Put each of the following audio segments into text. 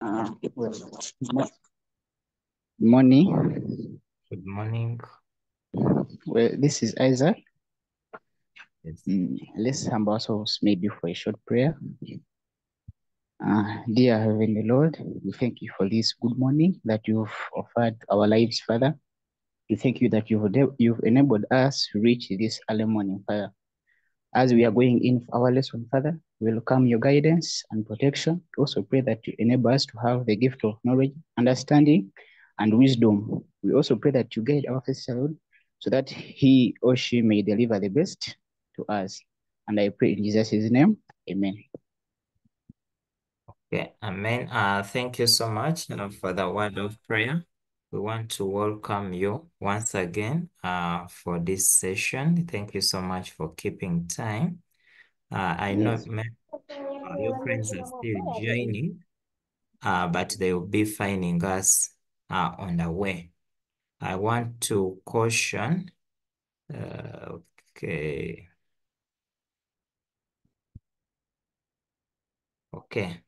Good morning. Good morning. Well, this is Isaac. Yes. Let's humble ourselves maybe for a short prayer. Dear Heavenly Lord, we thank you for this good morning that you've offered our lives, Father. We thank you that you've enabled us to reach this early morning, Father. As we are going in for our lesson, Father, we welcome your guidance and protection. We also pray that you enable us to have the gift of knowledge, understanding, and wisdom. We also pray that you guide our first child so that he or she may deliver the best to us. And I pray in Jesus' name, amen. Okay, amen. Thank you so much for the word of prayer. We want to welcome you once again for this session. Thank you so much for keeping time. I know Yes. your friends are still joining, but they will be finding us on the way. I want to caution. Okay. Okay.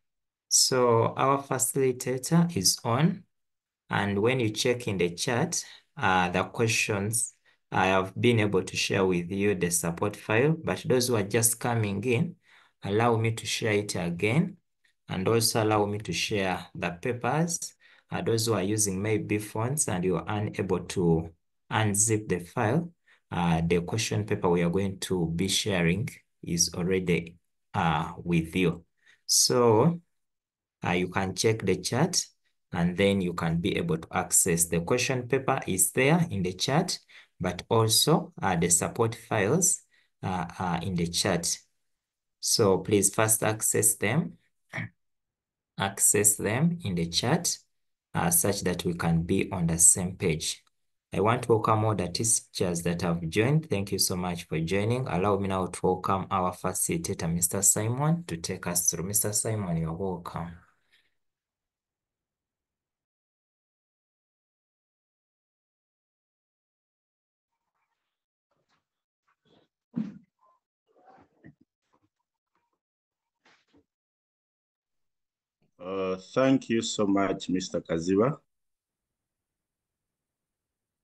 So our facilitator is on. And when you check in the chat, the questions, I have been able to share with you the support file, but those who are just coming in, allow me to share it again, and also allow me to share the papers. Those who are using maybe phones and you are unable to unzip the file, the question paper we are going to be sharing is already with you. So you can check the chat and then you can be able to access. The question paper is there in the chat, but also the support files are in the chat. So please first access them in the chat such that we can be on the same page. I want to welcome all the teachers that have joined. Thank you so much for joining. Allow me now to welcome our facilitator, Mr. Simon, to take us through. Mr. Simon, you're welcome. Thank you so much, Mr. Kaziba.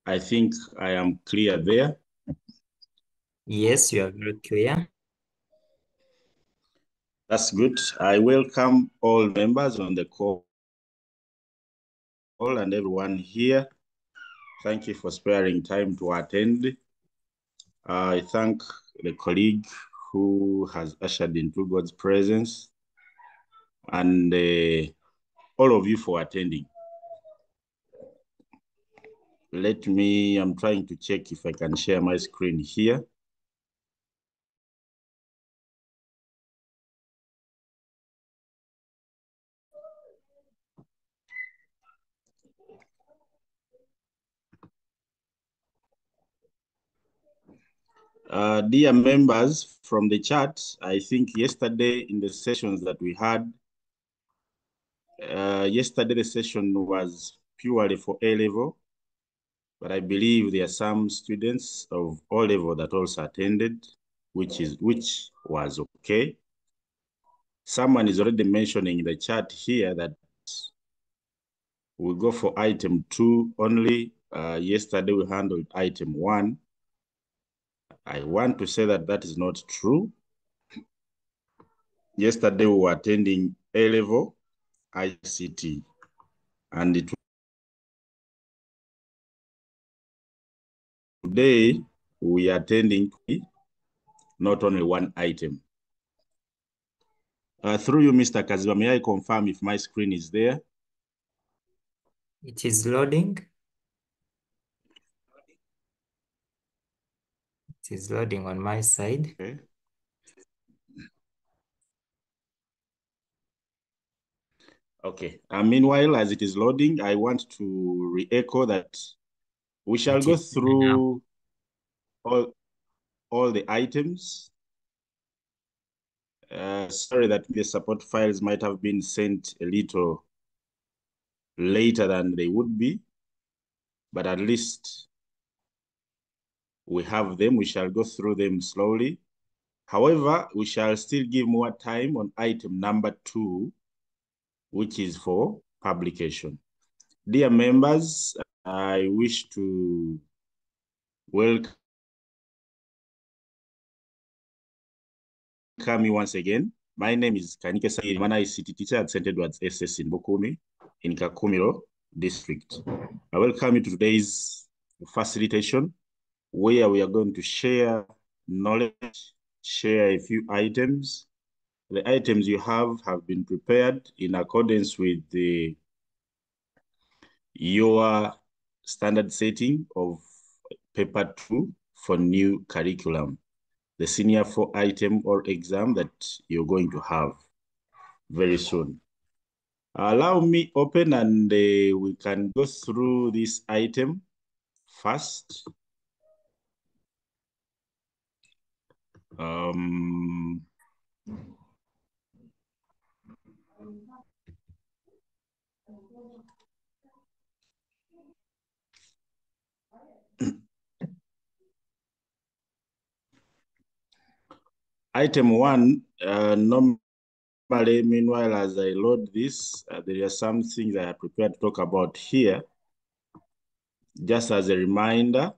I think I am clear there. Yes, you are very clear. That's good. I welcome all members on the call and everyone here. Thank you for sparing time to attend. I thank the colleague who has ushered into God's presence and all of you for attending. I'm trying to check if I can share my screen here. Dear members from the chat, I think yesterday in the sessions that we had, yesterday the session was purely for A-level, but I believe there are some students of O-level that also attended, which was okay. Someone is already mentioning in the chat here that we go for item 2 only. Yesterday we handled item 1. I want to say that that is not true. Yesterday we were attending A-level ICT, and today we are attending not only one item. Through you, Mr. Kaziba, may I confirm if my screen is there? It is loading. It is loading on my side. Okay. Okay. Meanwhile, as it is loading, I want to re-echo that we shall go through all the items. Sorry that the support files might have been sent a little later than they would be, but at least we have them. We shall go through them slowly. However, we shall still give more time on item number 2 which is for publication. Dear members, I wish to welcome you once again. My name is Kanike Sayiri, I'm an ICT teacher at St. Edward's SS in Bukumi, in Kakumiro district. I welcome you to today's facilitation, where we are going to share knowledge, share a few items. The items you have been prepared in accordance with your standard setting of paper 2 for new curriculum, the senior 4 item or exam that you're going to have very soon. Allow me open and we can go through this item first. Item 1, normally, meanwhile, as I load this, there are some things I have prepared to talk about here. Just as a reminder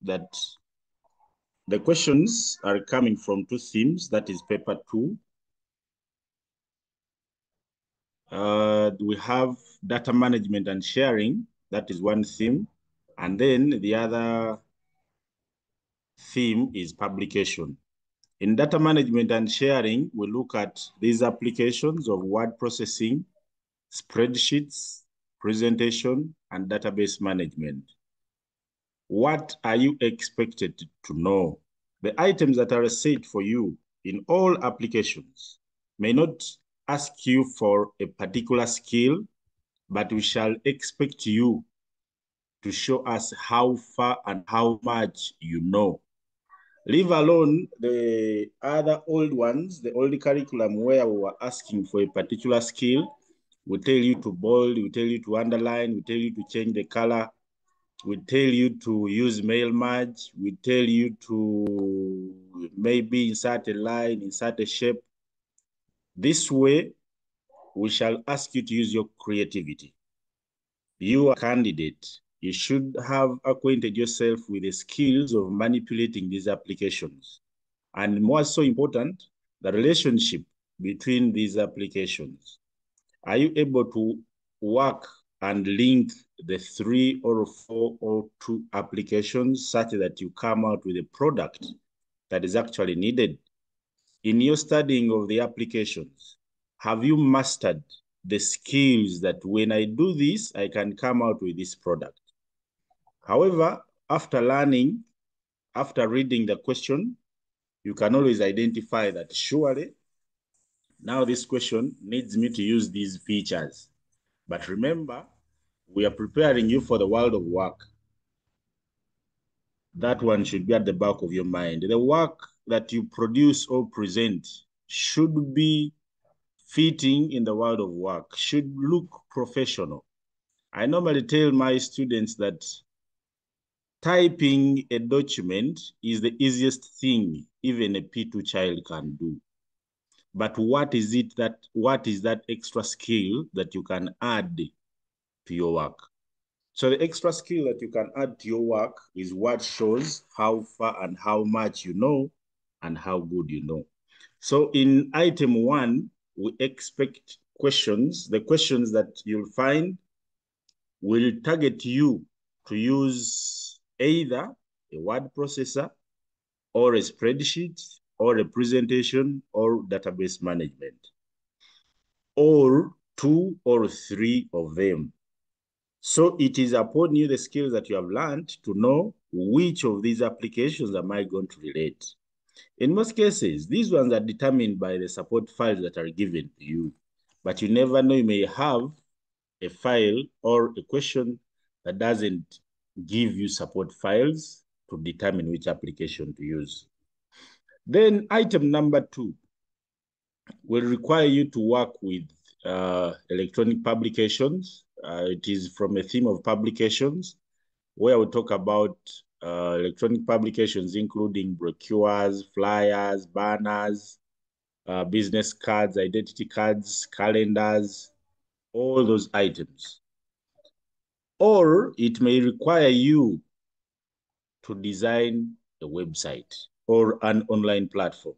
that the questions are coming from 2 themes, that is paper 2. We have data management and sharing, that is 1 theme. And then the other theme is publication. In data management and sharing, we look at these applications of word processing, spreadsheets, presentation, and database management. What are you expected to know? The items that are set for you in all applications may not ask you for a particular skill, but we shall expect you to show us how far and how much you know. Leave alone the other old ones, the old curriculum where we were asking for a particular skill. We tell you to bold, we tell you to underline, we tell you to change the color, we tell you to use mail merge, we tell you to maybe insert a line, insert a shape. This way, we shall ask you to use your creativity. You are a candidate. You should have acquainted yourself with the skills of manipulating these applications. And more so important, the relationship between these applications. Are you able to work and link the 3 or 4 or 2 applications such that you come out with a product that is actually needed? In your studying of the applications, have you mastered the skills that when I do this, I can come out with this product? However, after learning, after reading the question, you can always identify that surely now this question needs me to use these features. But remember, we are preparing you for the world of work. That one should be at the back of your mind. The work that you produce or present should be fitting in the world of work, should look professional. I normally tell my students that typing a document is the easiest thing even a P2 child can do. But what is that extra skill that you can add to your work? So the extra skill that you can add to your work is what shows how far and how much you know and how good you know. So in item 1, we expect questions. The questions that you'll find will target you to use either a word processor or a spreadsheet or a presentation or database management, or 2 or 3 of them. So it is upon you, the skills that you have learned, to know which of these applications am I going to relate. In most cases, these ones are determined by the support files that are given to you, but you never know, you may have a file or a question that doesn't give you support files to determine which application to use. Then item number 2 will require you to work with electronic publications. It is from a theme of publications where we talk about electronic publications, including brochures, flyers, banners, business cards, identity cards, calendars, all those items. Or it may require you to design a website or an online platform.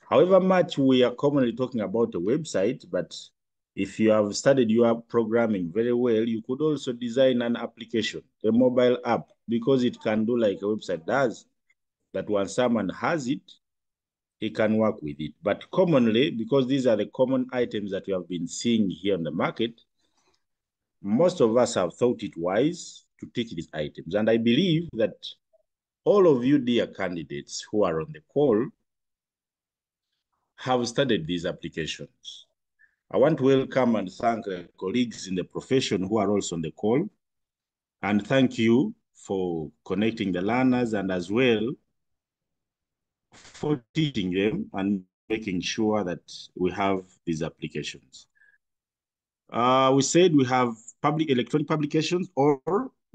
However much we are commonly talking about a website, but if you have studied your programming very well, you could also design an application, a mobile app, because it can do like a website does, that once someone has it, he can work with it. But commonly, because these are the common items that we have been seeing here on the market, most of us have thought it wise to teach these items. And I believe that all of you, dear candidates who are on the call, have studied these applications. I want to welcome and thank the colleagues in the profession who are also on the call. And thank you for connecting the learners and as well for teaching them and making sure that we have these applications. We said we have public electronic publications or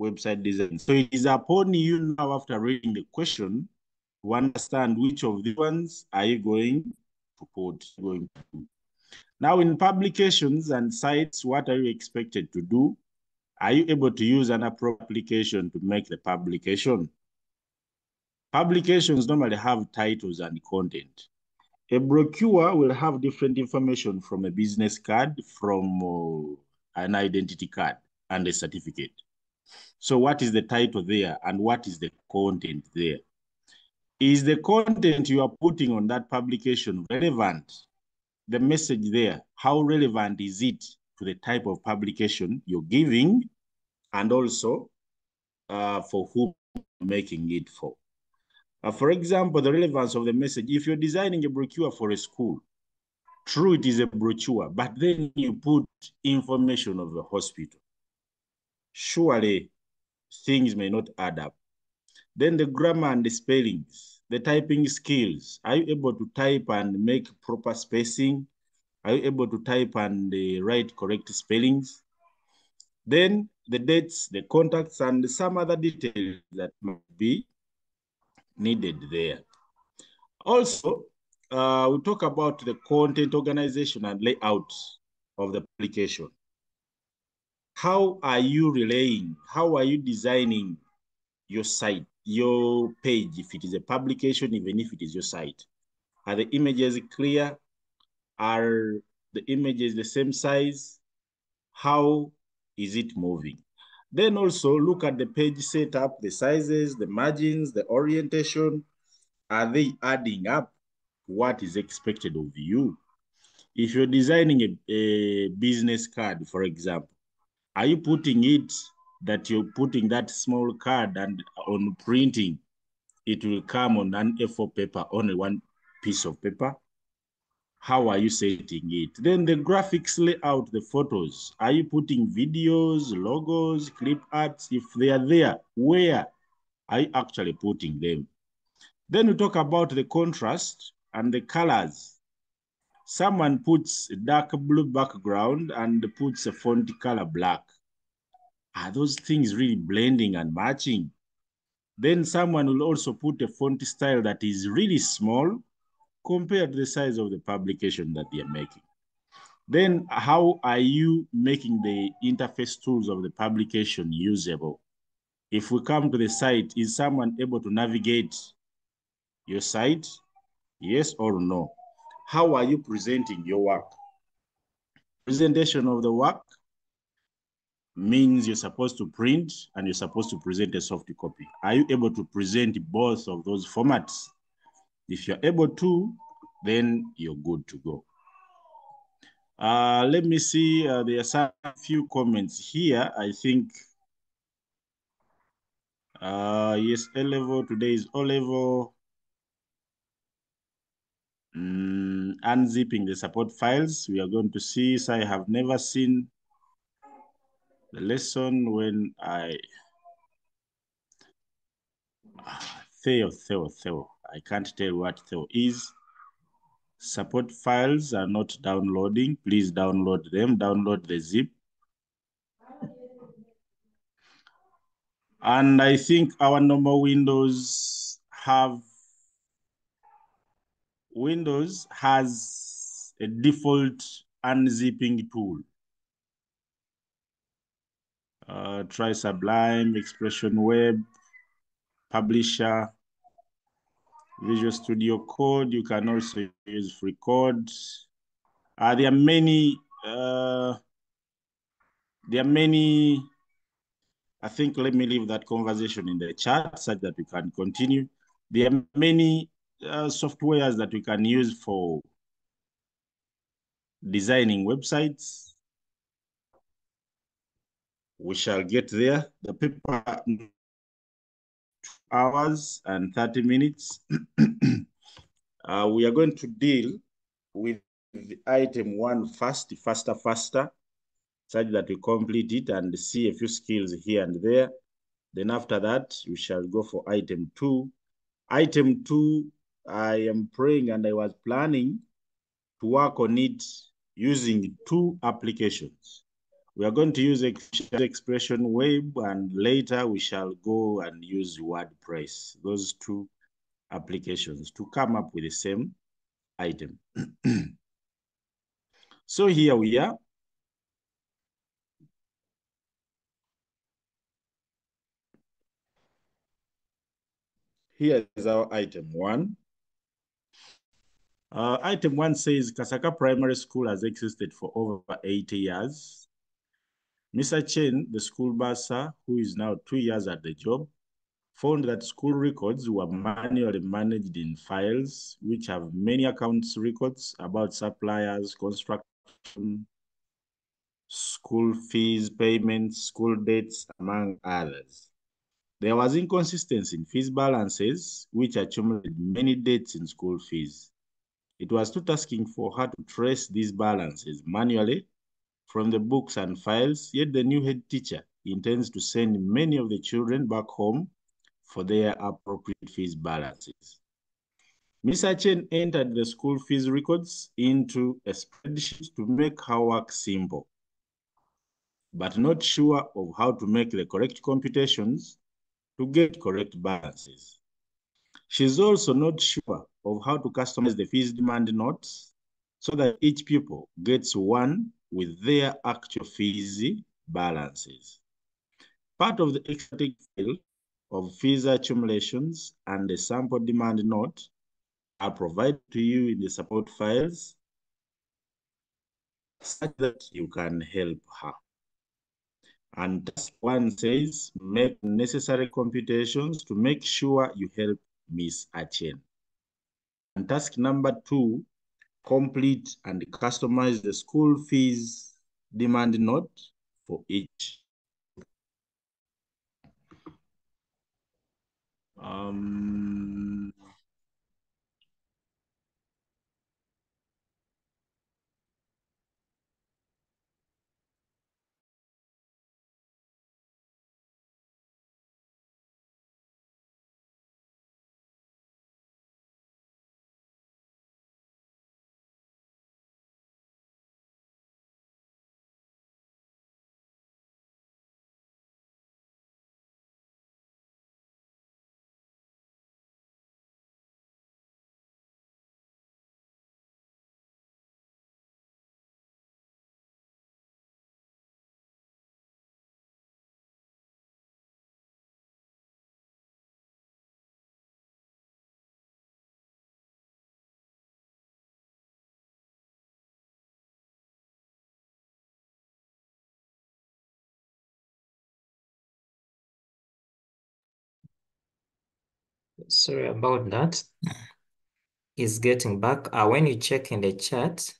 website design. So it is upon you now, after reading the question, to understand which of the ones are you going to put. Now, in publications and sites, what are you expected to do? Are you able to use an application to make the publication? Publications normally have titles and content. A brochure will have different information from a business card, from an identity card, and a certificate. So what is the title there and what is the content there? Is the content you are putting on that publication relevant? The message there, how relevant is it to the type of publication you're giving, and also for whom you're making it for? For example, the relevance of the message, if you're designing a brochure for a school, true, it is a brochure, but then you put information of the hospital. Surely things may not add up. Then the grammar and the spellings, the typing skills. Are you able to type and make proper spacing? Are you able to type and write correct spellings? Then the dates, the contacts, and some other details that might be needed there. Also, we talk about the content organization and layout of the application. How are you relaying? How are you designing your site, your page, if it is a publication, even if it is your site? Are the images clear? Are the images the same size? How is it moving? Then also look at the page setup, the sizes, the margins, the orientation. Are they adding up to what is expected of you? If you're designing a business card, for example, are you putting it that you're putting that small card and on printing, it will come on an A4 paper, only one piece of paper? How are you setting it? Then the graphics layout, the photos. Are you putting videos, logos, clip arts? If they are there, where are you actually putting them? Then we talk about the contrast and the colors. Someone puts a dark blue background and puts a font color black. Are those things really blending and matching? Then someone will also put a font style that is really small compared to the size of the publication that they are making. Then how are you making the interface tools of the publication usable? If we come to the site, is someone able to navigate your site? Yes or no? How are you presenting your work? Presentation of the work means you're supposed to print and you're supposed to present a soft copy. Are you able to present both of those formats? If you're able to, then you're good to go. Let me see, there are some few comments here. I think, yes, A-level, today is O-level. Unzipping the support files, we are going to see, so I have never seen the lesson when Theo. I can't tell what Theo is. Support files are not downloading. Please download them, download the zip. And I think our normal Windows has a default unzipping tool. try Sublime, Expression Web, Publisher, Visual Studio Code. You can also use free code. There are many, I think let me leave that conversation in the chat such that we can continue. There are many softwares that we can use for designing websites. We shall get there. The paper 2 hours and 30 minutes. We are going to deal with the item 1 first, faster, such that we complete it and see a few skills here and there. Then after that, we shall go for item 2. Item 2, I am praying and I was planning to work on it using 2 applications. We are going to use Expression Web, and later we shall go and use WordPress, those 2 applications, to come up with the same item. So here we are. Here is our item 1. Item 1 says Kasaka Primary School has existed for over 80 years. Mr. Chen, the school bursar, who is now 2 years at the job, found that school records were manually managed in files, which have many accounts records about suppliers, construction, school fees, payments, school dates, among others. There was inconsistency in fees balances, which accumulated many dates in school fees. It was too tasking for her to trace these balances manually from the books and files, yet the new head teacher intends to send many of the children back home for their appropriate fees balances. Mr. Chen entered the school fees records into a spreadsheet to make her work simple, but not sure of how to make the correct computations to get correct balances. She's also not sure of how to customize the fees demand notes so that each pupil gets one with their actual fees balances. Part of the extra file of fees accumulations and the sample demand note are provided to you in the support files such that you can help her. And task 1 says, make necessary computations to make sure you help Miss Achen. And task number 2, complete and customize the school fees demand note for each. Sorry about that. Is getting back. When you check in the chat,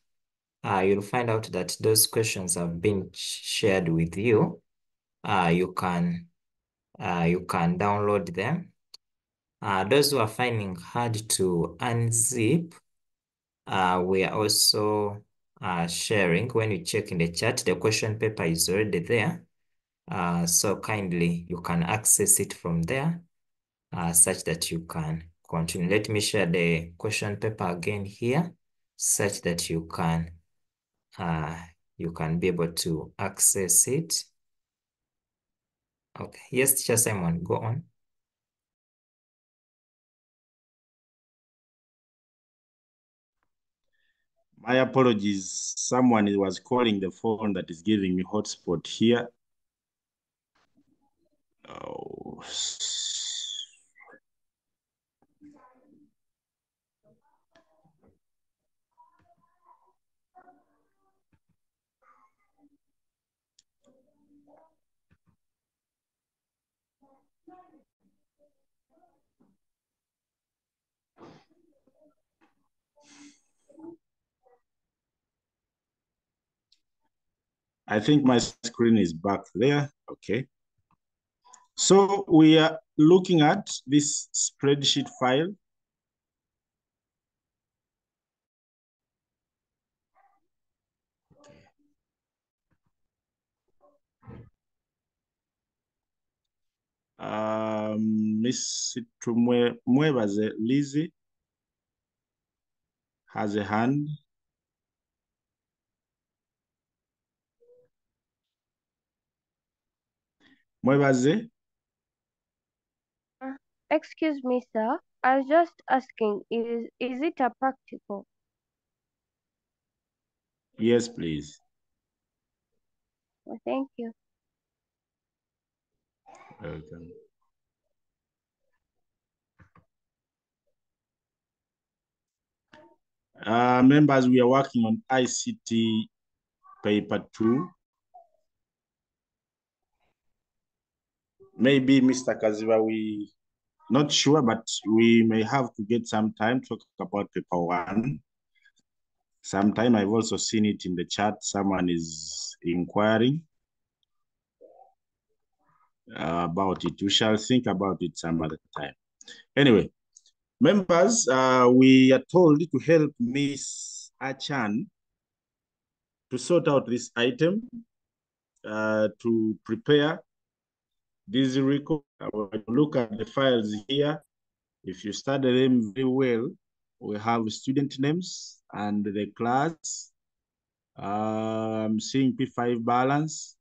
you'll find out that those questions have been shared with you. You can download them. Those who are finding hard to unzip, we are also sharing. When you check in the chat, the question paper is already there. So kindly, you can access it from there, such that you can continue. Let me share the question paper again here, such that you can be able to access it. Okay, yes, Teacher Simon, go on. My apologies. Someone was calling the phone that is giving me hotspot here. Oh. I think my screen is back there. Okay. So we are looking at this spreadsheet file. Miss Mwebaze Lizzie has a hand. Mwebaze? Excuse me, sir. I was just asking, is it a practical? Yes, please. Well, thank you. Welcome. Members, we are working on ICT paper 2. Maybe Mr. Kaziva, we not sure, but we may have to get some time to talk about paper 1. Sometime I've also seen it in the chat. Someone is inquiring about it. We shall think about it some other time. Anyway, members, we are told to help Miss Achan to sort out this item, to prepare this record. Look at the files here. If you study them very well, we have student names and the class. I'm seeing P5 balance,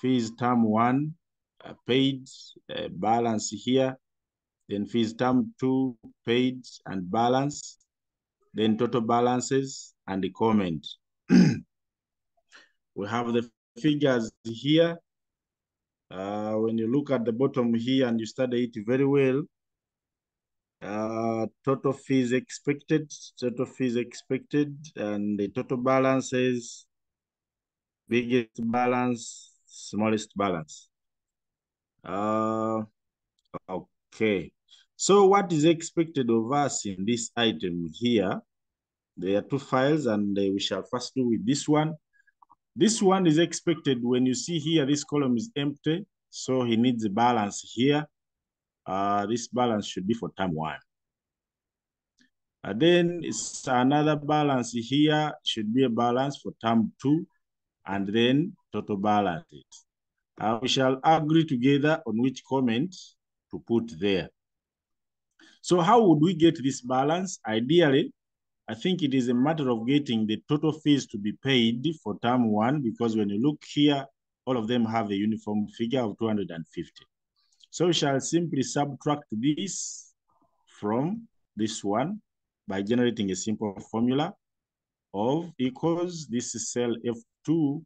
fees term 1, paid balance here, then fees term 2, paid and balance, then total balances and the comment. We have the figures here. When you look at the bottom here and you study it very well, total fees expected, and the total balances, biggest balance, smallest balance. Okay. So what is expected of us in this item here? There are 2 files and we shall first do with this one. This one is expected when you see here, this column is empty. So he needs a balance here. This balance should be for term 1. Then it's another balance here, should be a balance for term 2, and then total balance. We shall agree together on which comment to put there. So how would we get this balance? Ideally, I think it is a matter of getting the total fees to be paid for term 1, because when you look here, all of them have a uniform figure of 250. So we shall simply subtract this from this one by generating a simple formula of equals this cell F2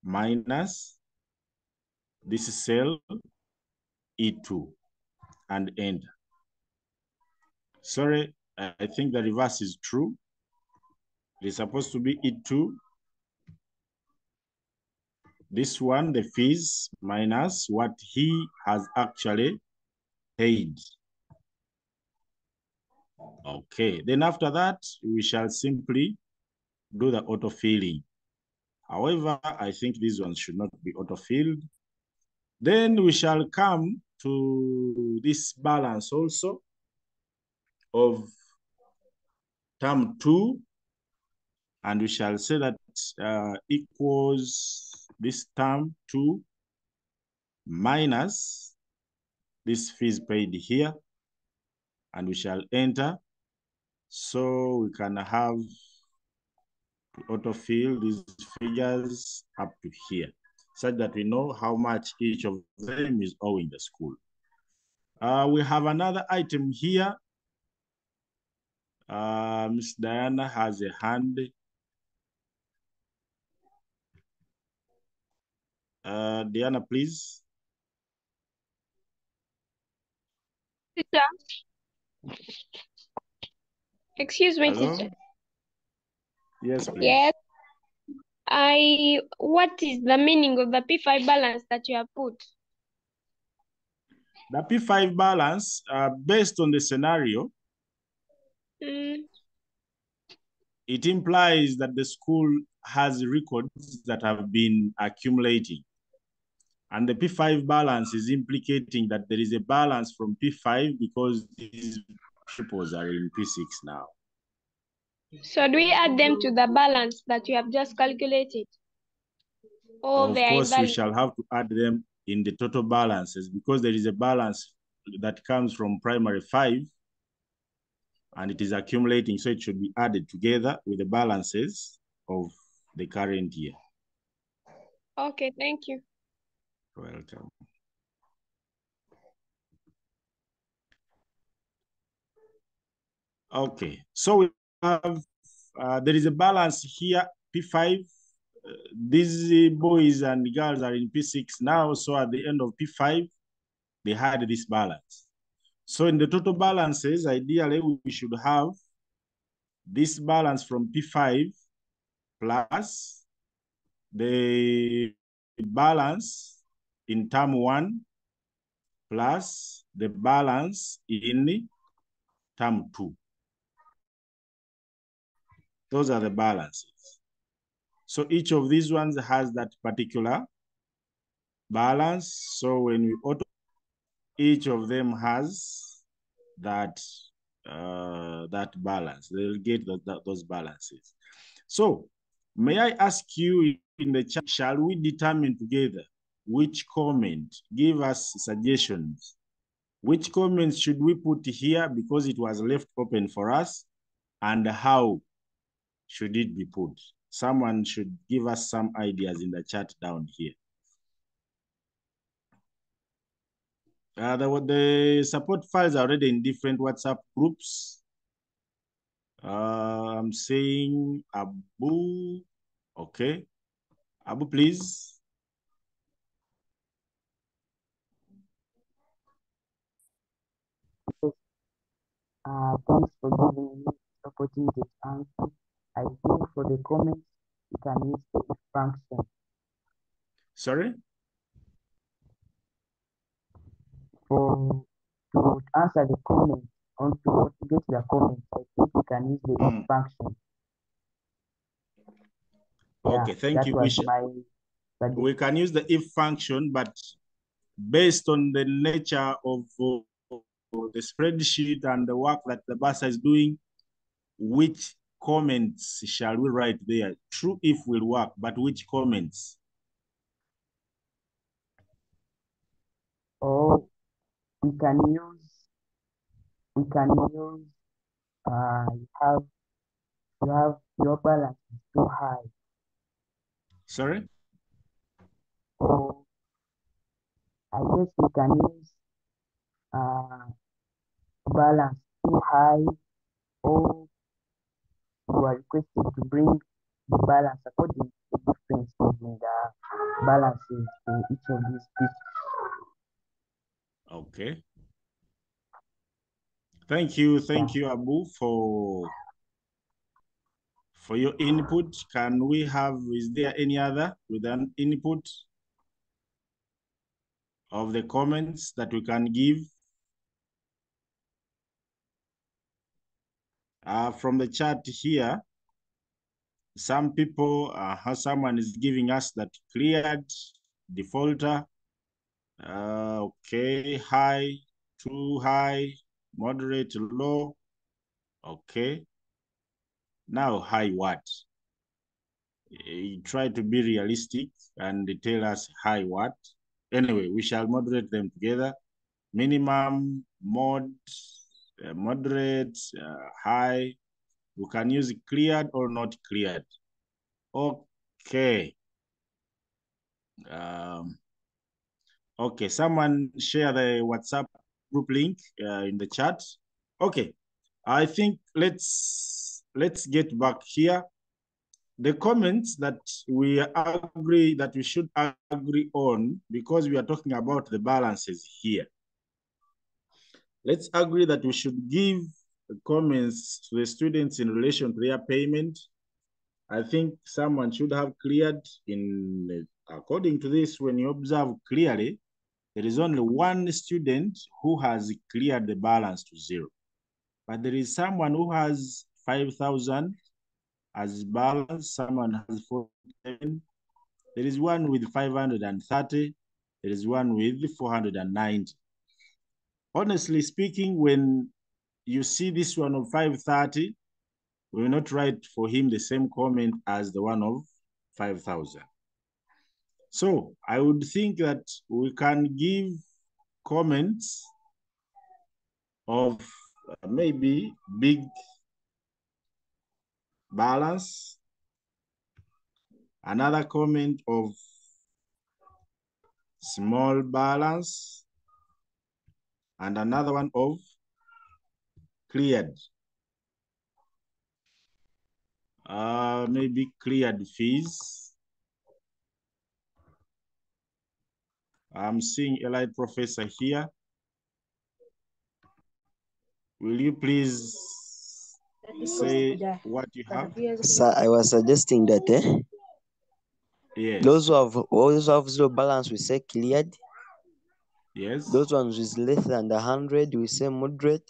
minus this cell E2 and enter. Sorry, I think the reverse is true. It is supposed to be E2. This one, the fees minus what he has actually paid. Okay, then after that, we shall simply do the auto-filling. However, I think these ones should not be auto-filled. Then we shall come to this balance also of term 2, and we shall say that equals this term 2 minus this fees paid here, and we shall enter. So we can have to autofill these figures up to here, such that we know how much each of them is owing the school. We have another item here. Ms. Diana has a hand. Diana, please. Teacher. Excuse me, Hello? teacher. Yes, please. Yes. What is the meaning of the P5 balance that you have put? The P5 balance, based on the scenario, it implies that the school has records that have been accumulating. And the P5 balance is implicating that there is a balance from P5 because these pupils are in P6 now. So do we add them to the balance that you have just calculated? Of course, we shall have to add them in the total balances because there is a balance that comes from primary 5 and it is accumulating. So it should be added together with the balances of the current year. Okay, thank you. Welcome. Okay, so we have, there is a balance here, P5. These boys and girls are in P6 now, so at the end of P5, they had this balance. So in the total balances, ideally, we should have this balance from P5 plus the balance in term 1 plus the balance in term 2. Those are the balances. So each of these ones has that particular balance. So when we auto, each of them has that that balance. They'll get those balances. So may I ask you in the chat, shall we determine together which comment? Give us suggestions. Which comments should we put here because it was left open for us, and how should it be put? Someone should give us some ideas in the chat down here. The support files are already in different WhatsApp groups. I'm saying Abu. Okay. Abu, please. Thanks for giving me the opportunity to answer. I think for the comments, you can use the if function. Sorry? To answer the comment, or to get the comment, I think you can use the if function. Okay, thank you. We can use the if function, but based on the nature of the spreadsheet and the work that the BASA is doing, which comments shall we write there? True if will work, but which comments? Oh, we can use, you have your balance is too high. Sorry? So I guess we can use balance too high, or you are requested to bring the balance according to the difference in the balances for each of these people. Okay. Thank you, Abu, for your input. Can we have, is there any other with an input of the comments that we can give? From the chat here, some people, someone is giving us that cleared, defaulter, okay, high, too high, moderate, low, okay. Now high what? Try to be realistic and tell us high what. Anyway, we shall moderate them together. Minimum, moderate, high. You can use cleared or not cleared. Okay. Okay, someone share the WhatsApp group link in the chat. Okay, I think let's get back here. The comments that we agree that we should agree on, because we are talking about the balances here. Let's agree that we should give comments to the students in relation to their payment. I think someone should have cleared according to this, when you observe clearly, there is only one student who has cleared the balance to 0. But there is someone who has 5,000 as balance, someone has 47. There is one with 530. There is one with 490. Honestly speaking, when you see this one of 530, we will not write for him the same comment as the one of 5,000. So I would think that we can give comments of maybe big balance, another comment of small balance, and another one of cleared. Maybe cleared fees. I'm seeing Allied Professor here. Will you please say what you have? Sir, I was suggesting that Yes. those who have 0 balance, we say cleared. Yes. Those ones with less than 100, we say moderate.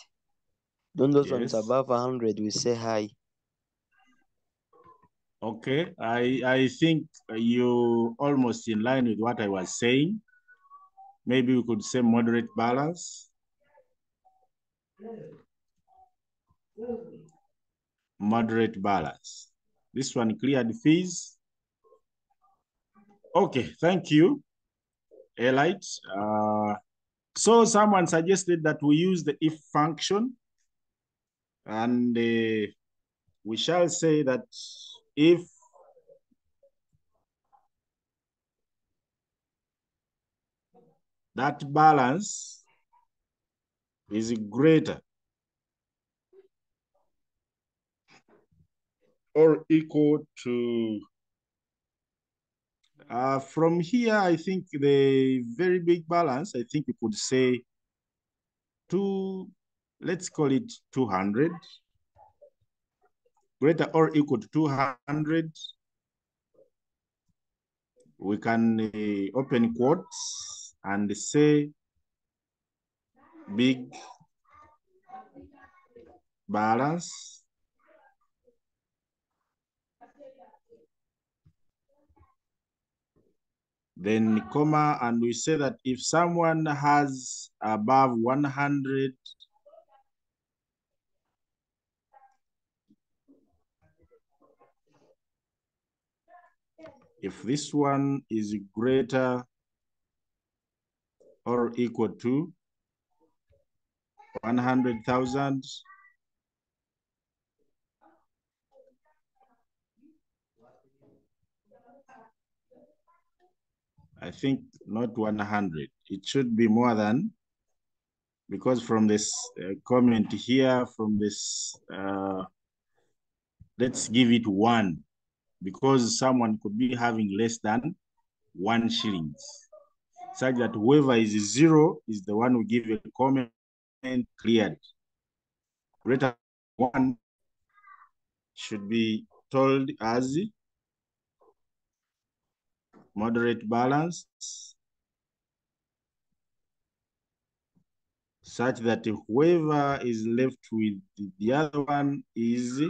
Then those ones Yes. above 100, we say high. Okay, I think you almost in line with what I was saying. Maybe we could say moderate balance. Moderate balance. This one cleared fees. Okay, thank you, Elite. So someone suggested that we use the if function, and we shall say that if that balance is greater or equal to, from here, I think the very big balance, I think you could say let's call it 200, greater or equal to 200. We can open quotes and say big balance. Then comma, and we say that if someone has above 100, if this one is greater or equal to 100,000, I think not 100. It should be more than, because from this comment here, from this, let's give it 1, because someone could be having less than 1 shillings, such that whoever is 0 is the one who give a comment cleared. Greater than 1 should be told as moderate balance, such that whoever is left with the other one is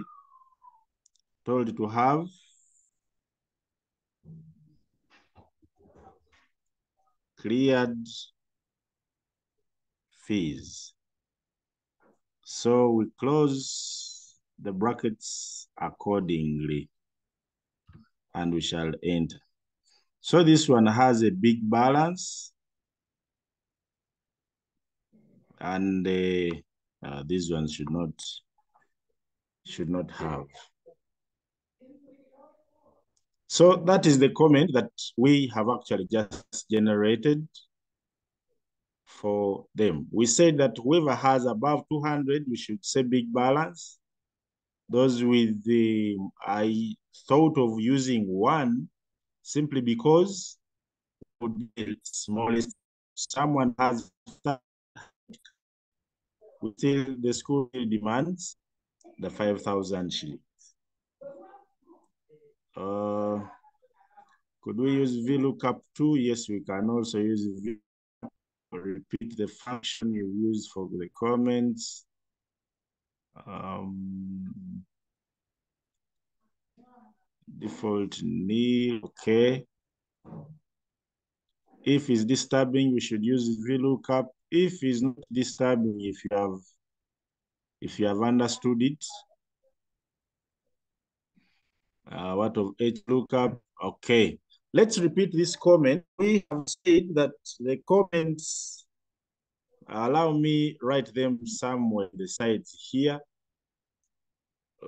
told to have cleared fees. So we close the brackets accordingly, and we shall enter. So this one has a big balance, and this one should not have. So that is the comment that we have actually just generated for them. We said that whoever has above 200, we should say big balance. Those with the, I thought of using 1 simply because would be the smallest. Someone has the school demands the 5,000 shillings. Could we use VLOOKUP too? Yes, we can also use VLOOKUP. Repeat the function you use for the comments. Default nil, okay. If it's disturbing, we should use VLOOKUP. If it's not disturbing, if you have understood it. What of HLOOKUP? Okay. Let's repeat this comment. We have said that the comments, allow me write them somewhere on the sides here.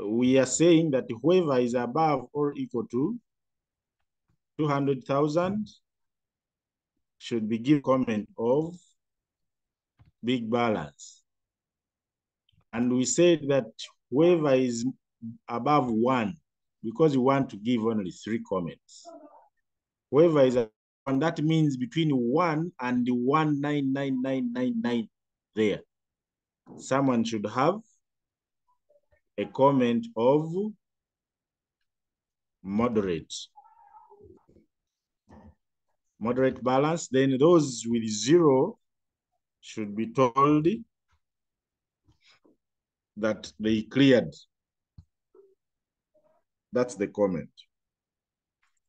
We are saying that whoever is above or equal to 200,000 should be given comment of big balance. And we said that whoever is above 1, because we want to give only 3 comments. Whoever is above 1, that means between 1 and the 19999 there. Someone should have a comment of moderate balance. Then those with 0 should be told that they cleared. That's the comment.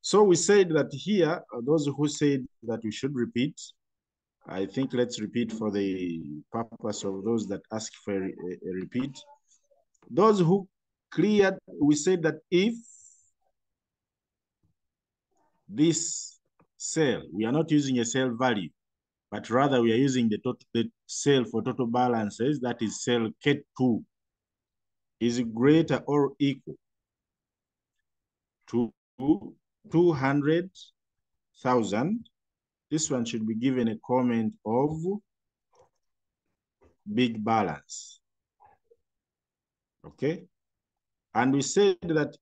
So we said that here, those who said that we should repeat, I think let's repeat for the purpose of those that ask for a repeat. Those who cleared, we said that if this cell, we are not using a cell value, but rather we are using the cell for total balances, that is cell K2, is greater or equal to 200,000. This one should be given a comment of big balance. Okay? And we said that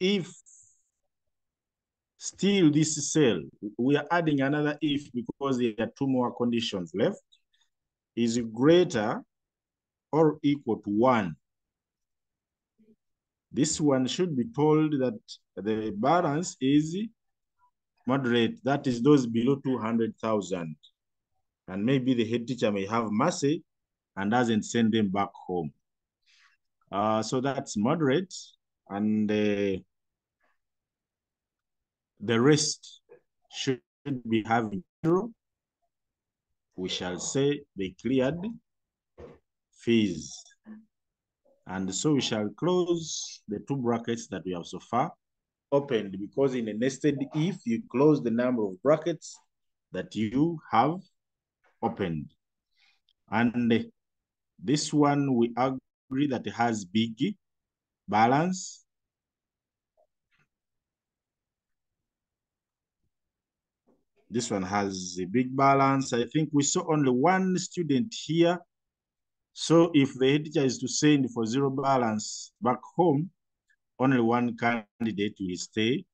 if still this cell, we are adding another if because there are 2 more conditions left, is greater or equal to 1. This one should be told that the balance is moderate, that is those below 200,000. And maybe the head teacher may have mercy and doesn't send them back home. So that's moderate, and the rest should be having 0. We shall say they cleared fees. And so we shall close the 2 brackets that we have so far opened, because in a nested if, you close the number of brackets that you have opened. And this one, we agree that it has big balance. This one has a big balance. I think we saw only 1 student here. So if the head teacher is to send for 0 balance back home, only 1 candidate will stay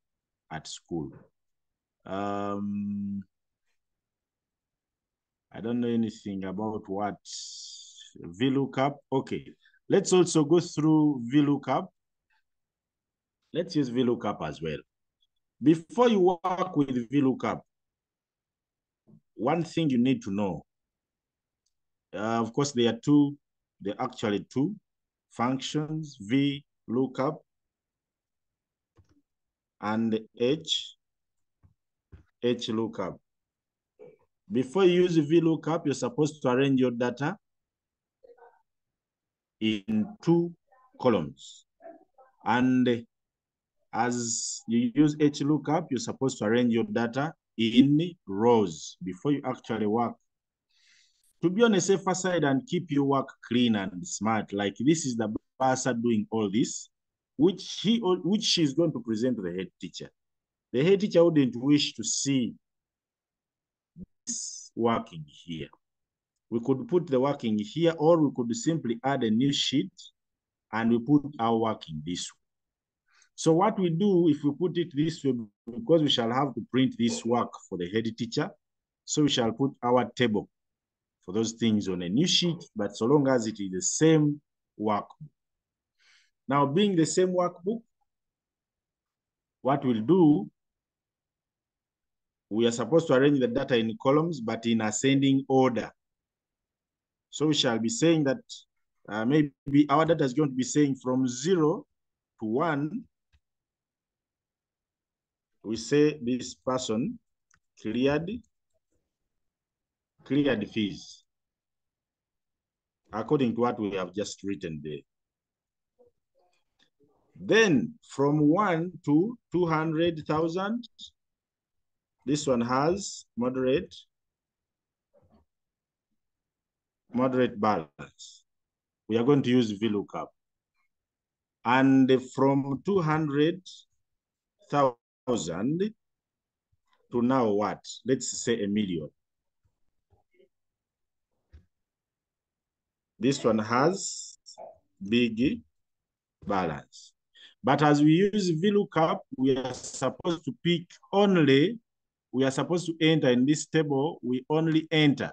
at school. I don't know anything about what VLOOKUP. Okay, let's also go through VLOOKUP. Let's use VLOOKUP as well. Before you work with VLOOKUP, one thing you need to know, of course, there are actually 2 functions, VLOOKUP and HLOOKUP. Before you use VLOOKUP, you're supposed to arrange your data in 2 columns. And as you use HLOOKUP, you're supposed to arrange your data in rows before you actually work. To be on a safer side and keep your work clean and smart, like this is the bursar doing all this, which she is going to present to the head teacher. The head teacher wouldn't wish to see this working here. We could put the working here, or we could simply add a new sheet and we put our working this way. So what we do if we put it this way, because we shall have to print this work for the head teacher, so we shall put our table for those things on a new sheet, but so long as it is the same workbook. Now, being the same workbook, what we'll do, we are supposed to arrange the data in columns, but in ascending order. So we shall be saying that maybe our data is going to be saying from 0 to 1. We say this person cleared fees, according to what we have just written there. Then from 1 to 200,000, this one has moderate balance. We are going to use VLOOKUP. And from 200,000 to now what? Let's say 1 million. This one has big balance. But as we use VLOOKUP, we are supposed to pick only, we are supposed to enter in this table, we only enter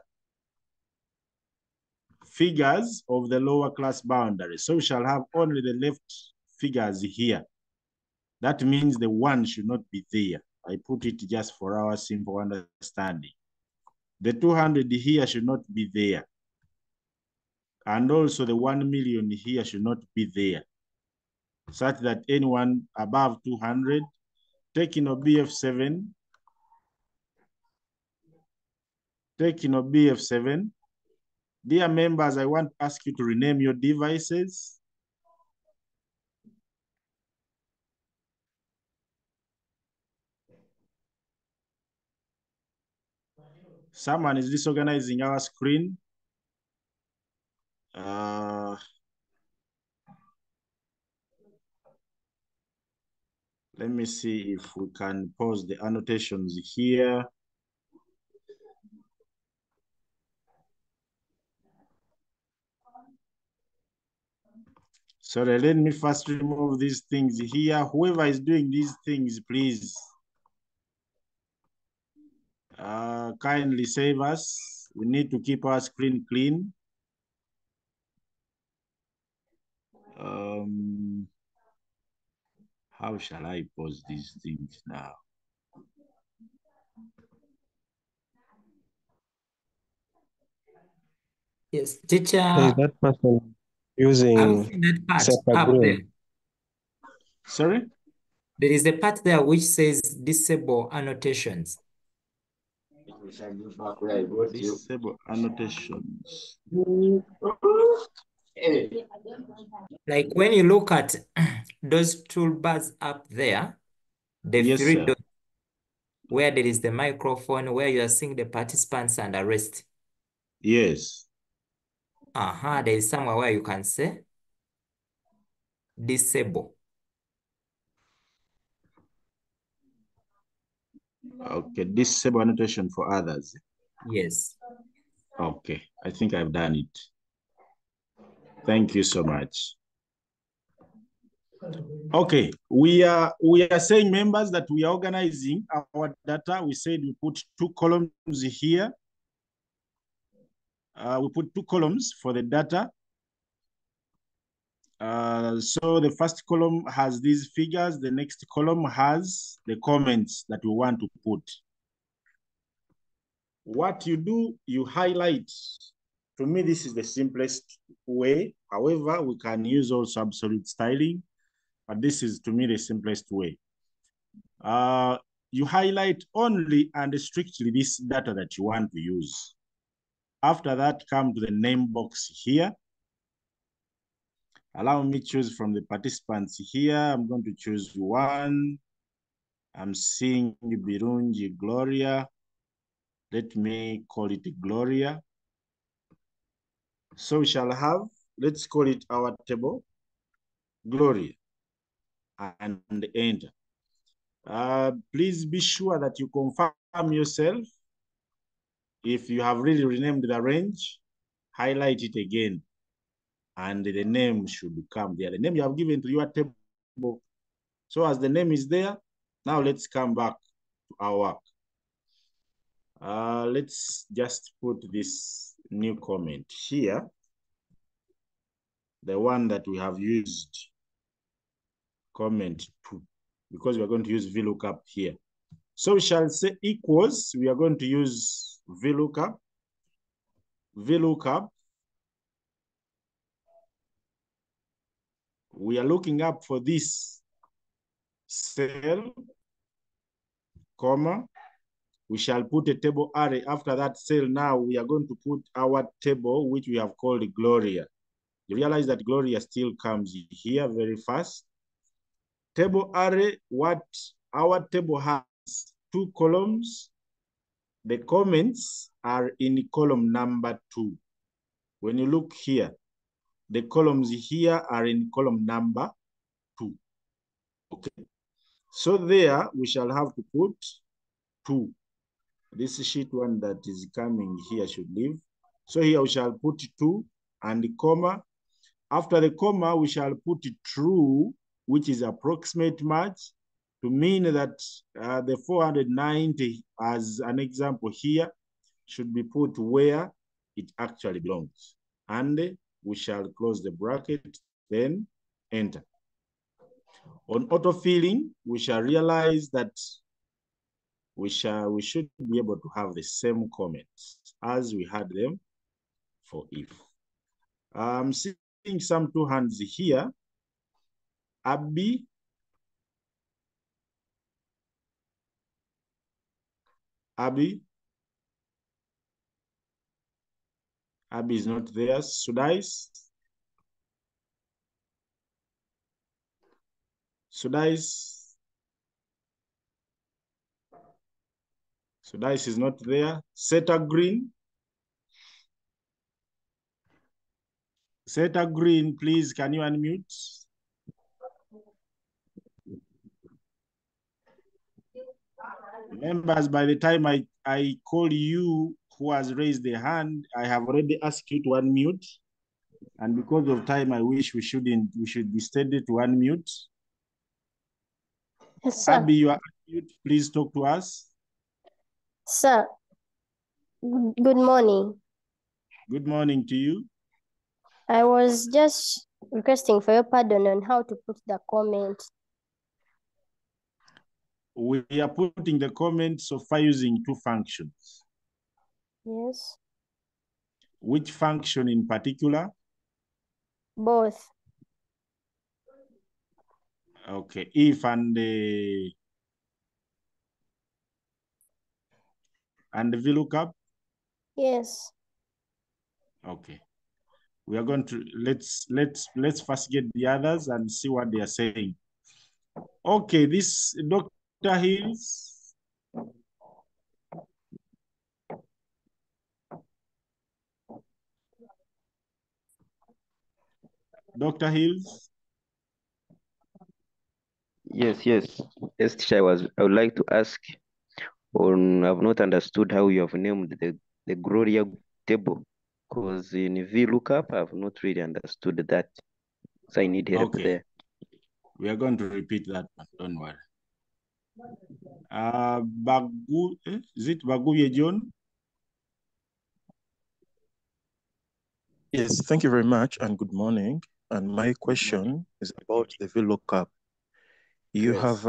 figures of the lower class boundary. So we shall have only the left figures here. That means the 1 should not be there. I put it just for our simple understanding. The 200 here should not be there. And also the 1 million here should not be there, such that anyone above 200, taking a BF7, dear members, I want to ask you to rename your devices. Someone is disorganizing our screen. Let me see if we can pause the annotations here. Sorry, let me first remove these things here. Whoever is doing these things, please kindly save us. We need to keep our screen clean. How shall I pause these things now? Yes, teacher. Is that person using I've seen that part SEPA up there. green? Sorry? There is a part there which says disable annotations. Disable annotations. Like when you look at those toolbars up there, the Yes, 3 sir. dots where there is the microphone, where you are seeing the participants and the rest. Yes. There is somewhere where you can say disable. Okay, disable annotation for others. Yes. Okay, I think I've done it. Thank you so much. Okay, we are saying, members, that we are organizing our data. We said we put 2 columns here. We put 2 columns for the data. So the first column has these figures. The next column has the comments that we want to put. What you do, you highlight. To me, this is the simplest way. However, we can use also absolute styling, but this is, to me, the simplest way. You highlight only and strictly this data that you want to use. After that, come to the name box here. Allow me to choose from the participants here. I'm going to choose 1. I'm seeing Birungi Gloria. Let me call it Gloria. So we shall have, let's call it our table, Gloria, and enter. Please be sure that you confirm yourself. If you have really renamed the range, highlight it again, and the name should come there. The name you have given to your table. So as the name is there, now let's come back to our work. Let's just put this new comment here, the one that we have used, comment 2, because we're going to use VLOOKUP here. So we shall say equals, we are going to use VLOOKUP. VLOOKUP, we are looking up for this cell, comma, we shall put a table array after that cell. Now we are going to put our table, which we have called Gloria. You realize that Gloria still comes here very fast. Table array, what our table has 2 columns. The comments are in column number 2. When you look here, the columns here are in column number 2. Okay. So there we shall have to put 2. This sheet one that is coming here should leave. So here we shall put 2 and the comma. After the comma, we shall put true, which is approximate match, to mean that the 490, as an example here, should be put where it actually belongs. And we shall close the bracket, then enter. On autofilling, we shall realize that we should be able to have the same comments as we had them for if. I'm seeing some 2 hands here. Abby. Abby is not there. Sudais. Sudais is not there. Seta Green. Seta Green, please, can you unmute? Members, by the time I call you who has raised the hand, I have already asked you to unmute. And because of time, I wish we should be steady to unmute. Yes, sir. Abby, you are unmute. Please talk to us. Sir, good morning. Good morning to you. I was just requesting for your pardon on how to put the comment. We are putting the comments so far using 2 functions. Yes. Which function in particular? Both. Okay, if and the VLOOKUP? Yes. Okay. We are going to let's first get the others and see what they are saying. Okay, this Dr. Hills. Dr. Hills. Yes. Yes, teacher, I would like to ask, I've not understood how you have named the Gloria table, because in VLOOKUP, I've not really understood that. So I need help there. We are going to repeat that one, don't worry. Is it Baguye John? Yes, thank you very much and good morning. And my question is about the VLOOKUP. You have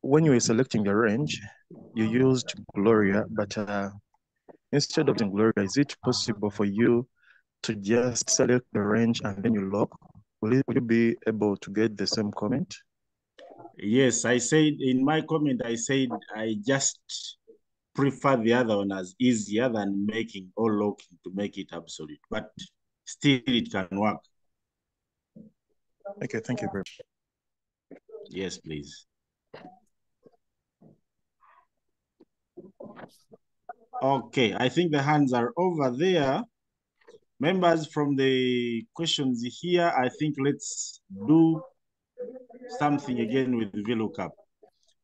when you were selecting the range, you used Gloria, but instead of using Gloria, is it possible for you to just select the range and then you lock? Will you be able to get the same comment? Yes, I said in my comment, I said I just prefer the other one as easier than making all locking to make it absolute, but still it can work. Okay, thank you very much. Yes, please. Okay, I think the hands are over there. Members, from the questions here, I think let's do something again with VLOOKUP.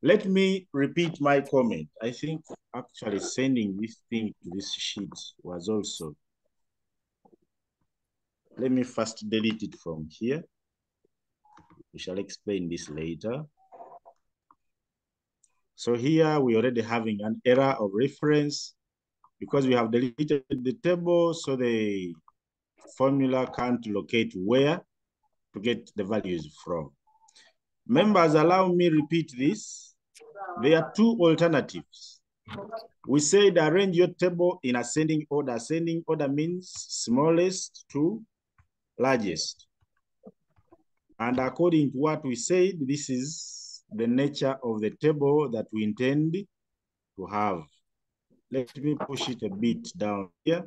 Let me repeat my comment. I think actually sending this thing to this sheet was also. Let me first delete it from here. We shall explain this later. So here we already having an error of reference because we have deleted the table, so the formula can't locate where to get the values from. Members, allow me repeat this. There are two alternatives. We said arrange your table in ascending order. Ascending order means smallest to largest. And according to what we said, this is the nature of the table that we intend to have. Let me push it a bit down here.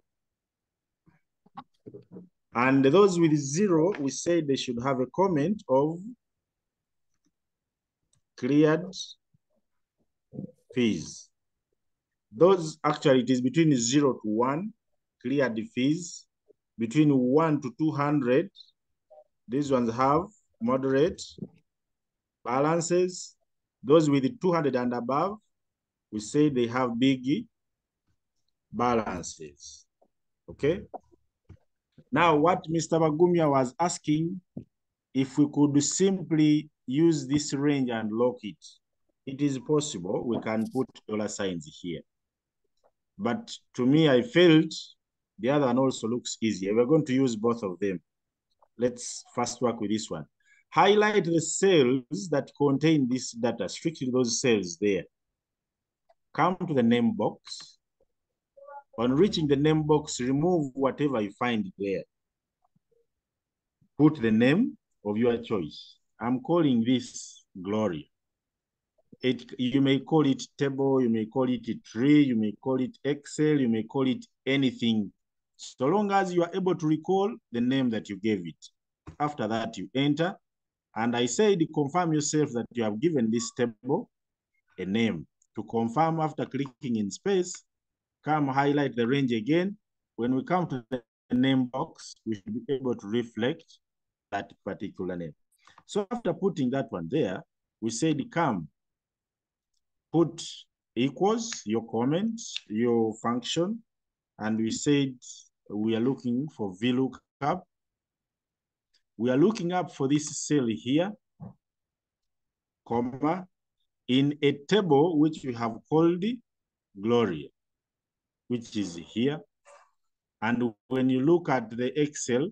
And those with 0, we said they should have a comment of cleared fees. Those actually, it is between 0 to 1, cleared fees. Between 1 to 200, these ones have moderate balances. Those with 200 and above, we say they have big balances. Okay. Now, what Mr. Bagumia was asking, if we could simply use this range and lock it, it is possible. We can put dollar signs here. But to me, I felt the other one also looks easier. We're going to use both of them. Let's first work with this one. Highlight the cells that contain this data, strictly those cells there. Come to the name box. On reaching the name box, remove whatever you find there. Put the name of your choice. I'm calling this Gloria. You may call it table, you may call it a tree, you may call it Excel, you may call it anything, so long as you are able to recall the name that you gave it. After that, you enter. And I said, confirm yourself that you have given this table a name. To confirm, after clicking in space, come highlight the range again. When we come to the name box, we should be able to reflect that particular name. So after putting that one there, we said come, put equals your comment, your function, and we said we are looking for VLOOKUP. We are looking up for this cell here, comma, in a table which we have called Gloria, which is here. And when you look at the Excel,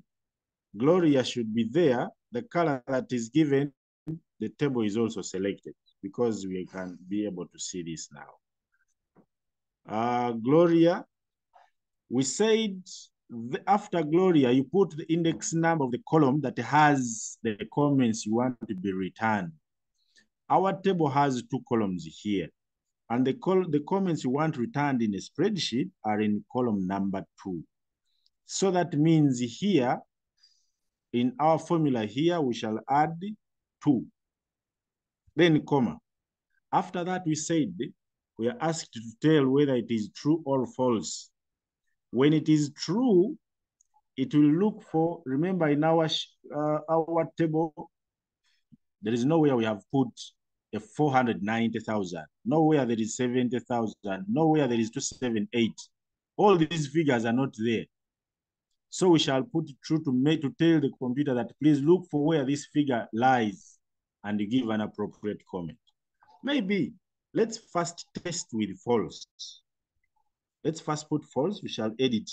Gloria should be there. The color that is given, the table is also selected because we can be able to see this now. Gloria, we said after Gloria, you put the index number of the column that has the comments you want to be returned. Our table has 2 columns here, and the comments you want returned in a spreadsheet are in column number 2. So that means here, in our formula here, we shall add 2, then comma. After that, we said we are asked to tell whether it is true or false. When it is true, it will look for, remember in our table, there is nowhere we have put a 490,000, nowhere there is 70,000, nowhere there is 278. All these figures are not there. So we shall put it true to tell the computer that please look for where this figure lies and give an appropriate comment. Maybe let's first test with false. Let's first put false. We shall edit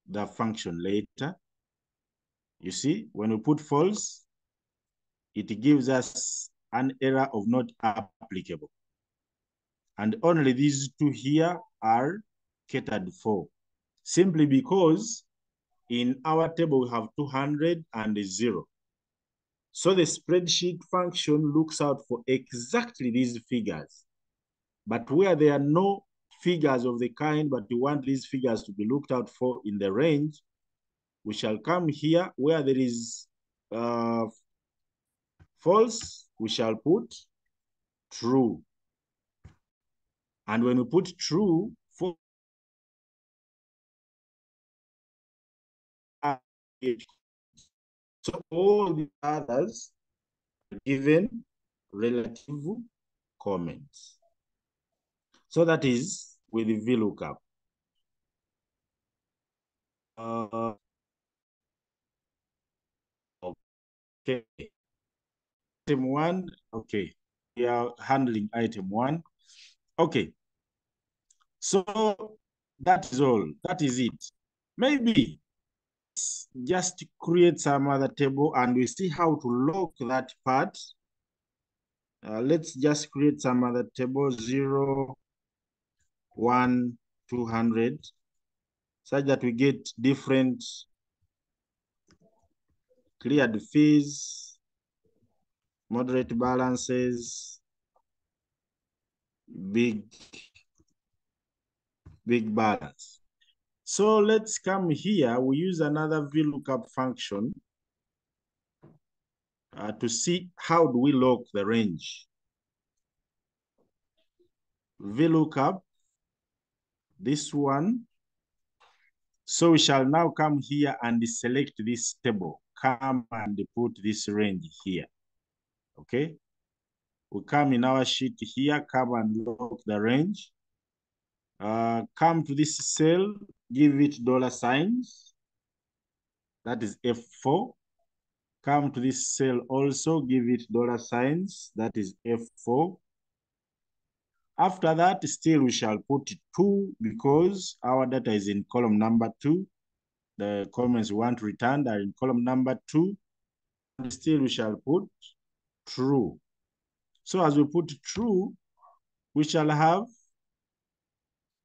the function later. You see, when we put false, it gives us an error of not applicable. And only these 2 here are catered for, simply because in our table we have 200 and 0. So the spreadsheet function looks out for exactly these figures. But where there are no figures of the kind, but we want these figures to be looked out for in the range, we shall come here where there is false, we shall put true. And when we put true, for so all the others are given relative comments. So that is with the VLOOKUP. Okay. Item 1, okay. we are handling item 1. Okay. So that is all. That is it. Maybe just create some other table and we see how to lock that part. Let's just create some other table, 0, 1, 200, such that we get different cleared fees, moderate balances, big balance. So let's come here. We use another VLOOKUP function to see how do we lock the range. VLOOKUP, this one. So we shall now come here and select this table. Come and put this range here. Okay. We come in our sheet here, come and lock the range. Come to this cell, give it $signs. That is F4. Come to this cell also, give it $signs. That is F4. After that, still we shall put 2 because our data is in column number 2. The comments we want returned are in column number 2. And still we shall put true. So as we put true, we shall have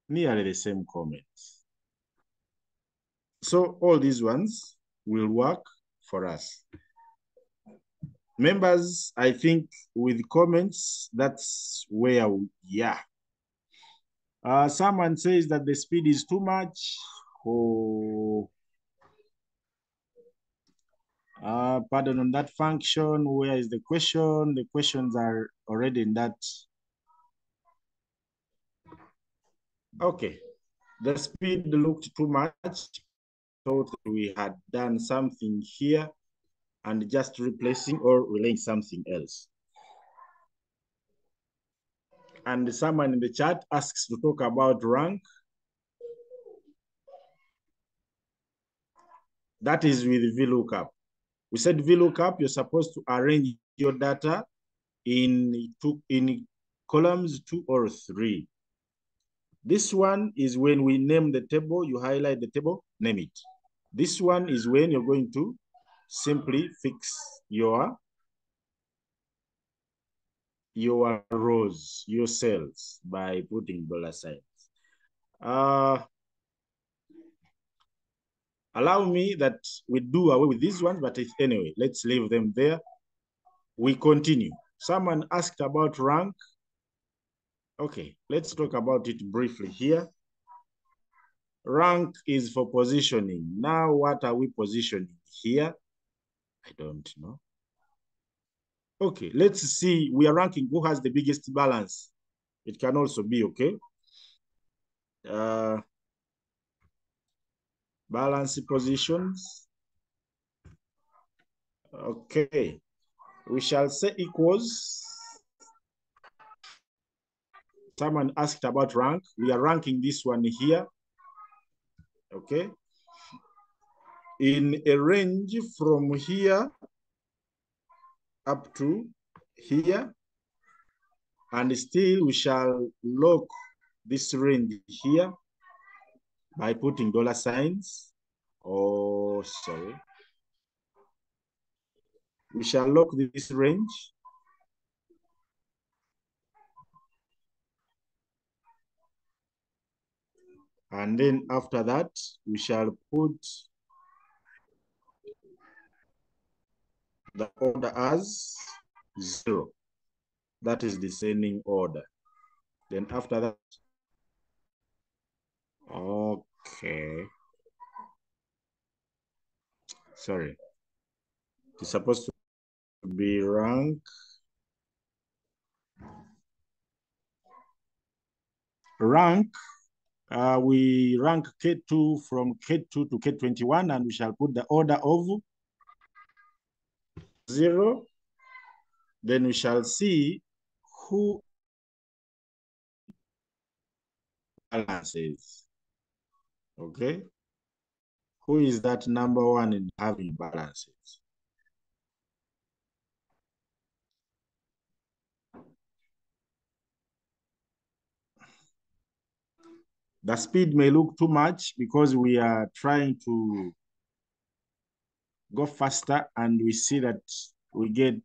nearly the same comments. So all these ones will work for us. Members, I think with comments, that's where we are. Someone says that the speed is too much. Oh, pardon on that function. Where is the question? The questions are already in that. Okay, the speed looked too much. Thought we had done something here and just replacing or relaying something else. And someone in the chat asks to talk about rank. That is with VLOOKUP. We said VLOOKUP, you're supposed to arrange your data in columns 2 or 3. This one is when we name the table, you highlight the table, name it. This one is when you're going to simply fix your rows, your cells by putting $signs. Allow me that we do away with these ones, but anyway, let's leave them there. We continue. Someone asked about rank. Okay, let's talk about it briefly here. Rank is for positioning. Now, what are we positioning here? I don't know. Okay, let's see. We are ranking who has the biggest balance. It can also be, okay? Balance positions. Okay, we shall say equals. Someone asked about rank. We are ranking this one here. Okay. In a range from here up to here. And still we shall lock this range here by putting $signs. Oh, sorry. We shall lock this range. And then after that, we shall put the order as 0. That is descending order. Then after that, okay. Sorry. It's supposed to be rank. Rank, we rank K2 from K2 to K21, and we shall put the order of 0. Then we shall see who balances. Okay. Who is that number 1 in having balances? The speed may look too much because we are trying to go faster and we see that we get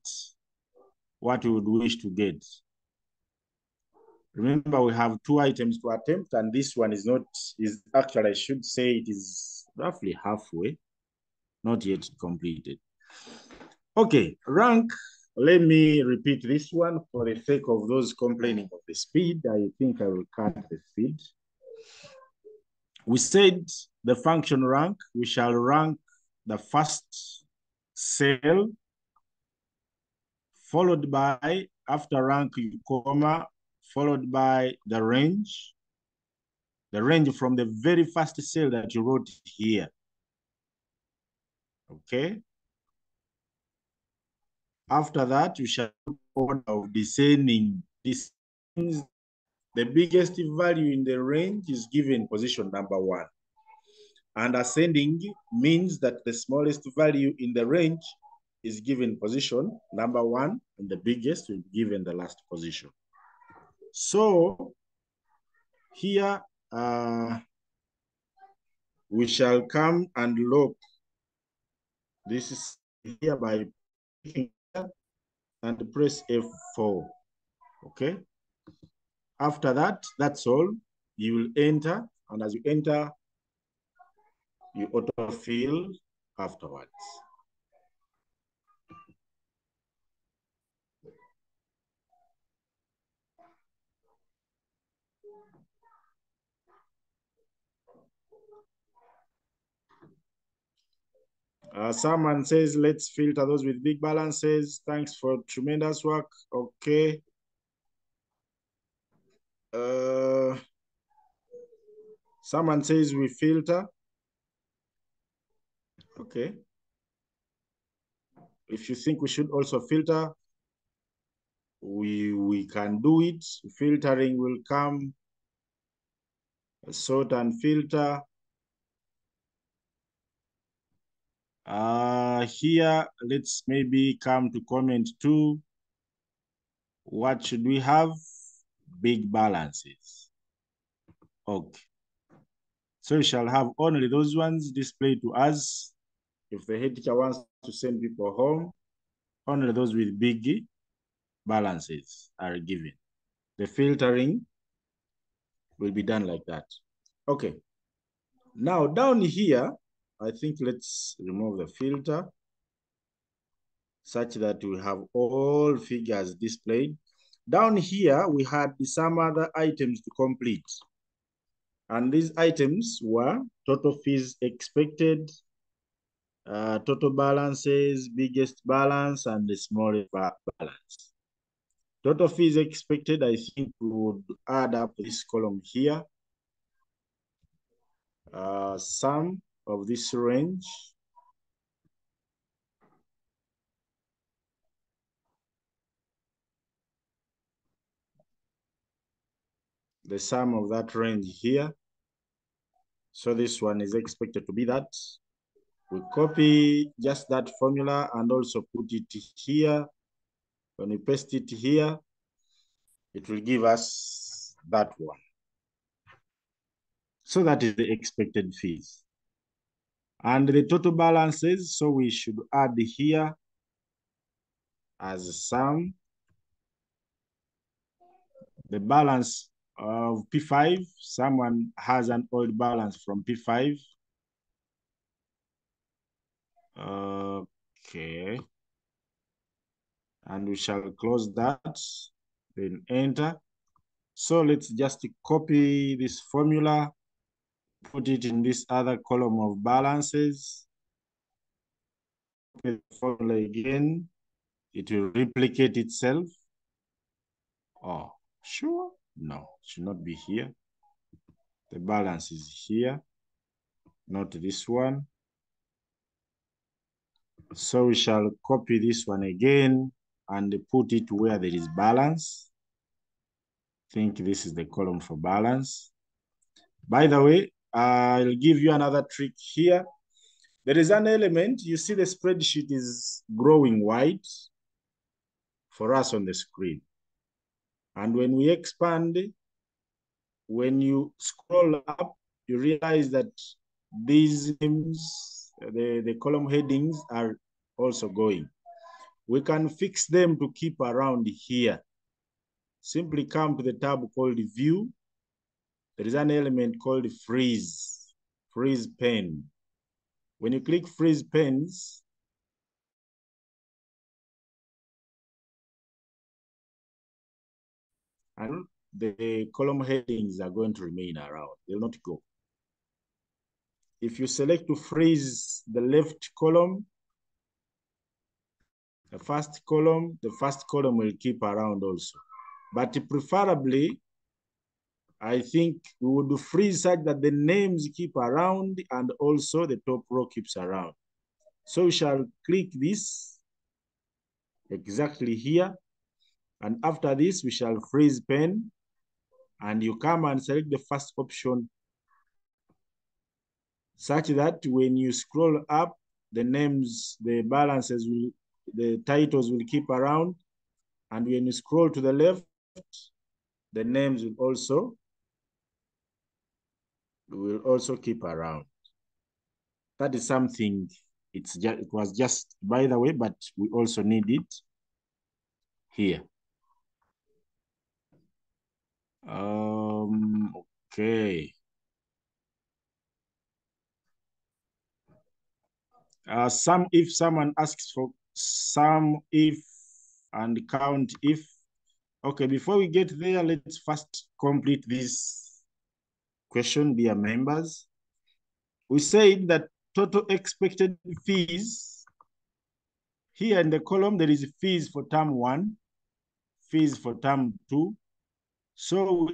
what we would wish to get. Remember, we have 2 items to attempt, and this one is actually, I should say it is roughly halfway, not yet completed. Okay, rank, let me repeat this one for the sake of those complaining of the speed. I think I will cut the speed. We said the function rank, we shall rank the first cell, followed by, after rank, comma, followed by the range from the very first cell that you wrote here. Okay. After that, you shall order of descending. This means the biggest value in the range is given position number 1. And ascending means that the smallest value in the range is given position number 1, and the biggest will be given the last position. So here we shall come and look. This is here by clicking here and press F4. Okay. After that, that's all. You will enter, and as you enter, you autofill afterwards. Someone says, let's filter those with big balances. Thanks for tremendous work. Okay. Someone says we filter. Okay. If you think we should also filter, we can do it. Filtering will come. Sort and filter. Here, let's maybe come to comment 2. What should we have? Big balances. Okay. So we shall have only those ones displayed to us. If the head teacher wants to send people home, only those with big balances are given. The filtering will be done like that. Okay. Now down here, I think let's remove the filter such that we have all figures displayed. Down here, we had some other items to complete. And these items were total fees expected, total balances, biggest balance, and the smallest balance. Total fees expected, I think we would add up this column here. Sum of this range. The sum of that range here. So this one is expected to be that. We copy just that formula and also put it here. When we paste it here, it will give us that one. So that is the expected fees. And the total balances, so we should add here as a sum. The balance of P5, someone has an old balance from P5. Okay. And we shall close that, then enter. So let's just copy this formula, put it in this other column of balances. Copy the formula again. It will replicate itself. Oh, sure? No, it should not be here. The balance is here, not this one. So we shall copy this one again and put it where there is balance. I think this is the column for balance. By the way, I'll give you another trick here. There is an element, you see the spreadsheet is growing wide for us on the screen. And when we expand, when you scroll up, you realize that these names, the column headings are also going. We can fix them to keep around here. Simply come to the tab called View. There is an element called Freeze Pen. When you click Freeze Pens, and the column headings are going to remain around. They'll not go. If you select to freeze the left column, the first column will keep around also. But preferably, I think we would freeze such that the names keep around and also the top row keeps around. So we shall click this exactly here. And after this, we shall freeze pen. And you come and select the first option such that when you scroll up, the names, the balances, the titles will keep around. And when you scroll to the left, the names will also keep around. That is something, it was just by the way, but we also need it here. Okay. If someone asks for sum if and count if. Okay, before we get there, let's first complete this question, dear members. We said that total expected fees, here in the column, there is fees for term 1, fees for term 2. So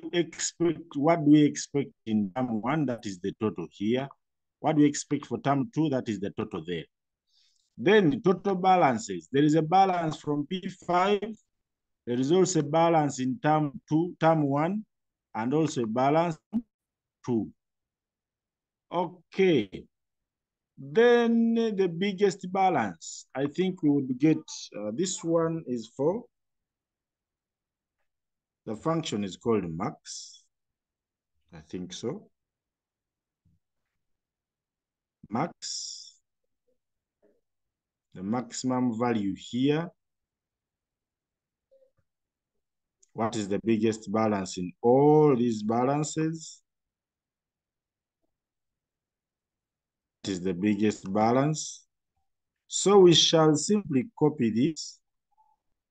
what do we expect in term 1? That is the total here. What do we expect for term 2? That is the total there. Then total balances. There is a balance from P5. There is also a balance in term 1, and also a balance 2. Okay. Then the biggest balance, I think we would get, this one is for, the function is called max. I think so. Max, the maximum value here. What is the biggest balance in all these balances? What is the biggest balance? So we shall simply copy this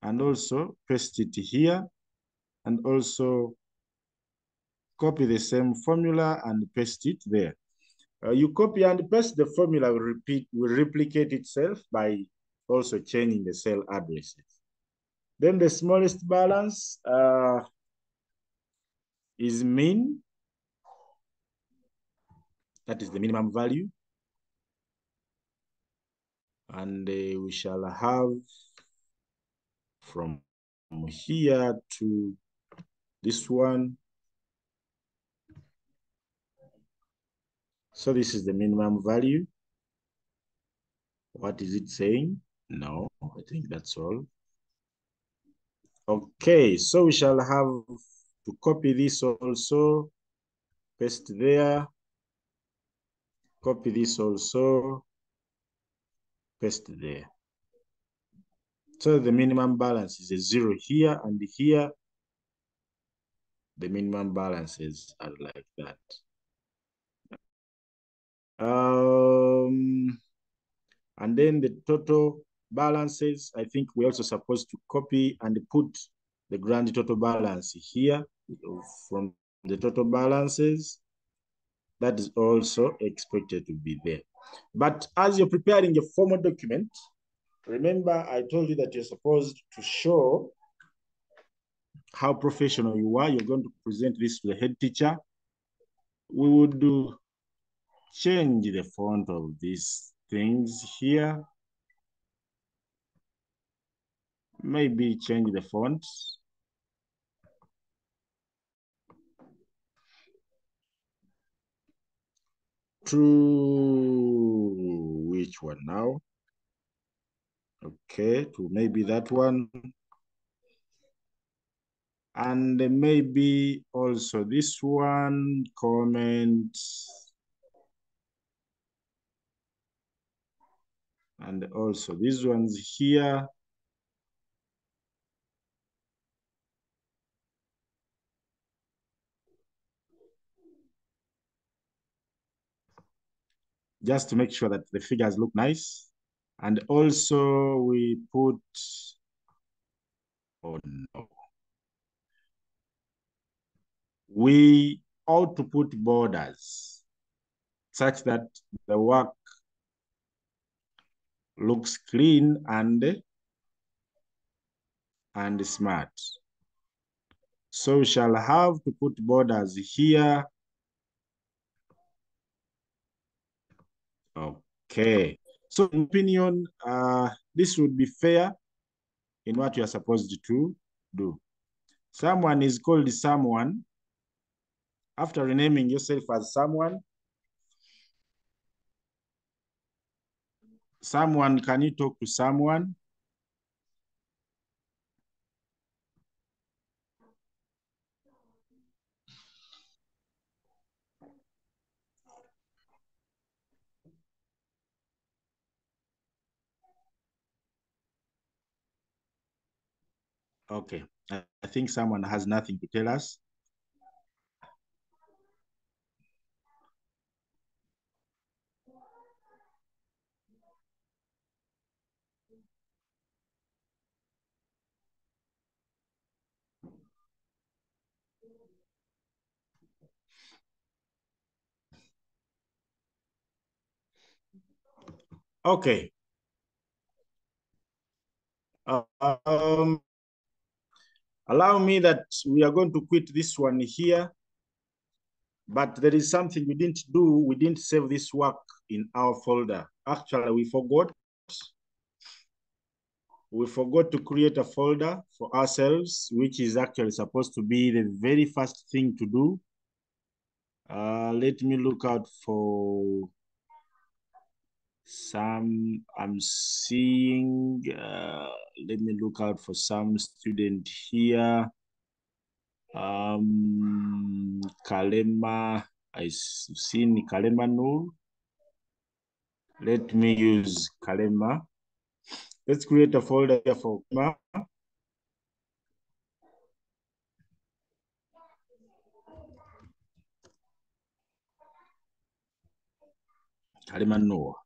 and also paste it here, and also copy the same formula and paste it there. You copy and paste, the formula will replicate itself by also changing the cell addresses. Then the smallest balance is mean. That is the minimum value. And we shall have from here to this one. So this is the minimum value. What is it saying? No, I think that's all. Okay, so we shall have to copy this also, paste there, copy this also, paste there. So the minimum balance is a 0 here, and here the minimum balances are like that. And then the total balances, I think we're also supposed to copy and put the grand total balance here from the total balances. That is also expected to be there. But as you're preparing a formal document, remember I told you that you're supposed to show how professional you are. You're going to present this to the head teacher. We would change the font of these things here. Maybe change the fonts. To which one now? Okay, to maybe that one. And maybe also this one, comment. And also these ones here. Just to make sure that the figures look nice. And also we put, oh no. We ought to put borders such that the work looks clean and smart. So we shall have to put borders here. Okay. So in opinion, this would be fair in what you are supposed to do. Someone is called someone. After renaming yourself as someone, can you talk to someone? Okay, I think someone has nothing to tell us. Okay. Allow me that we are going to quit this one here, but there is something we didn't do. We didn't save this work in our folder. Actually, we forgot. We forgot to create a folder for ourselves, which is actually supposed to be the very first thing to do. Let me look out for some, I'm seeing, let me look out for some student here. Kalema, I've seen Kalema Noor. Let me use Kalema. Let's create a folder here for Kalema. Kalema Noor.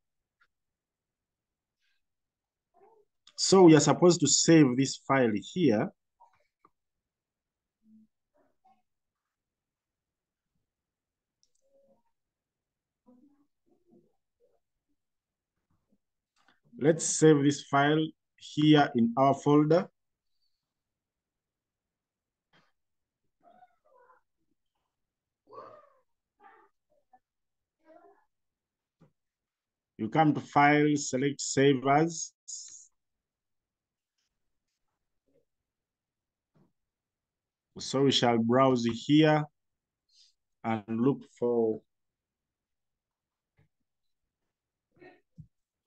So we are supposed to save this file here. Let's save this file here in our folder. You come to File, select Save As. So we shall browse here and look for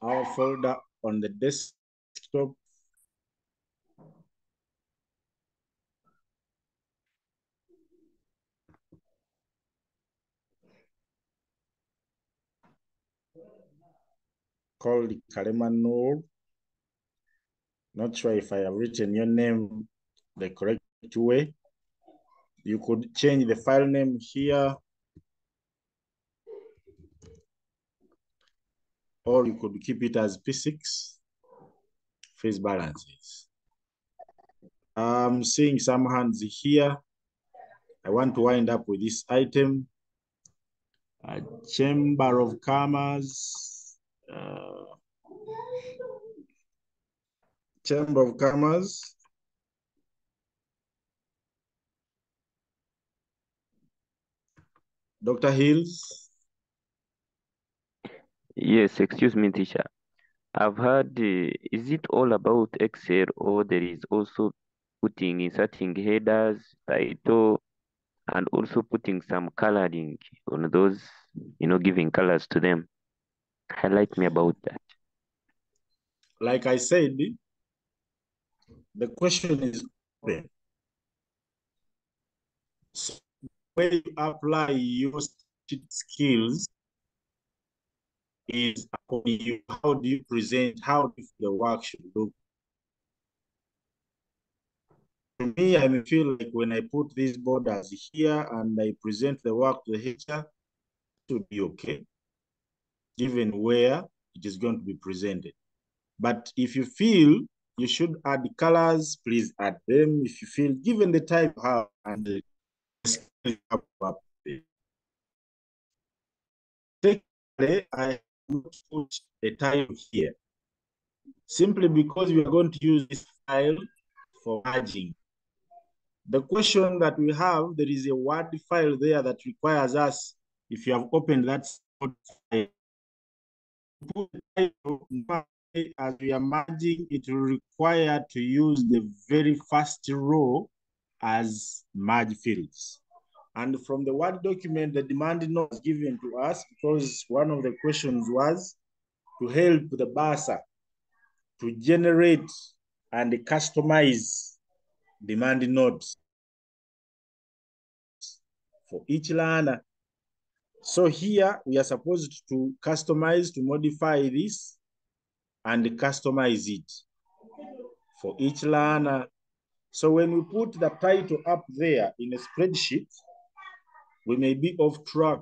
our folder on the desktop. Called Kalema Noor. Not sure if I have written your name the correct way. You could change the file name here, or you could keep it as P6, phase balances. I'm seeing some hands here. I want to wind up with this item. Chamber of Commerce. Chamber of Commerce. Dr. Hills. Yes, excuse me, teacher. I've heard, is it all about Excel or there is also inserting headers, title, and also putting some coloring on those, giving colors to them? Highlight me about that. Like I said, the question is open. So when you apply your skills is upon you. How do you present? How do the work should look? To me, I may feel like when I put these borders here and I present the work to the HR, it should be okay, given where it is going to be presented. But if you feel you should add colors, please add them. If you feel, given the time you have and the skills you have, technically, I would put a title here, simply because we are going to use this file for merging. The question that we have, there is a Word file there that requires us, if you have opened that file, put the title, as we are merging, it will require to use the very first row as merge fields. And from the Word document, the demand note was given to us because one of the questions was to help the bursar to generate and customize demand notes for each learner. So here we are supposed to customize, to modify this and customize it for each learner. So when we put the title up there in a spreadsheet, we may be off track,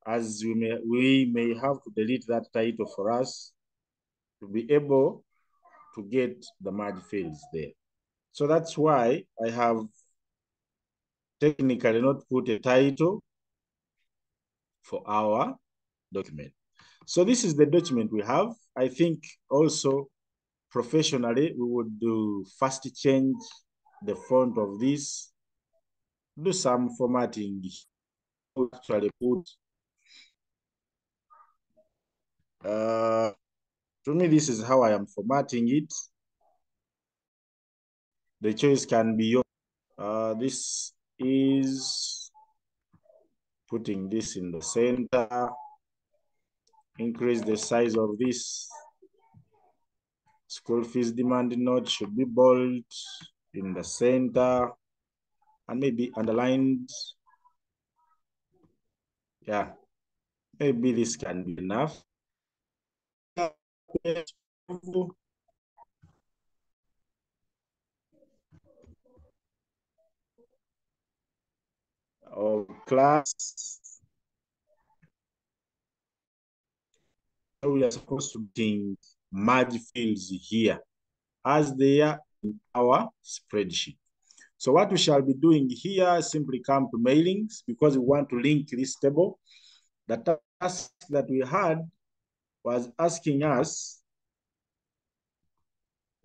as we may have to delete that title for us to be able to get the merge fields there. So that's why I have technically not put a title for our document. So this is the document we have. I think also professionally, we would do first change the font of this, do some formatting, actually put, to me, this is how I am formatting it. The choice can be yours. This is putting this in the center, increase the size of this. School fees demand note should be bold in the center and maybe underlined. Yeah, maybe this can be enough. Of class. So we are supposed to bring merge fields here as they are in our spreadsheet. So what we shall be doing here, simply come to mailings because we want to link this table. The task that we had was asking us,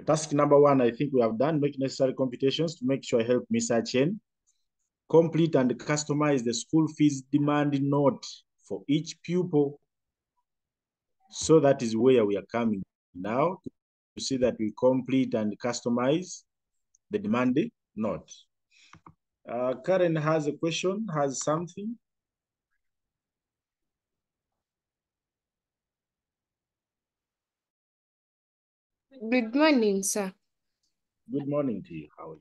task number 1, I think we have done, make necessary computations to make sure I help Ms. Chen. Complete and customize the school fees demand note for each pupil. So that is where we are coming now to see that we complete and customize the demand note. Karen has a question, has something. Good morning, sir. Good morning to you. How are you?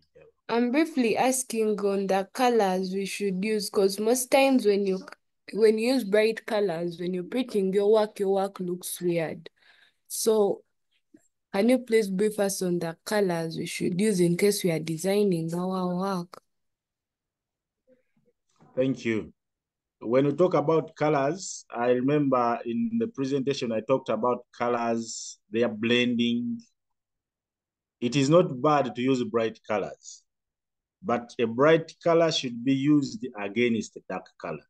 I'm briefly asking on the colors we should use, because most times when you use bright colors, when you're printing your work looks weird. So can you please brief us on the colors we should use in case we are designing our work? Thank you. When we talk about colors, I remember in the presentation I talked about colors, their blending. It is not bad to use bright colors, but a bright color should be used against a dark color,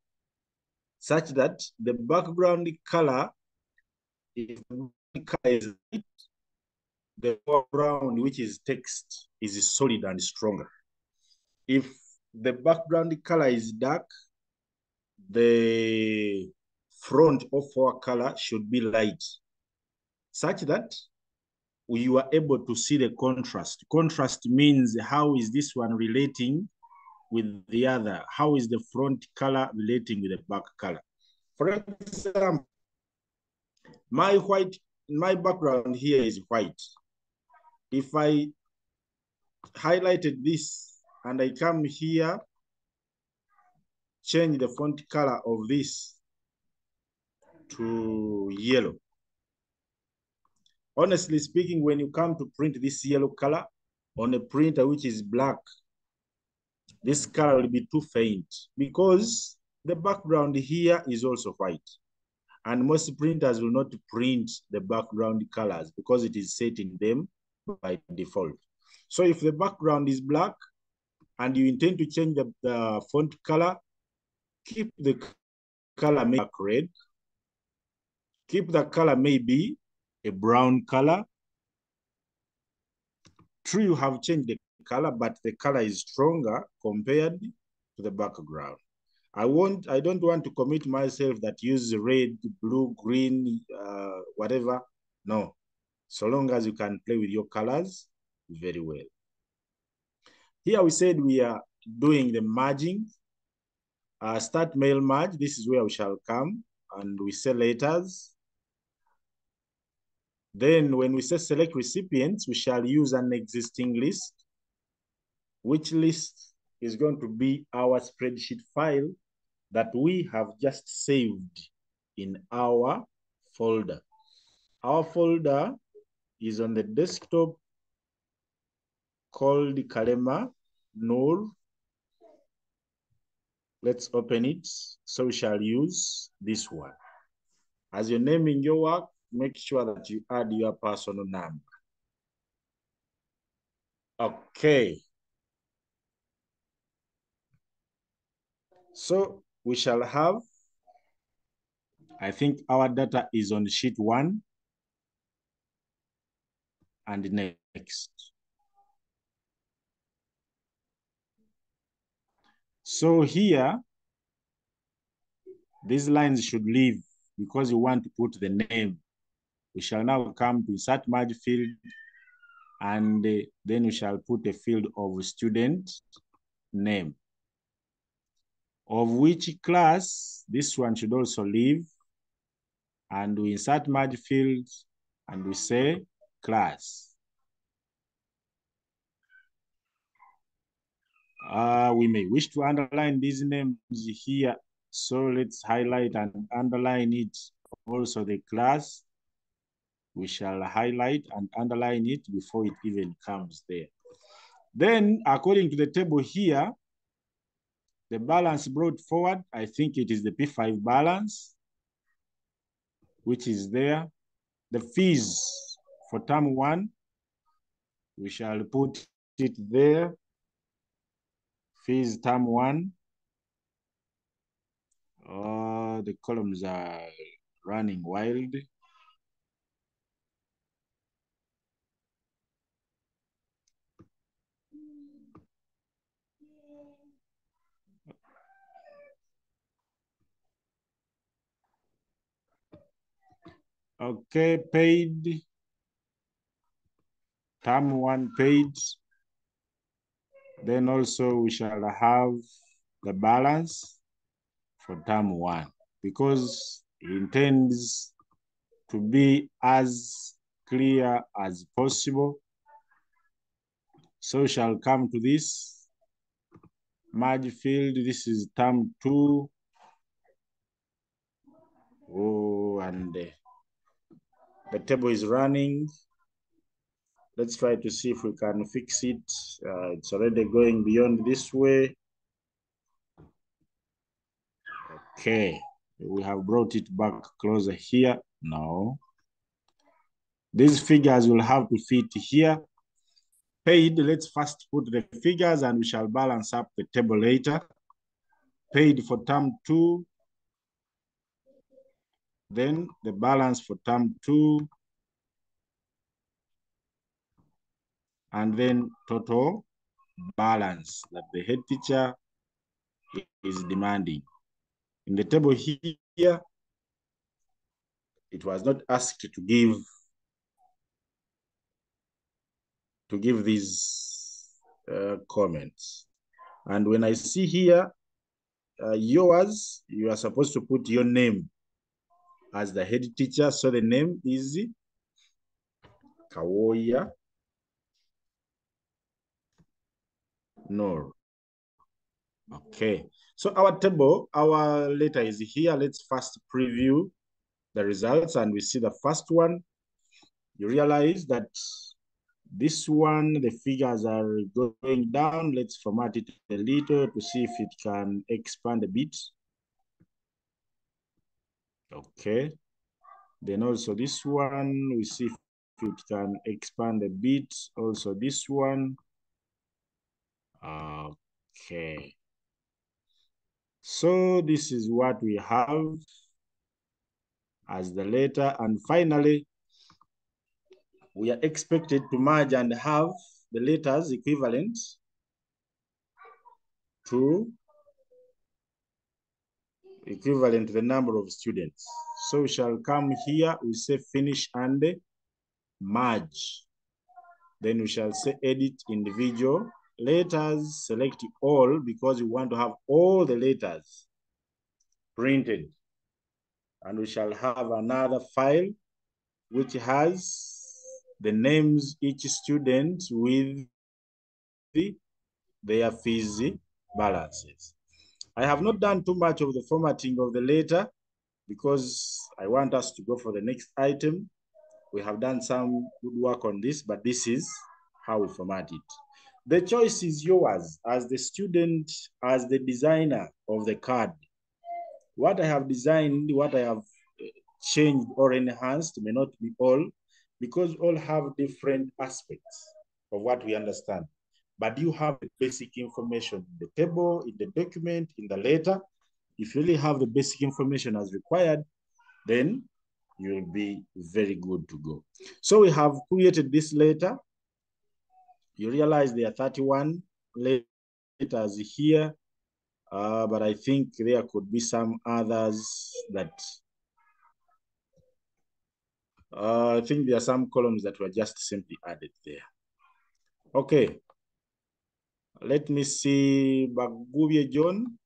such that the background color, if the color is light, the background, which is text, is solid and stronger. If the background color is dark, the front of our color should be light, such that you are able to see the contrast. Contrast means how is this one relating with the other? How is the front color relating with the back color? For example, my background here is white. If I highlighted this and I come here change the font color of this to yellow. Honestly speaking, when you come to print this yellow color on a printer which is black, this color will be too faint because the background here is also white. And most printers will not print the background colors because it is set in them by default. So if the background is black and you intend to change the font color, keep the color maybe red, keep the color maybe a brown color. True, you have changed the color, but the color is stronger compared to the background. I don't want to commit myself that use red, blue, green, whatever. No, so long as you can play with your colors very well. Here we said we are doing the merging. Start mail merge, this is where we shall come and we say letters. Then when we say select recipients, we shall use an existing list, which list is going to be our spreadsheet file that we have just saved in our folder. Our folder is on the desktop called Kalema Nur. Let's open it. So we shall use this one. As you're naming your work, make sure that you add your personal number. Okay. So we shall have, I think our data is on sheet 1 and next. So here, these lines should leave because you want to put the name. We shall now come to insert merge field, and then we shall put a field of student name. Of which class, this one should also leave, and we insert merge field, and we say class. We may wish to underline these names here, so let's highlight and underline it. Also the class, we shall highlight and underline it before it even comes there. Then, according to the table here, the balance brought forward, I think it is the P5 balance, which is there. The fees for term 1, we shall put it there. Fees term 1. The columns are running wild. Okay, paid. Term 1 paid. Then also we shall have the balance for term 1 because it intends to be as clear as possible. So we shall come to this merge field. This is term 2. Oh, and the table is running. Let's try to see if we can fix it. It's already going beyond this way. Okay, we have brought it back closer here. No. These figures will have to fit here. Paid, let's first put the figures and we shall balance up the table later. Paid for term 2. Then the balance for term 2. And then total balance that the head teacher is demanding. In the table here, it was not asked to give these comments. And when I see here, yours, you are supposed to put your name as the head teacher. So the name is Kawoya Nur. Okay, So our table, our letter is here. Let's first preview the results, and we see the first one. You realize that this one, the figures are going down. Let's format it a little to see if it can expand a bit. Okay. Then also this one, we see if it can expand a bit. Also this one. Okay. So this is what we have as the letter. And finally, we are expected to merge and have the letters equivalent to the number of students. So we shall come here, we say finish and merge. Then we shall say edit individual letters, select all because we want to have all the letters printed. And we shall have another file which has the names each student with their fees balances. I have not done too much of the formatting of the letter because I want us to go for the next item. We have done some good work on this, but this is how we format it. The choice is yours as the student, as the designer of the card. What I have designed, what I have changed or enhanced may not be all, because all have different aspects of what we understand. But you have the basic information in the table, in the document, in the letter. If you really have the basic information as required, then you will be very good to go. So we have created this letter. You realize there are 31 letters here, but I think there could be some others that I think there are some columns that were just simply added there. Okay. Let me see, Bagubie John.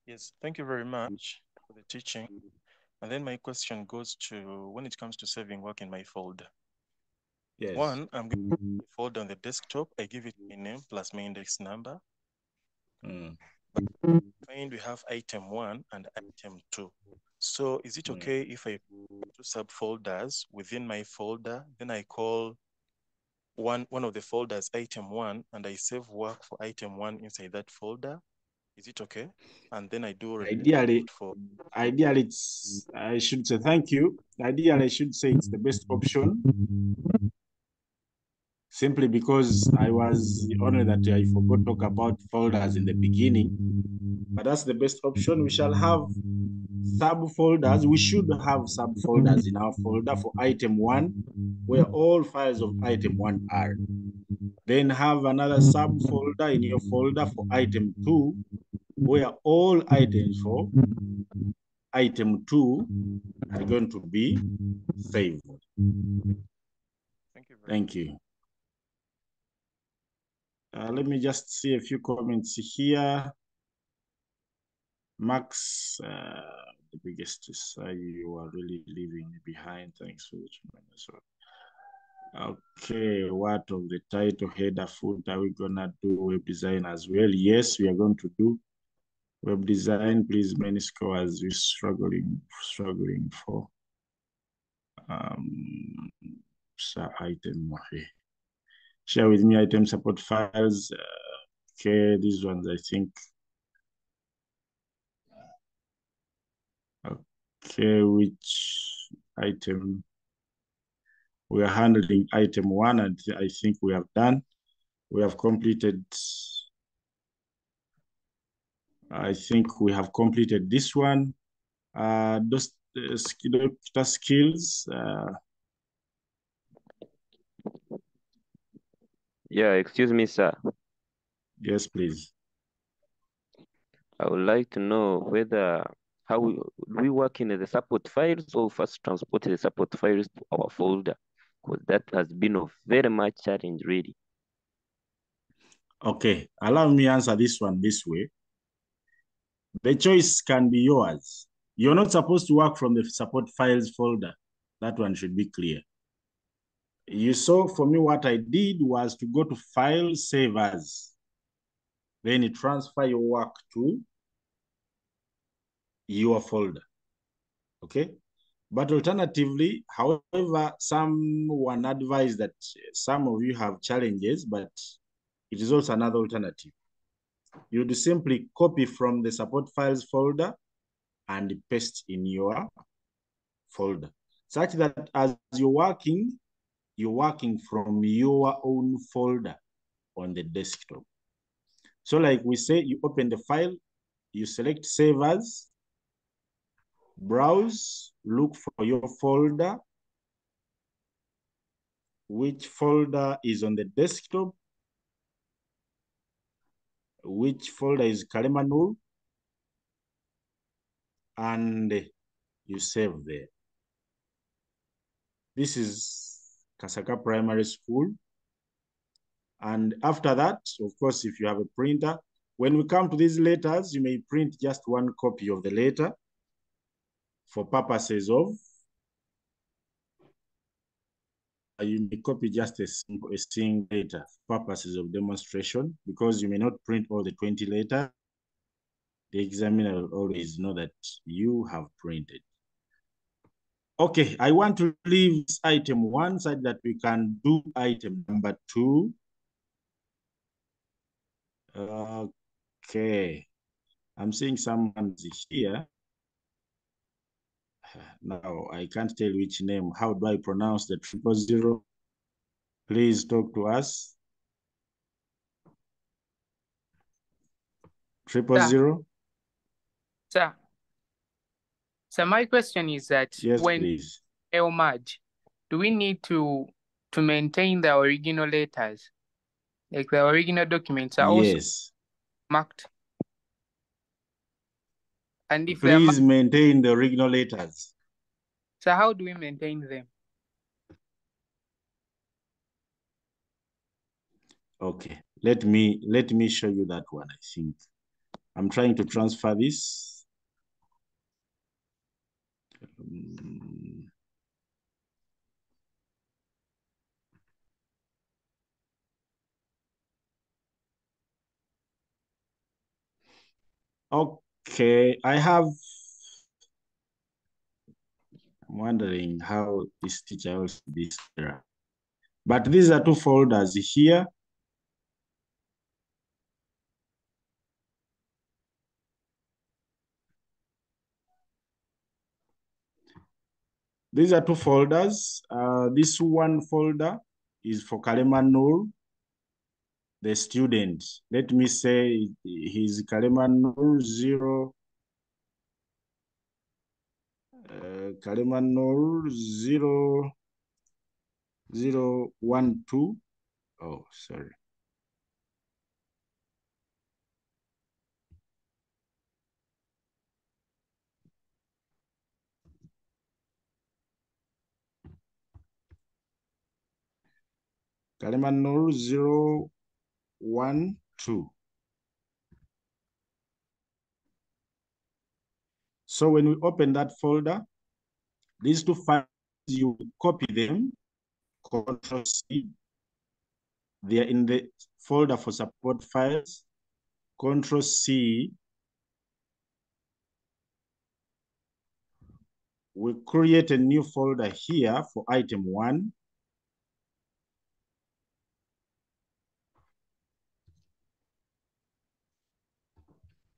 Yes, thank you very much for the teaching. And then my question goes to when it comes to saving work in my folder. Yes. One, I'm going to put the folder on the desktop. I give it my name plus my index number. But find we have item 1 and item 2. So is it okay if I put 2 subfolders within my folder, then I call one of the folders item 1 and I save work for item 1 inside that folder? Is it okay? And then I do ideally it's, I should say thank you. Ideally, I should say it's the best option. Simply because I was honored that I forgot to talk about folders in the beginning. But that's the best option. We shall have subfolders. We should have subfolders in our folder for item 1, where all files of item 1 are. Then have another subfolder in your folder for item 2, where all items for item 2 are going to be saved. Thank you. Let me just see a few comments here. Max, the biggest to say you are really leaving me behind. Thanks for the tremendous work. Okay, what of the title, header, footer, are we gonna do web design as well? Yes, we are going to do web design. Please, many scholars we're struggling for item. Share with me item support files. Okay, these ones I think. Okay, which item? We are handling item 1, and I think we have done. We have completed. I think we have completed this one. Those skills. Yeah, excuse me, sir. Yes, please. I would like to know whether how we work in the support files or first transport the support files to our folder, because that has been of very much challenge really. Okay, allow me answer this one this way. The choice can be yours. You're not supposed to work from the support files folder. That one should be clear. You saw for me what I did was to go to File, Save As. Then you transfer your work to your folder, okay? But alternatively, however, someone advised that some of you have challenges, but it is also another alternative. You'd simply copy from the support files folder and paste in your folder, such that as you're working from your own folder on the desktop. So like we say, you open the file, you select Save As, browse, look for your folder, which folder is on the desktop, which folder is Kalemanul, and you save there. This is Kasaka Primary School. And after that, of course, if you have a printer, when we come to these letters, you may print just one copy of the letter for purposes of, you may copy just a single letter for purposes of demonstration, because you may not print all the 20 letters. The examiner will always know that you have printed. Okay, I want to leave this item 1 so that we can do item number 2. Okay, I'm seeing someone here. Now, I can't tell which name. How do I pronounce the 000? Please talk to us. 000? Sir. So my question is that yes, when please. L merge, do we need to maintain the original letters? Like the original documents are also marked? And if please maintain the original letters. So how do we maintain them? Okay, let me show you that one. I think I'm trying to transfer this. Okay, I'm wondering how this teacher also this error. But these are 2 folders here. These are 2 folders. This one folder is for Kalemanul, the student. Let me say he's Kalemanul 0. Kalemanul 012. Oh, sorry. Kalemanul 012. So when we open that folder, these 2 files, you copy them, Ctrl-C. They are in the folder for support files, Ctrl-C. We create a new folder here for item 1.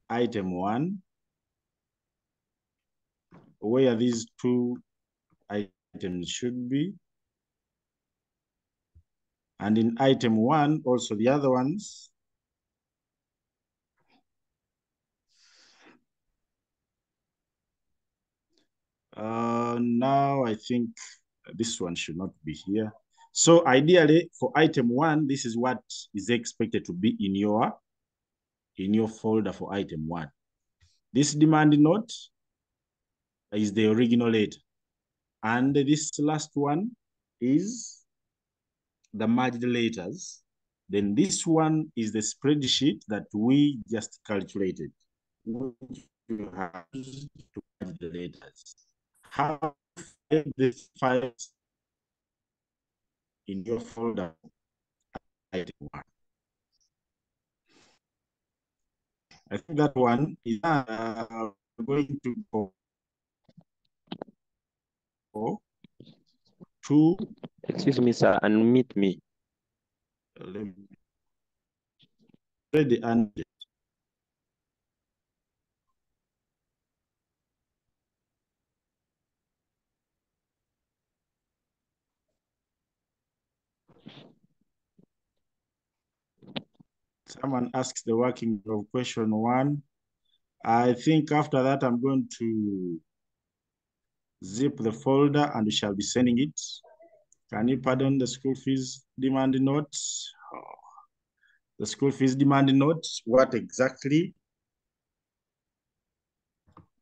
Item 1, where these 2 items should be. And in item 1, also the other ones. Now I think this one should not be here. So ideally for item 1, this is what is expected to be in your folder for item 1. This demand note is the original letter. And this last one is the merged letters. Then this one is the spreadsheet that we just calculated. You have to merge the letters. How to find the files in your folder item 1. I think that one is going to go to. Excuse me, sir. Unmute me. Already unmuted. Someone asks the working of question 1. I think after that, I'm going to zip the folder and we shall be sending it. Can you pardon the school fees demand notes? Oh, the school fees demand notes, what exactly?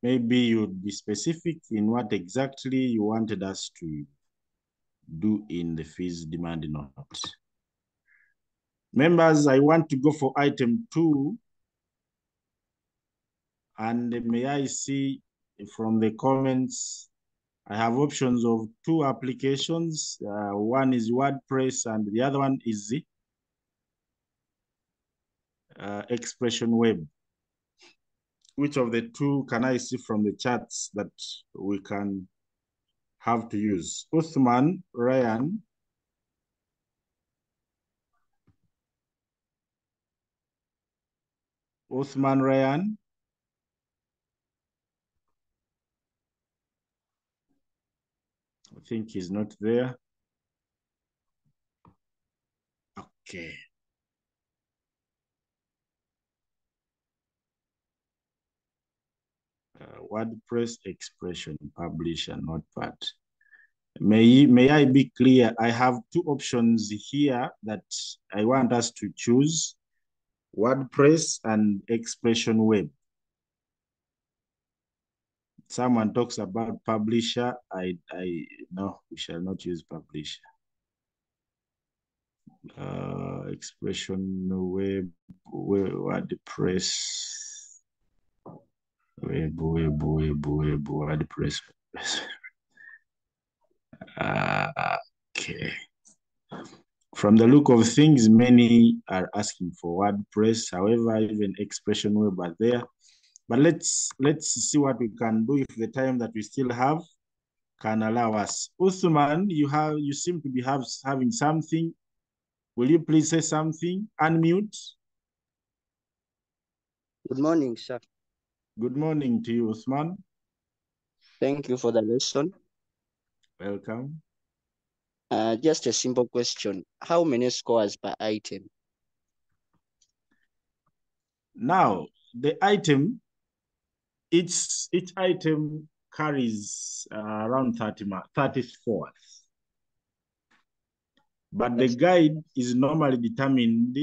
Maybe you'd be specific in what exactly you wanted us to do in the fees demand note. Members, I want to go for item 2. And may I see from the comments, I have options of 2 applications. One is WordPress and the other one is the Expression Web. Which of the 2 can I see from the charts that we can have to use? Uthman, Ryan. Uthman, Ryan. I think he's not there. Okay. WordPress, Expression, Publisher, Notepad. May I be clear? I have 2 options here that I want us to choose: WordPress and Expression Web. Someone talks about Publisher. No, we shall not use Publisher. Expression Web, WordPress, WordPress. Okay. From the look of things, many are asking for WordPress. However, even Expression Web are there. But let's see what we can do if the time that we still have can allow us. Uthman, you seem to be having something. Will you please say something? Unmute. Good morning, sir. Good morning to you, Uthman. Thank you for the lesson. Welcome. Just a simple question. How many scores per item? Now, the item, each item carries around 30 scores. But the guide is normally determined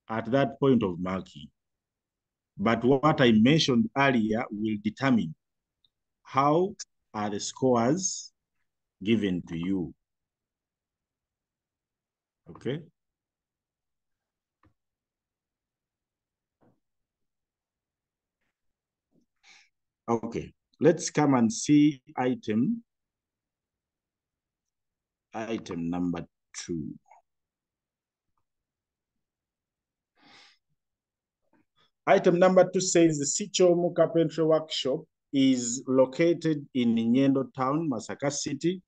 at that point of marking. But what I mentioned earlier will determine how are the scores given to you. Okay? Okay, let's come and see item number 2. Item number 2 says the Sichomu Carpentry Workshop is located in Nyendo Town, Masaka City.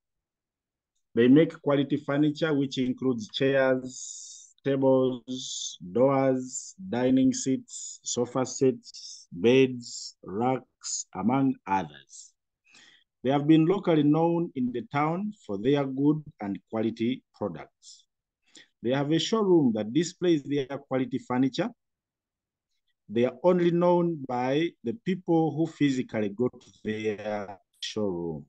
They make quality furniture, which includes chairs, tables, doors, dining seats, sofa sets, beds, racks, among others. They have been locally known in the town for their good and quality products. They have a showroom that displays their quality furniture. They are only known by the people who physically go to their showroom.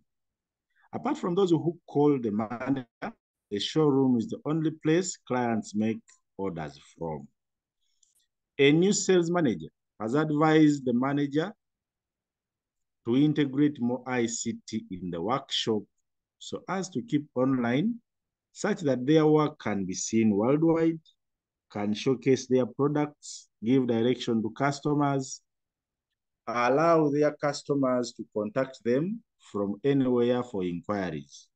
Apart from those who call the manager, the showroom is the only place clients make orders from. A new sales manager has advised the manager to integrate more ICT in the workshop so as to keep online, such that their work can be seen worldwide, can showcase their products, give direction to customers, allow their customers to contact them from anywhere for inquiries.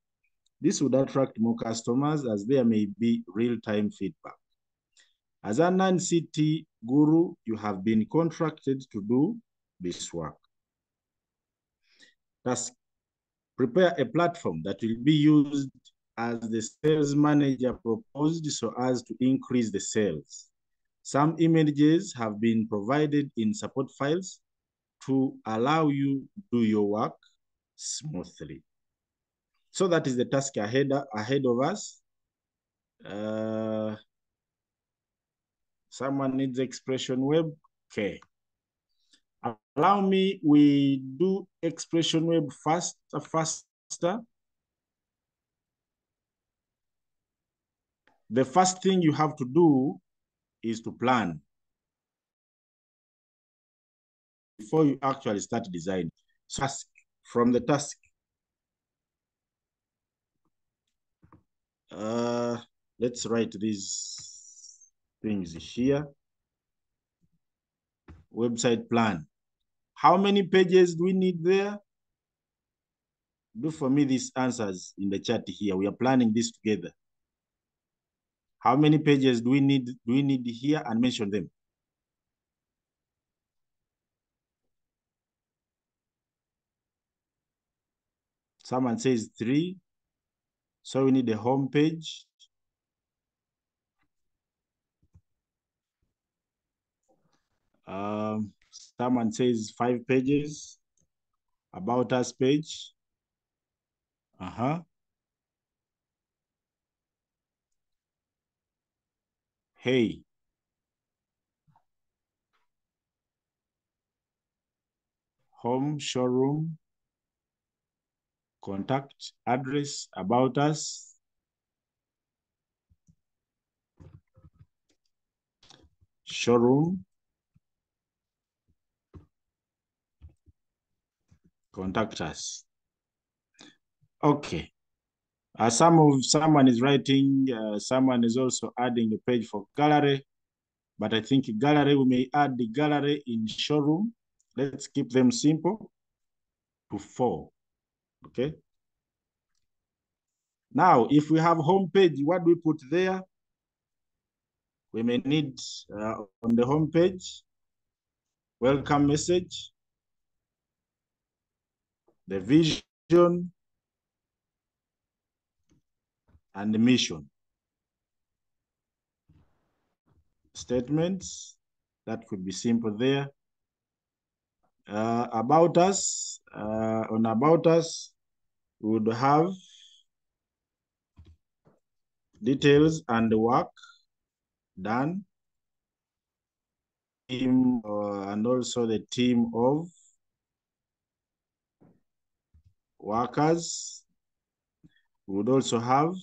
This would attract more customers as there may be real-time feedback. As an ICT guru, you have been contracted to do this work. Task: prepare a platform that will be used as the sales manager proposed so as to increase the sales. Some images have been provided in support files to allow you to do your work smoothly. So that is the task ahead of us. Someone needs expression web. Okay. Allow me, we do expression web faster. The first thing you have to do is to plan before you actually start designing. So from the task, let's write these things here. Website plan. How many pages do we need there? Do for me these answers in the chat here. We are planning this together. How many pages do we need here, and mention them? Someone says 3. So we need a home page. Someone says 5 pages. About us page. Hey. Home, showroom, contact, address, about us. Showroom. Contact us. Okay. Someone is writing, someone is also adding a page for gallery, but I think gallery, we may add the gallery in showroom. Let's keep them simple to 4, okay? Now, if we have home page, what do we put there? We may need on the home page, welcome message, the vision, and the mission. Statements, that could be simple there. About us, on about us, we would have details and the work done, team, and also the team of workers. We would also have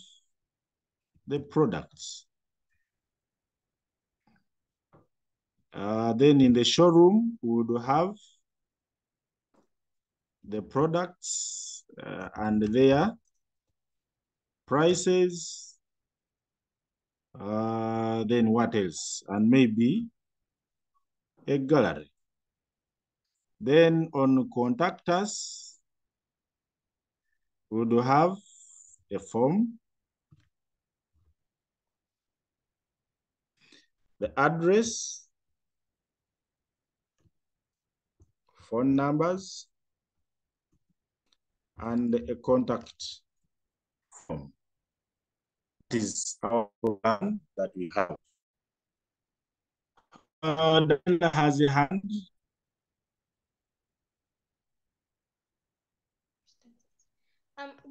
the products. Then in the showroom, we would have the products and their prices. Then what else? And maybe a gallery. Then on contact us, we would have a form, the address, phone numbers, and a contact form. This is our plan that we have. Daniela has a hand.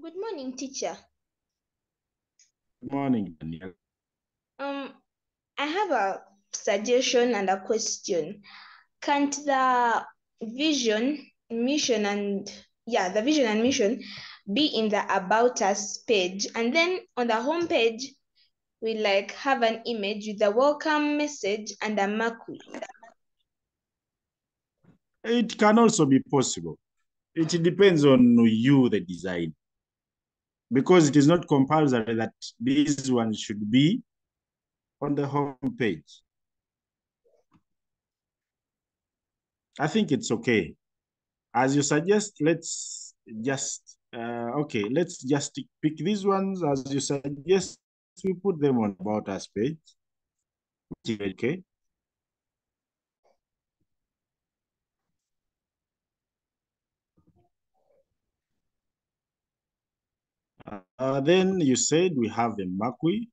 Good morning, teacher. Good morning, Daniela. I have a suggestion and a question. Can't the vision, mission, and the vision and mission be in the about us page, and then on the home page we like have an image with a welcome message and a mercury? It can also be possible. It depends on you, the design, because it is not compulsory that this one should be on the home page. I think it's okay. As you suggest, let's just, okay, let's just pick these ones as you suggest. We put them on about us page. Okay. Then you said we have a marquee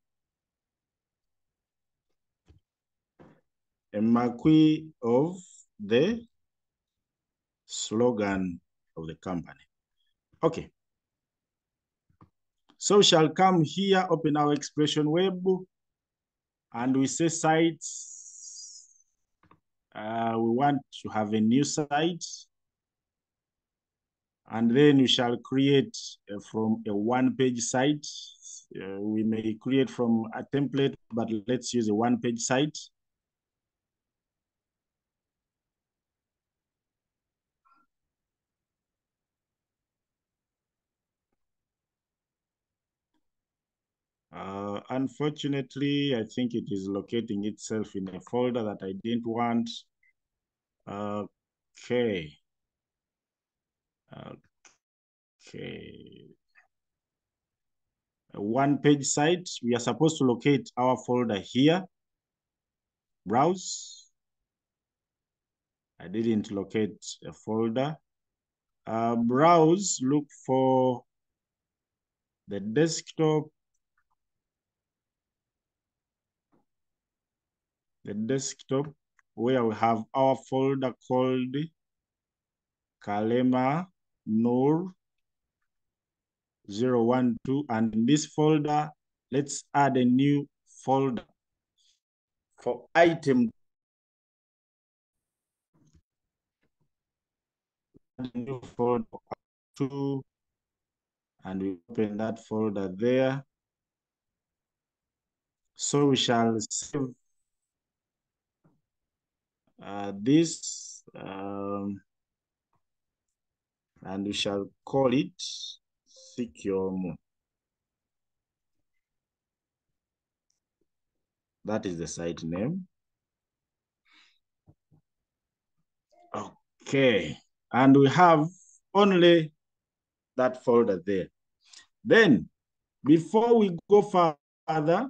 of the slogan of the company. Okay. So we shall come here, open our expression web, and we say sites. We want to have a new site. And then we shall create from a one-page site. We may create from a template, but let's use a one-page site. Unfortunately, I think it is locating itself in a folder that I didn't want. Okay. Okay. A one-page site, we are supposed to locate our folder here. Browse. I didn't locate a folder. Browse, look for the desktop. The desktop where we have our folder called Kalema Noor 012. And in this folder, let's add a new folder for item. Add a new folder 2, and we open that folder there. So we shall save this, and we shall call it Secure. That is the site name. Okay, and we have only that folder there. Then, before we go further,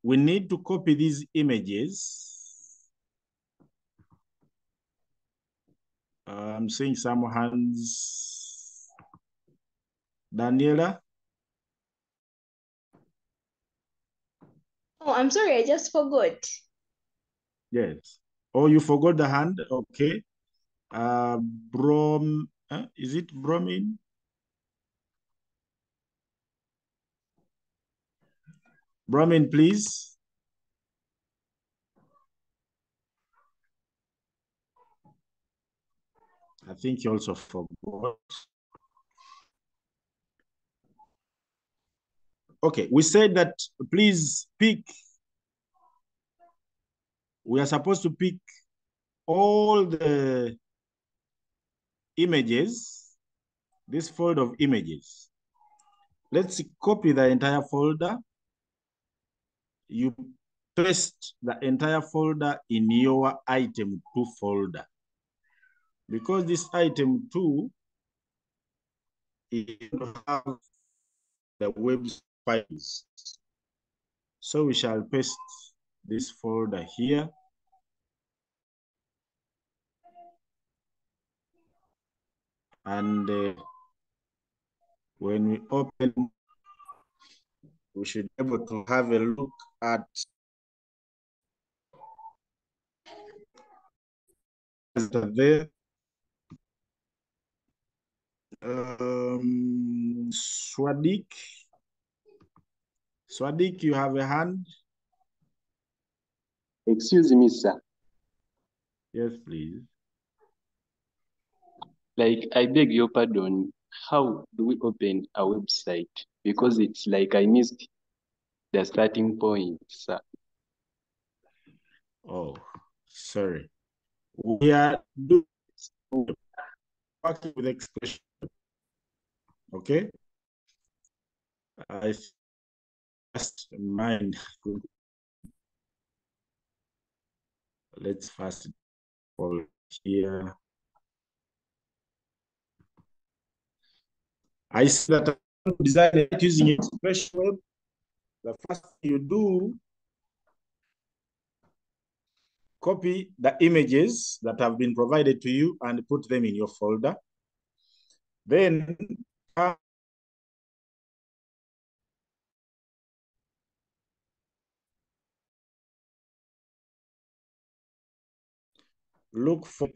we need to copy these images. I'm seeing some hands. Daniela? Oh, I'm sorry, I just forgot. Yes. Oh, you forgot the hand? Okay. Is it bromine? Bromine, please. I think you also forgot. Okay, we said that please pick. We are supposed to pick all the images, this folder of images. Let's copy the entire folder. You paste the entire folder in your item 2 folder. Because this item 2 is have the web files. So we shall paste this folder here. And when we open, we should be able to have a look at there. Swadik. Swadik, you have a hand? Excuse me, sir. Yes, please. Like, I beg your pardon. How do we open a website? Because it's like I missed the starting point, sir. Oh, sorry. We are doing working with expression. Okay. I just mind. Let's first call here. I see that I design it using expression web. The first thing you do copy the images that have been provided to you and put them in your folder. Then look for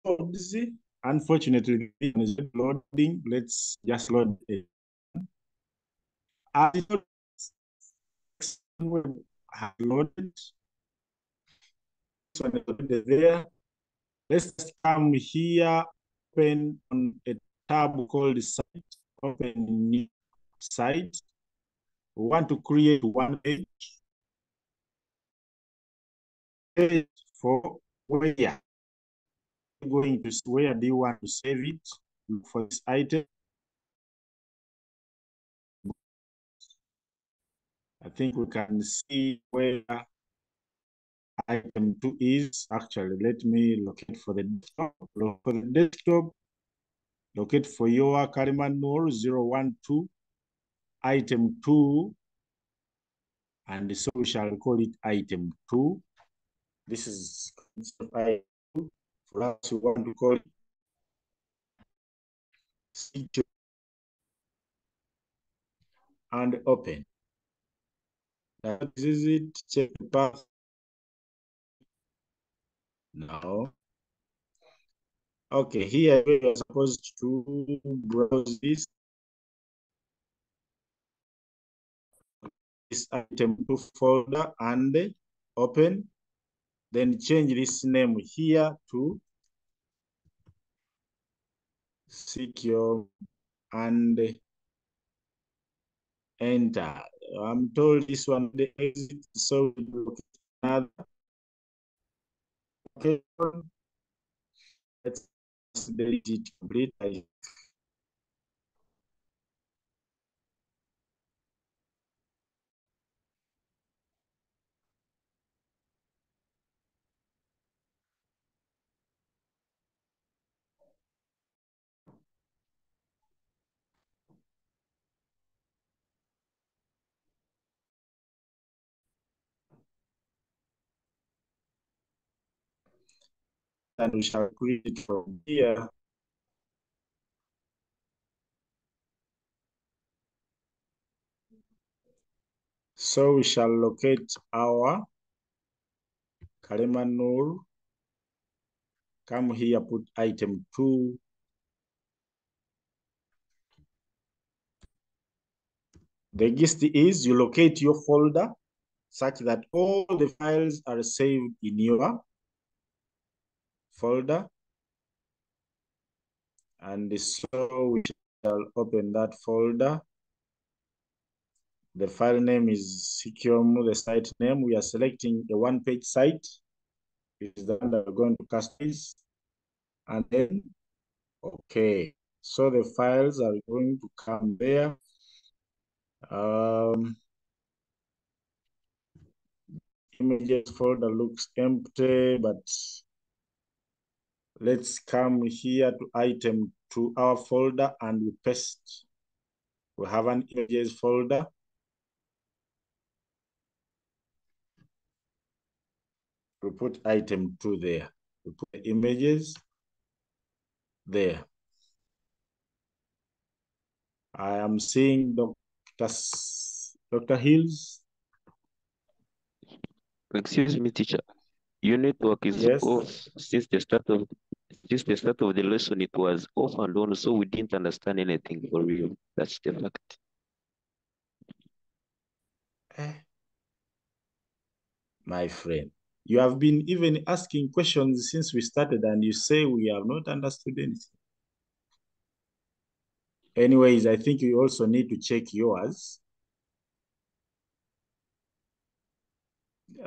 codes. Unfortunately, it is loading. Let's just load it. As it has loaded, this one is loaded there. Let's just come here, open on a tab called site, open new site. We want to create one page for where going to where do you want to save it. Look for this item. I think we can see where item 2 is. Actually, let me locate for the desktop. Look for the desktop. Locate for your Kalimanor 012 item 2, and so we shall call it item 2. This is item 2. For us, we want to call it and open. That is it. Check the path. No. Okay, here we are supposed to browse this item 2 folder and open. Then change this name here to secure and enter. I'm told this one the exit, so we look another. Okay, let's delete it completely. And we shall create it from here. So we shall locate our Kalimanur. Come here, put item 2. The gist is you locate your folder such that all the files are saved in your folder. And so we shall open that folder. The file name is Sikiom, the site name. We are selecting a one-page site. Is the one that we're going to customize. And then, okay. So the files are going to come there. Images folder looks empty, but let's come here to item to our folder and we paste. We have an images folder. We put item 2 there. We put the images there. I am seeing Dr. Hills. Excuse me, teacher. Your network is off since the start of the lesson. It was off and on, so we didn't understand anything for real. That's the fact. My friend, you have been even asking questions since we started and you say we have not understood anything. Anyways, I think you also need to check yours.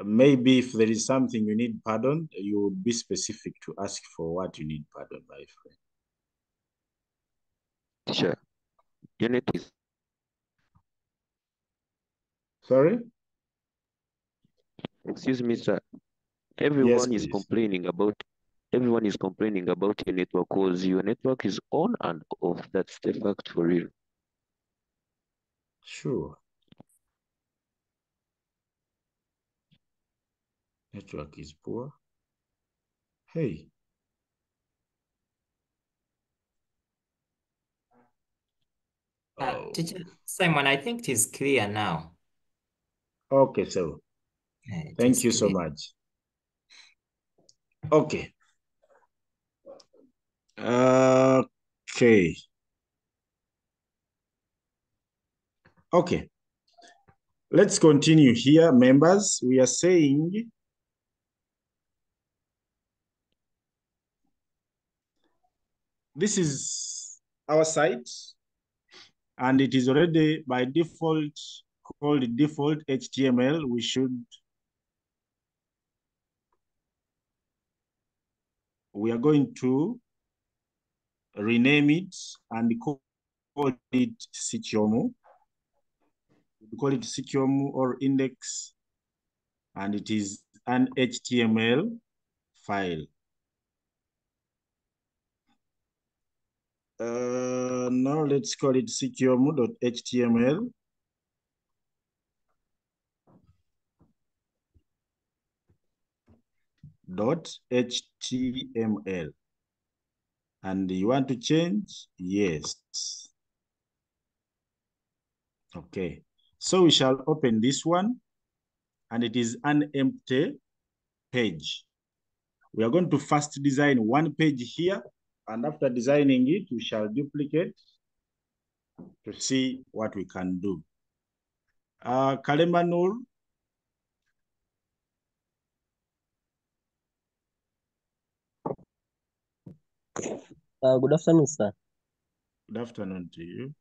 Maybe if there is something you need pardon, you would be specific to ask for what you need pardon, my friend. Teacher, unit is. Sorry? Excuse me, sir. Yes, Everyone is please. complaining about your network because your network is on and off. That's the fact for real. Sure. Network is poor. Hey. Teacher Simon, I think it is clear now. Okay, so thank you so much. Okay. Okay. Okay. Let's continue here, members. We are saying this is our site, and it is already by default called default HTML. We are going to rename it and call it Sikyomu. We call it Sikyomu or index, and it is an HTML file. Now let's call it sikyomu.html. .html. And you want to change? Yes. Okay. So we shall open this one, and it is an empty page. We are going to first design one page here, and after designing it, we shall duplicate to see what we can do. Kalema Nur. Good afternoon, sir. Good afternoon to you.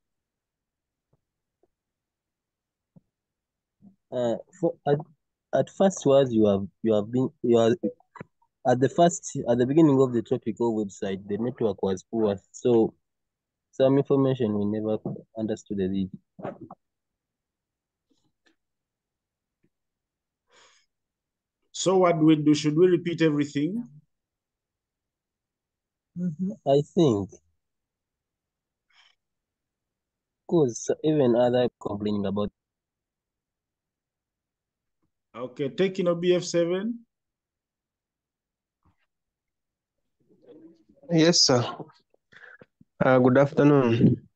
At first was you are at the beginning of the tropical website, the network was poor, so some information we never understood it. So what do we do? Should we repeat everything? I think, because even other complaining about. Okay, taking a BF7. Yes, sir. Good afternoon.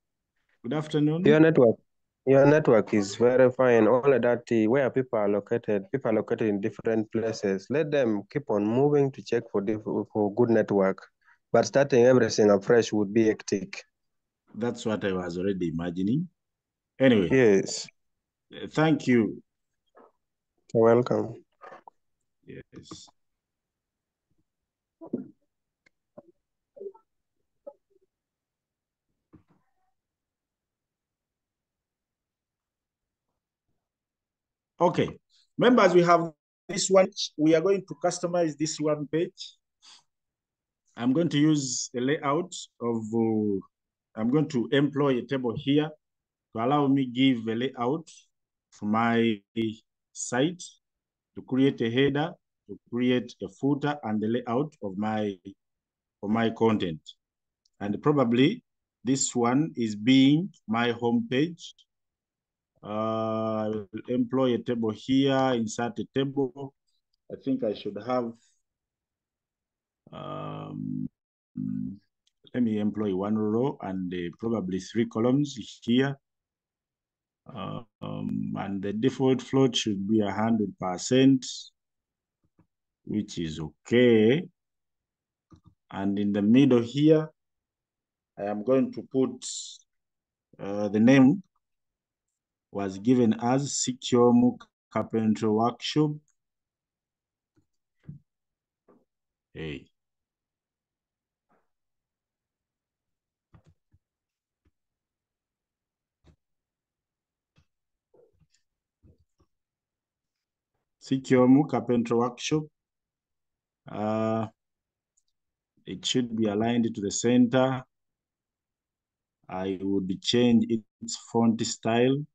Good afternoon. Your network is very fine. Only that where people are located in different places. Let them keep on moving to check for good network. But starting everything afresh would be hectic. That's what I was already imagining. Anyway. Yes. Thank you. You're welcome. Yes. Okay. Members, we have this one. We are going to customize this one page. I'm going to use a layout of, I'm going to employ a table here to allow me give a layout for my site, to create a header, to create a footer, and the layout of my content. And probably this one is being my home page. I'll employ a table here, insert a table. I think I should have, let me employ one row and probably 3 columns here. And the default float should be 100%, which is okay. And in the middle here, I am going to put the name was given as Sikyomu Carpentry Workshop. Hey. Sikyomu Carpentry Workshop. It should be aligned to the center. I would change its font style.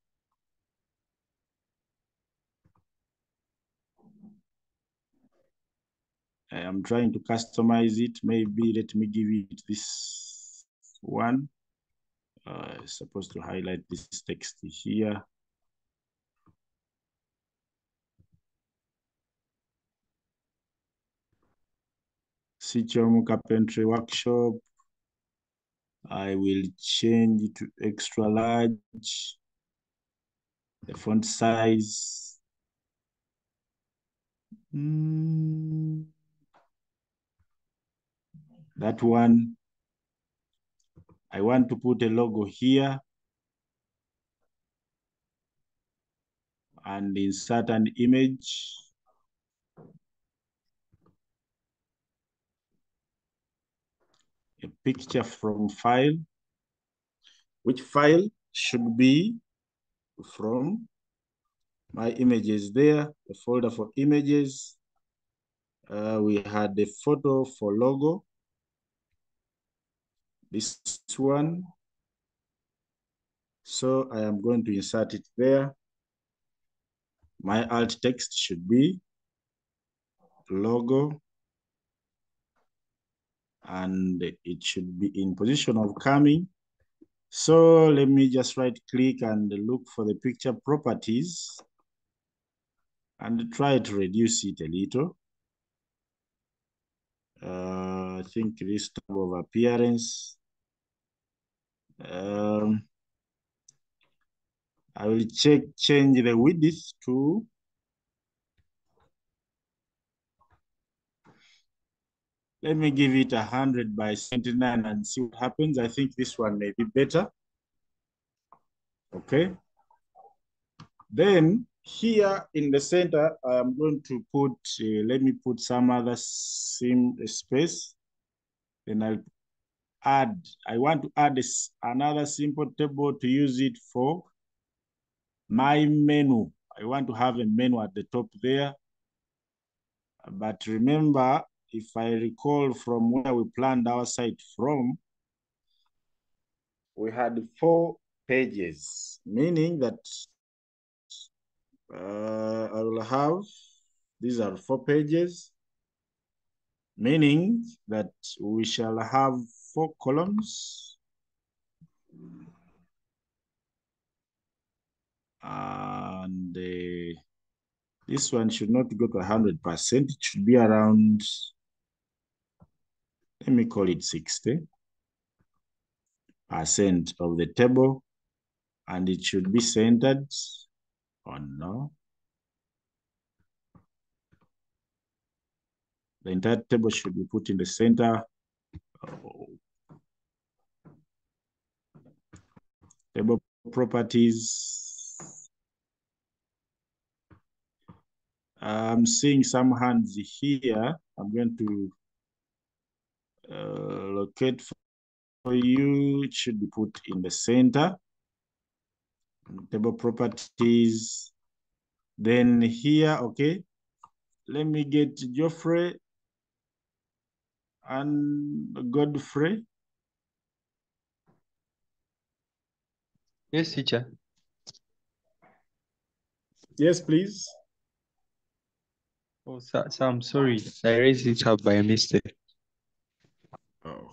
I am trying to customize it. Maybe let me give it this one. Supposed to highlight this text here. Sichomu Carpentry Workshop. I will change it to extra large. The font size. That one. I want to put a logo here and insert an image. A picture from file. Which file should be from my images there, the folder for images. We had the photo for logo. This one. So I am going to insert it there. My alt text should be logo. And it should be in position of coming. So let me just right click and look for the picture properties and try to reduce it a little. I think this tab of appearance. I will change the width to let me give it 100 by 79 and see what happens. I think this one may be better. Okay. Then here in the center, I am going to put, let me put some other space. Then I'll add, I want to add another simple table to use it for my menu. I want to have a menu at the top there. But remember, if I recall from where we planned our site from, we had 4 pages, meaning that I will have, these are 4 pages, meaning that we shall have 4 columns. And this one should not go to 100%. It should be around, let me call it 60% of the table. And it should be centered. Oh no. The entire table should be put in the center. Table properties. I'm seeing some hands here. I'm going to locate for you. It should be put in the center. Table properties. Then here, okay. Let me get Geoffrey and Godfrey. Yes, teacher. Yes, please. Oh, so I'm sorry. I raised it up by mistake. Oh.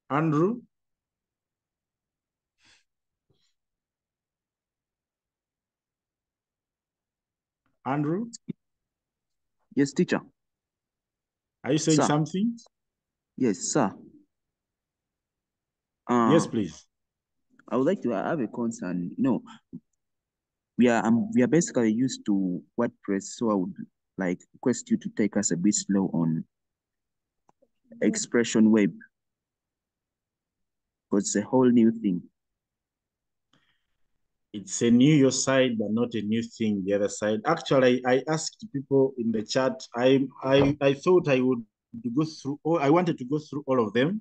Andrew. Andrew? Yes, teacher. Are you saying Sir. something? Yes, sir. Yes, please. I would like to have a concern. You know, we are basically used to WordPress, so I would like request you to take us a bit slow on Expression Web, because it's a whole new thing. It's a new side, but not a new thing the other side. Actually, I asked people in the chat. I thought I would go through. I wanted to go through all of them.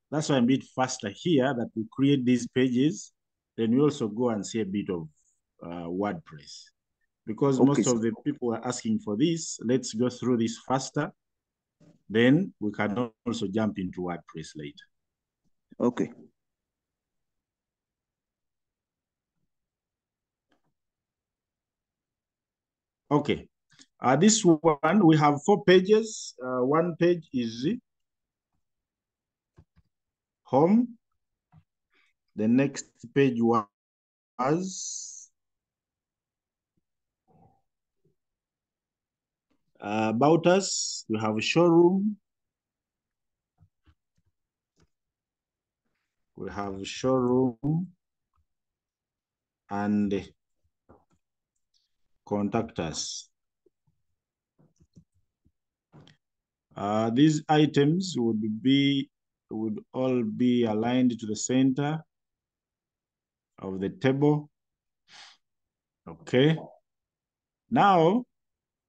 That's why I'm a bit faster here. That we create these pages, then we also go and see a bit of WordPress. Because Okay, most sir. of the people are asking for this, let's go through this faster. Then we can also jump into WordPress later. Okay. Okay. This one, we have 4 pages. One page is home. The next page was about us. We have a showroom. We have a showroom and contact us. These items would all be aligned to the center of the table. Okay. Now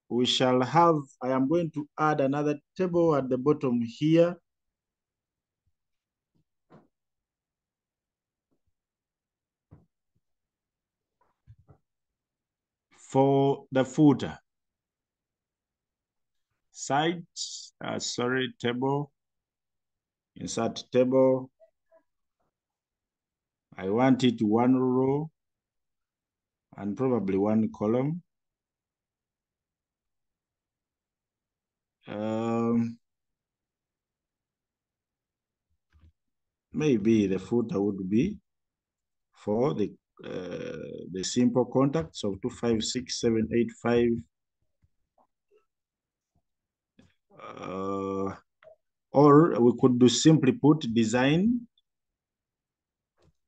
we shall have, I am going to add another table at the bottom here. For the footer. Table. Insert table. I want it 1 row and probably 1 column. Maybe the footer would be for the simple contacts of 256785. Or we could do simply put design,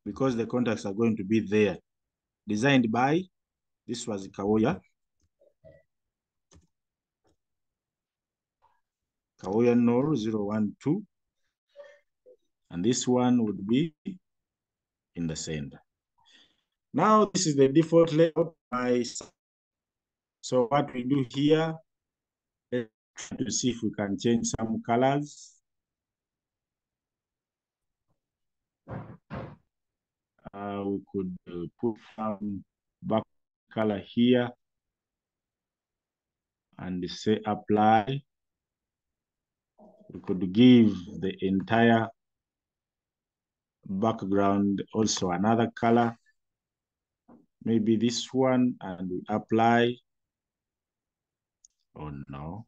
because the contacts are going to be there. Designed by, this was Kawoya. Kawoya Nor 012. And this one would be in the center. Now, this is the default layout. So what we do here, let's try to see if we can change some colors. We could put some back color here and say apply. We could give the entire background also another color. Maybe this one, and we apply. Oh no.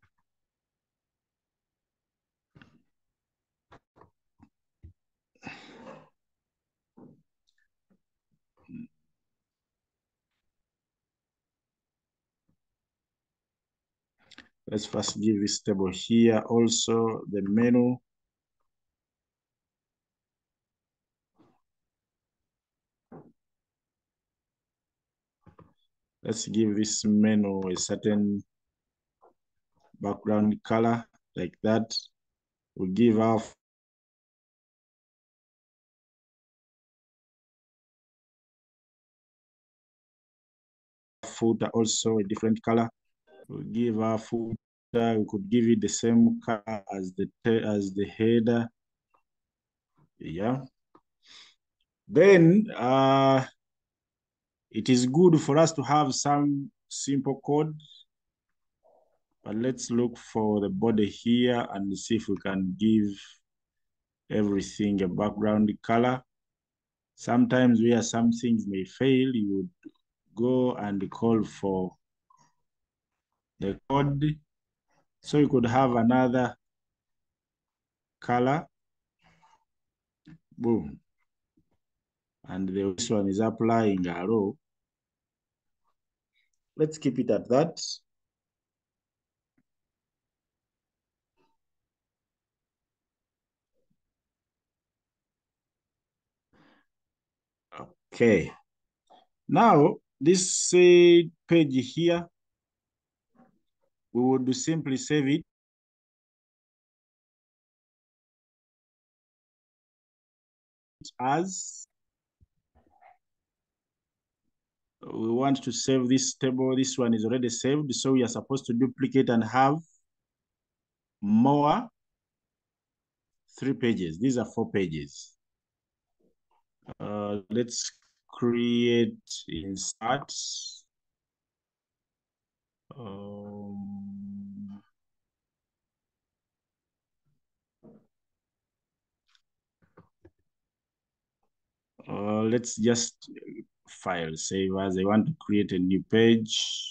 Let's first give this table here also the menu. Let's give this menu a certain background color like that. We'll give our footer also a different color. We'll give our footer, we could give it the same color as the header. Yeah. Then it is good for us to have some simple code. But let's look for the body here and see if we can give everything a background color. Sometimes where some things may fail, you would go and call for the code. So you could have another color. Boom. And this one is applying a row. Let's keep it at that. Okay. Now, this page here, we would simply save it as we want to save this table. This one is already saved, so we are supposed to duplicate and have more 3 pages. These are 4 pages. Let's create insert. Let's just file save as. I want to create a new page.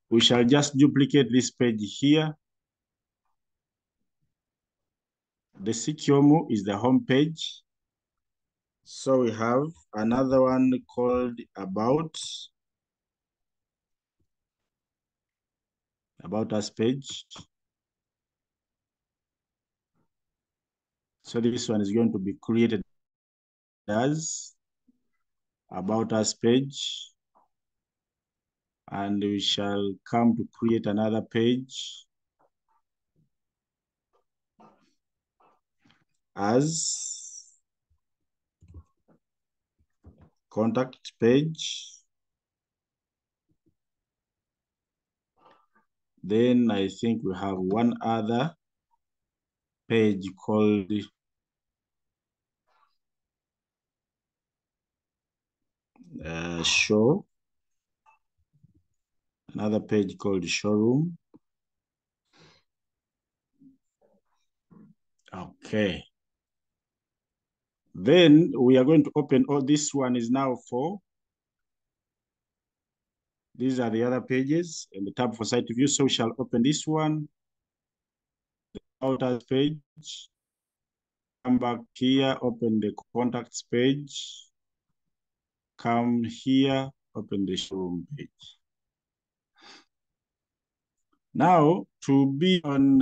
We shall just duplicate this page here. The CQM is the home page. So we have another one called about us page. So this one is going to be created as about us page. And we shall come to create another page as contact page. Then I think we have one other page called show. Another page called showroom. Okay. Then we are going to open, this one is now 4. These are the other pages in the tab for site view. So we shall open this one, the outer page. Come back here, open the contacts page. Come here, open the showroom page. Now, to be on,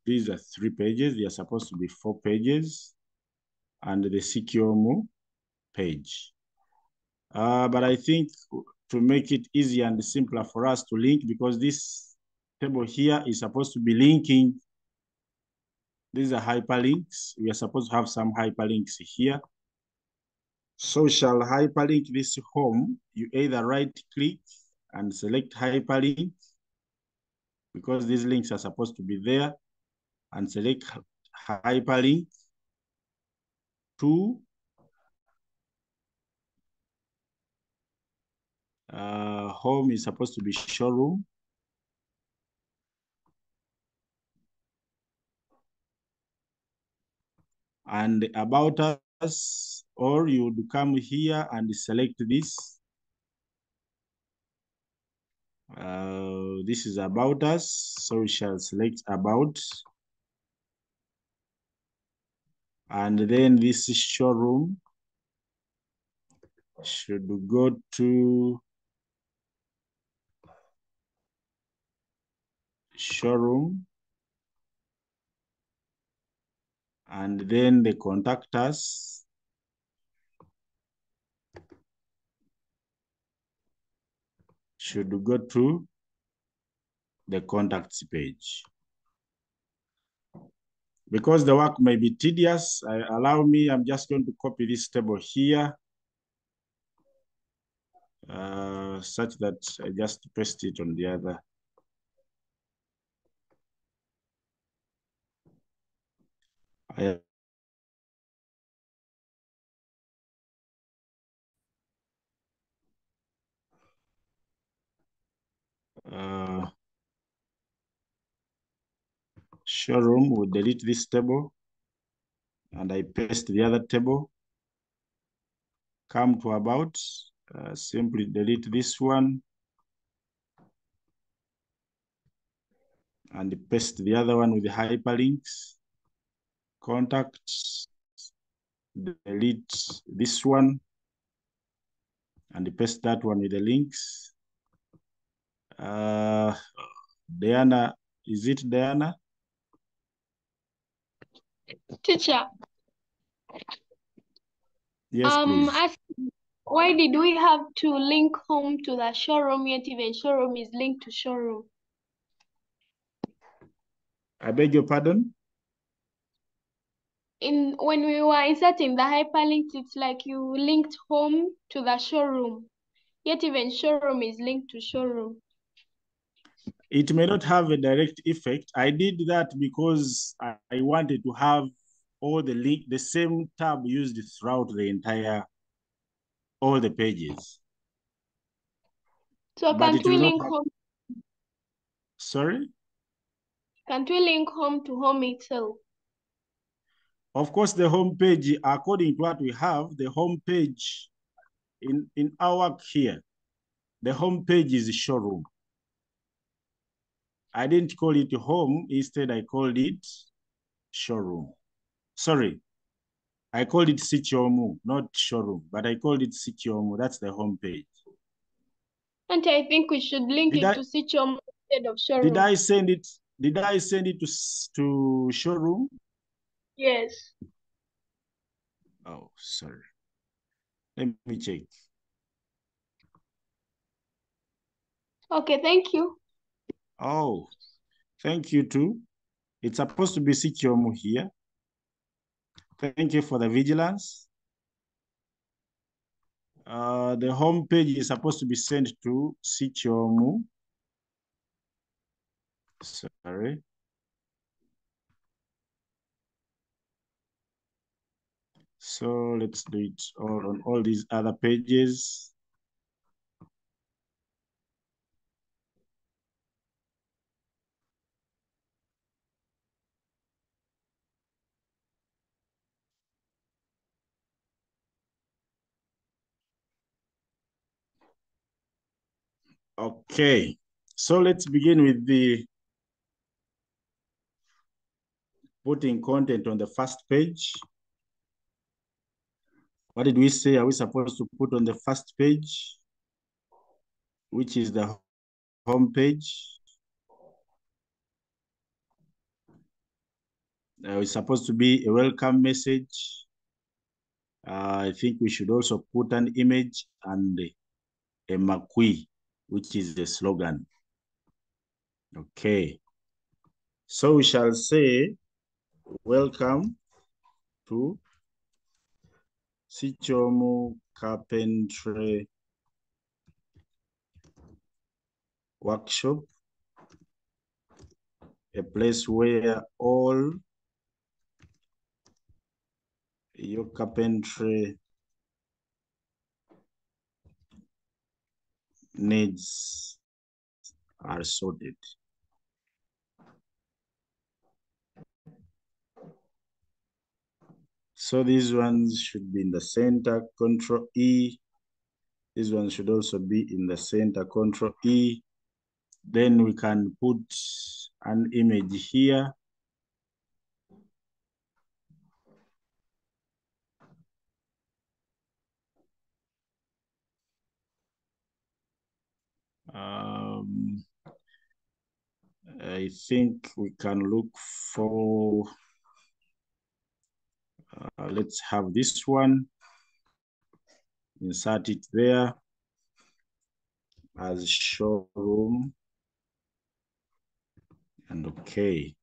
these are 3 pages. They are supposed to be 4 pages. And the CQM page. But I think to make it easier and simpler for us to link, because this table here is supposed to be linking. These are hyperlinks. We are supposed to have some hyperlinks here. So shall hyperlink this home. You either right click and select hyperlink, because these links are supposed to be there, and select hyperlink to home is supposed to be showroom. And about us, or you would come here and select this. This is about us, so we shall select about. And then this showroom should go to showroom. And then the contact us should go to the contacts page. Because the work may be tedious, I'm just going to copy this table here, such that I just paste it on the other. Showroom will delete this table, and I paste the other table. Come to about, simply delete this one, and paste the other one with the hyperlinks. Contacts, delete this one, and paste that one with the links. Diana, is it Diana? Teacher. Yes, please. Why did we have to link home to the showroom, yet even showroom is linked to showroom? I beg your pardon? When we were inserting the hyperlinks, it's like you linked home to the showroom, yet even showroom is linked to showroom. It may not have a direct effect. I did that because I wanted to have all the same tab used throughout all the pages. So But can't it we will not link have, home? sorry? Can't we link home to home itself? Of course, the home page, according to what we have, the home page in our work here, the home page is showroom. I didn't call it home. Instead, I called it showroom. Sorry, I called it Sichomu, not showroom, but I called it Sichomu. That's the home page. And I think we should link it to Sichom instead of showroom. Did I send it? Did I send it to showroom? Yes. Oh, sorry. Let me check. Okay, thank you. Oh, thank you too. It's supposed to be Sichomu here. Thank you for the vigilance. The home page is supposed to be sent to Sichomu. Sorry. So let's do it all on all these other pages. Okay, so let's begin with the putting content on the first page. What did we say? Are we supposed to put on the first page, which is the home page? It's supposed to be a welcome message. I think we should also put an image and a makui, which is the slogan. Okay. So we shall say, welcome to Sichomu Carpentry Workshop, a place where all your carpentry needs are sorted. So these ones should be in the center, Control E. This one should also be in the center, Control E. Then we can put an image here. I think we can look for, let's have this one, insert it there as showroom, and okay.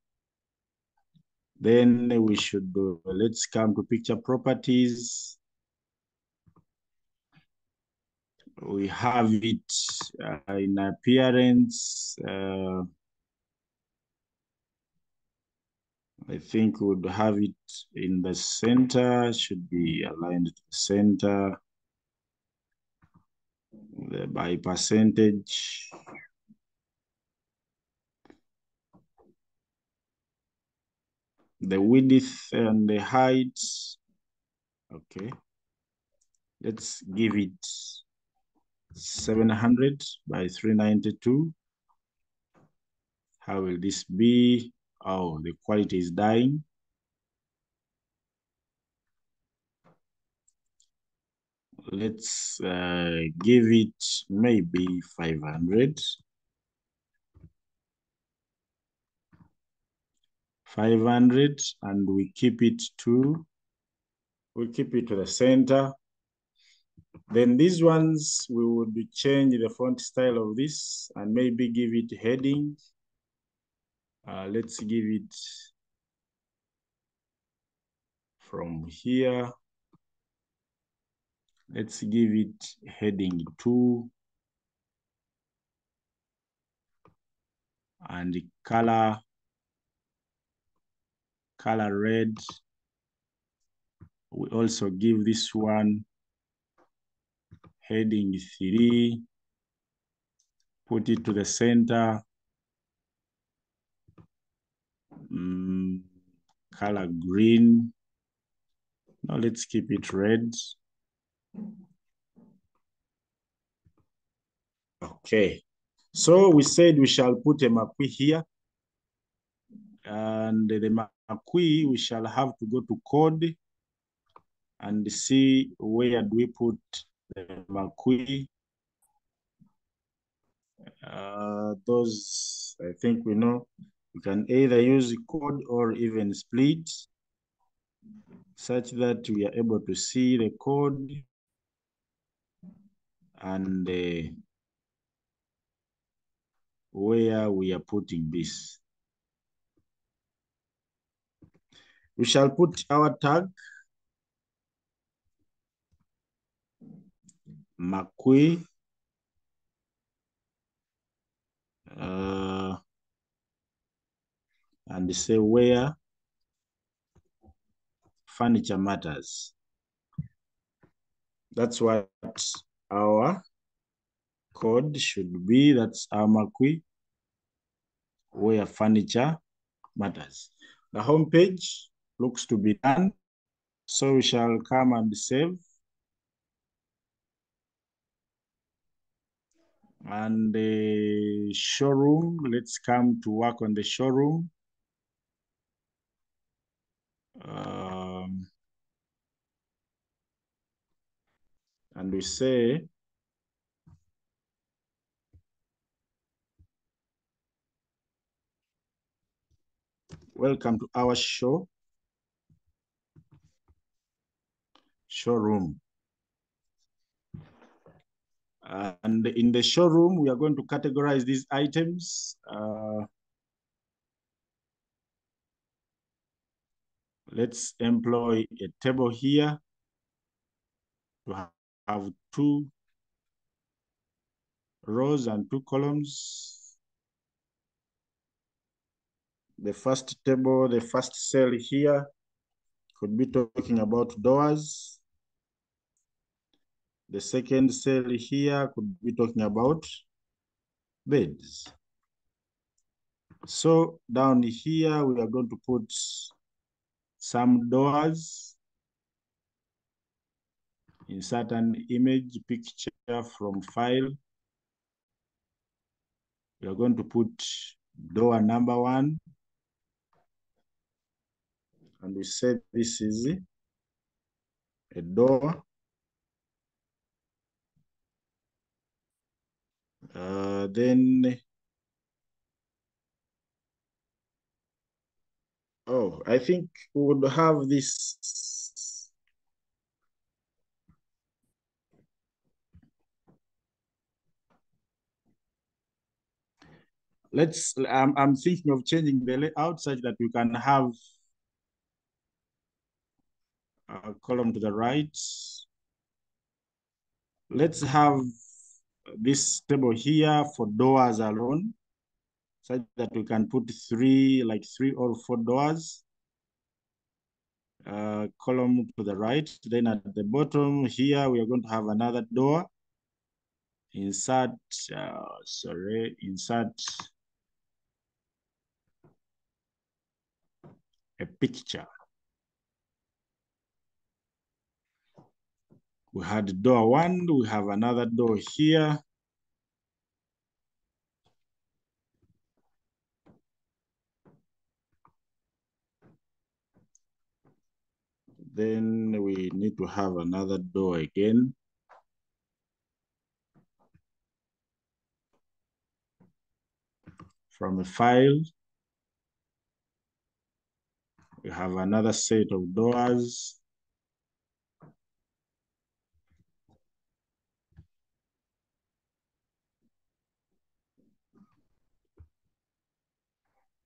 Then we should do, let's come to picture properties. We have it in appearance. I think we would have it in the center, should be aligned to the center. By percentage. The width and the height. Okay. Let's give it 700 by 392. How will this be? Oh, the quality is dying. Let's give it maybe 500. 500, and we keep it to the center. Then these ones, we would change the font style of this and maybe give it heading. Let's give it from here. Let's give it heading 2. and color red. We also give this one heading 3, put it to the center. Color green. Now let's keep it red. Okay. So we said we shall put a McQueen here. And the McQueen, we shall have to go to code and see where do we put the McQueen. Those, I think we know. You can either use code or even split, such that we are able to see the code and where we are putting this. We shall put our tag McQueen and say where furniture matters. That's what our code should be. That's our McQueen, where furniture matters. The home page looks to be done. So we shall come and save. And the showroom, let's come to work on the showroom. And we say, welcome to our showroom. And in the showroom, we are going to categorize these items. Let's employ a table here to have 2 rows and 2 columns. The first table, the first cell here could be talking about doors. The second cell here could be talking about beds. So down here, we are going to put some doors. Insert an image picture from file. We are going to put door number 1. And we say this is a door. Then, oh, I think we would have this. I'm thinking of changing the layout such that we can have a column to the right. Let's have this table here for doors alone, such that we can put 3 or 4 doors. Column to the right. Then at the bottom here, we are going to have another door. Insert a picture. We had door 1, we have another door here. Then we need to have another door again. From a file, we have another set of doors.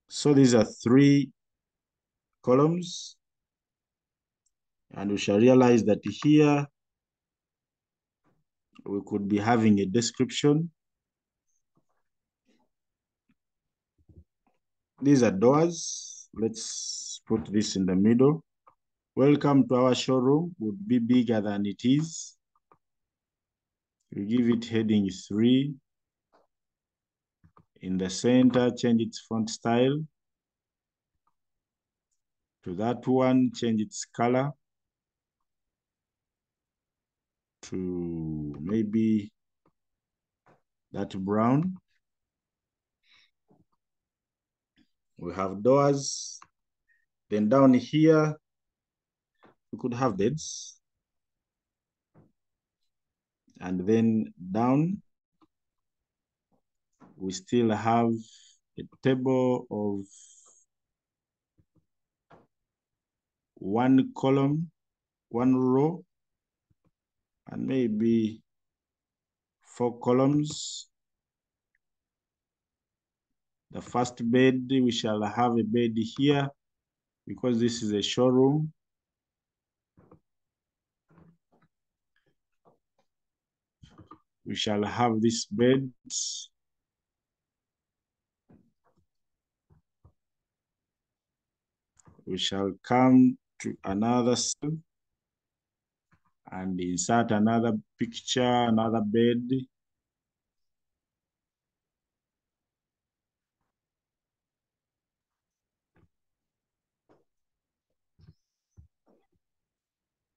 So these are 3 columns. And we shall realize that here we could be having a description. These are doors. Let's put this in the middle. Welcome to our showroom would be bigger than it is. We give it heading 3. In the center, change its font style. To that one, change its color to maybe that brown. We have doors. Then down here, we could have beds. And then down, we still have a table of 1 column, 1 row, and maybe 4 columns. The first bed, we shall have a bed here because this is a showroom. We shall have this bed. We shall come to another cell and insert another picture, another bed.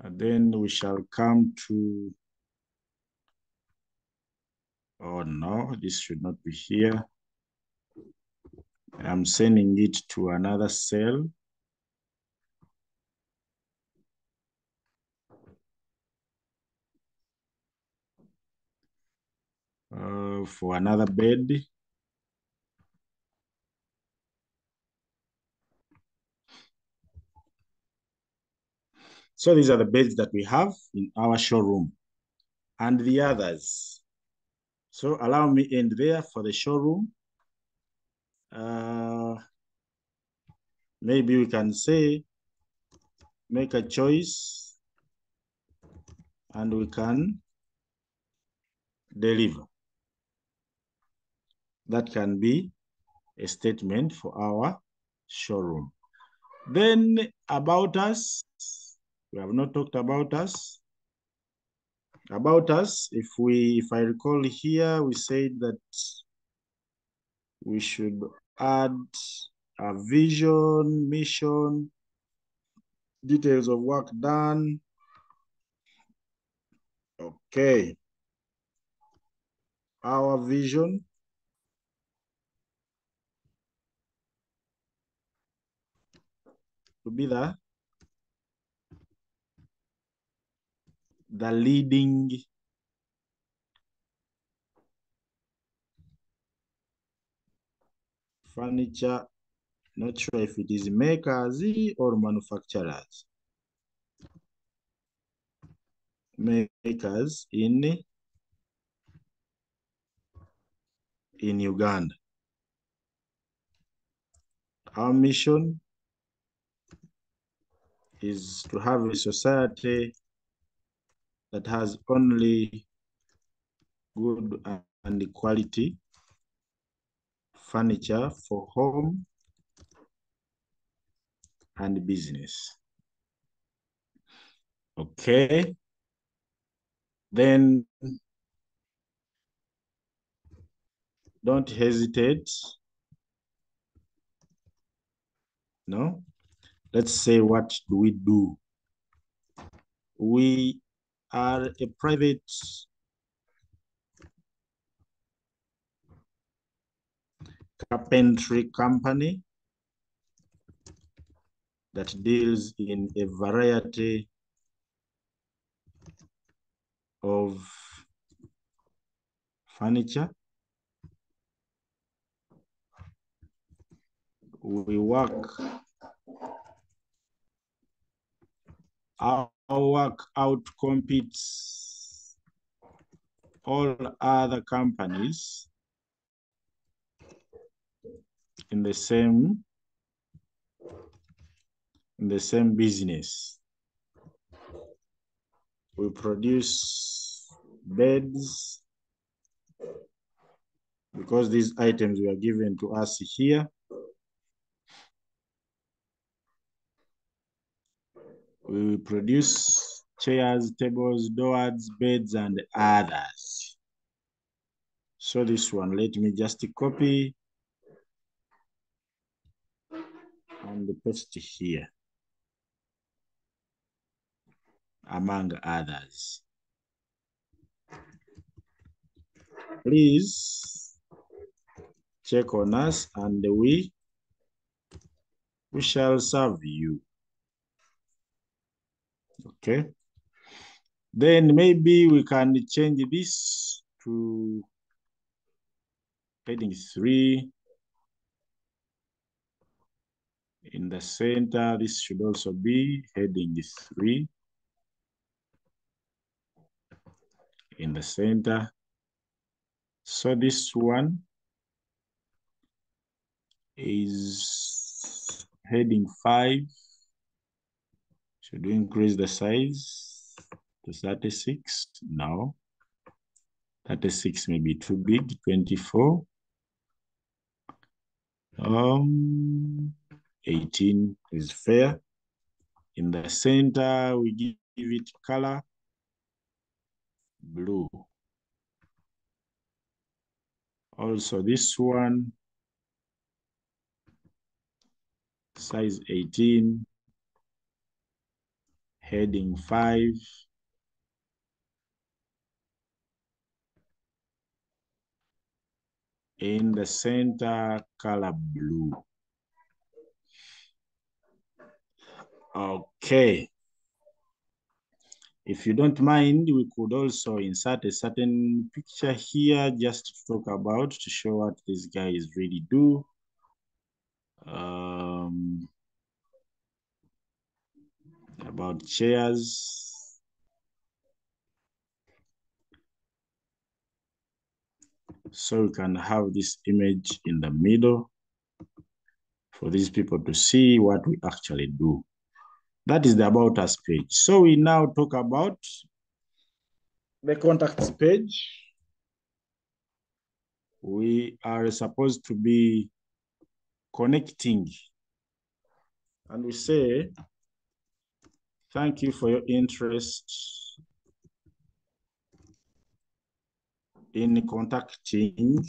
And then we shall come to, oh no, this should not be here. I'm sending it to another cell. For another bed. So these are the beds that we have in our showroom and the others. So allow me end there for the showroom. Maybe we can say, make a choice and we can deliver. That can be a statement for our showroom. Then about us, we have not talked about us. About us, if I recall here, we said that we should add a vision, mission, details of work done. Okay. Our vision. To be the leading furniture, not sure if it is makers or manufacturers. Makers in Uganda. Our mission is to have a society that has only good and quality furniture for home and business. Okay. Then don't hesitate. No? Let's say, what do we do? We are a private carpentry company that deals in a variety of furniture. We work, our work outcompetes all other companies in the same business. We produce beds because these items were given to us here. we will produce chairs, tables, doors, beds, and others. So this one, let me just copy and paste here, among others. Please check on us and we shall serve you. Okay. Then maybe we can change this to heading 3. In the center, this should also be heading 3. In the center. So this one is heading 5. Should we increase the size to 36? No. 36 may be too big. 24. 18 is fair. In the center, we give it color blue. Also, this one, size 18, heading 5. In the center, color blue. Okay. If you don't mind, we could also insert a certain picture here just to talk about, to show what these guys really do. About chairs. So we can have this image in the middle for these people to see what we actually do. That is the About Us page. So we now talk about the contacts page. We are supposed to be connecting. And we say, thank you for your interest in contacting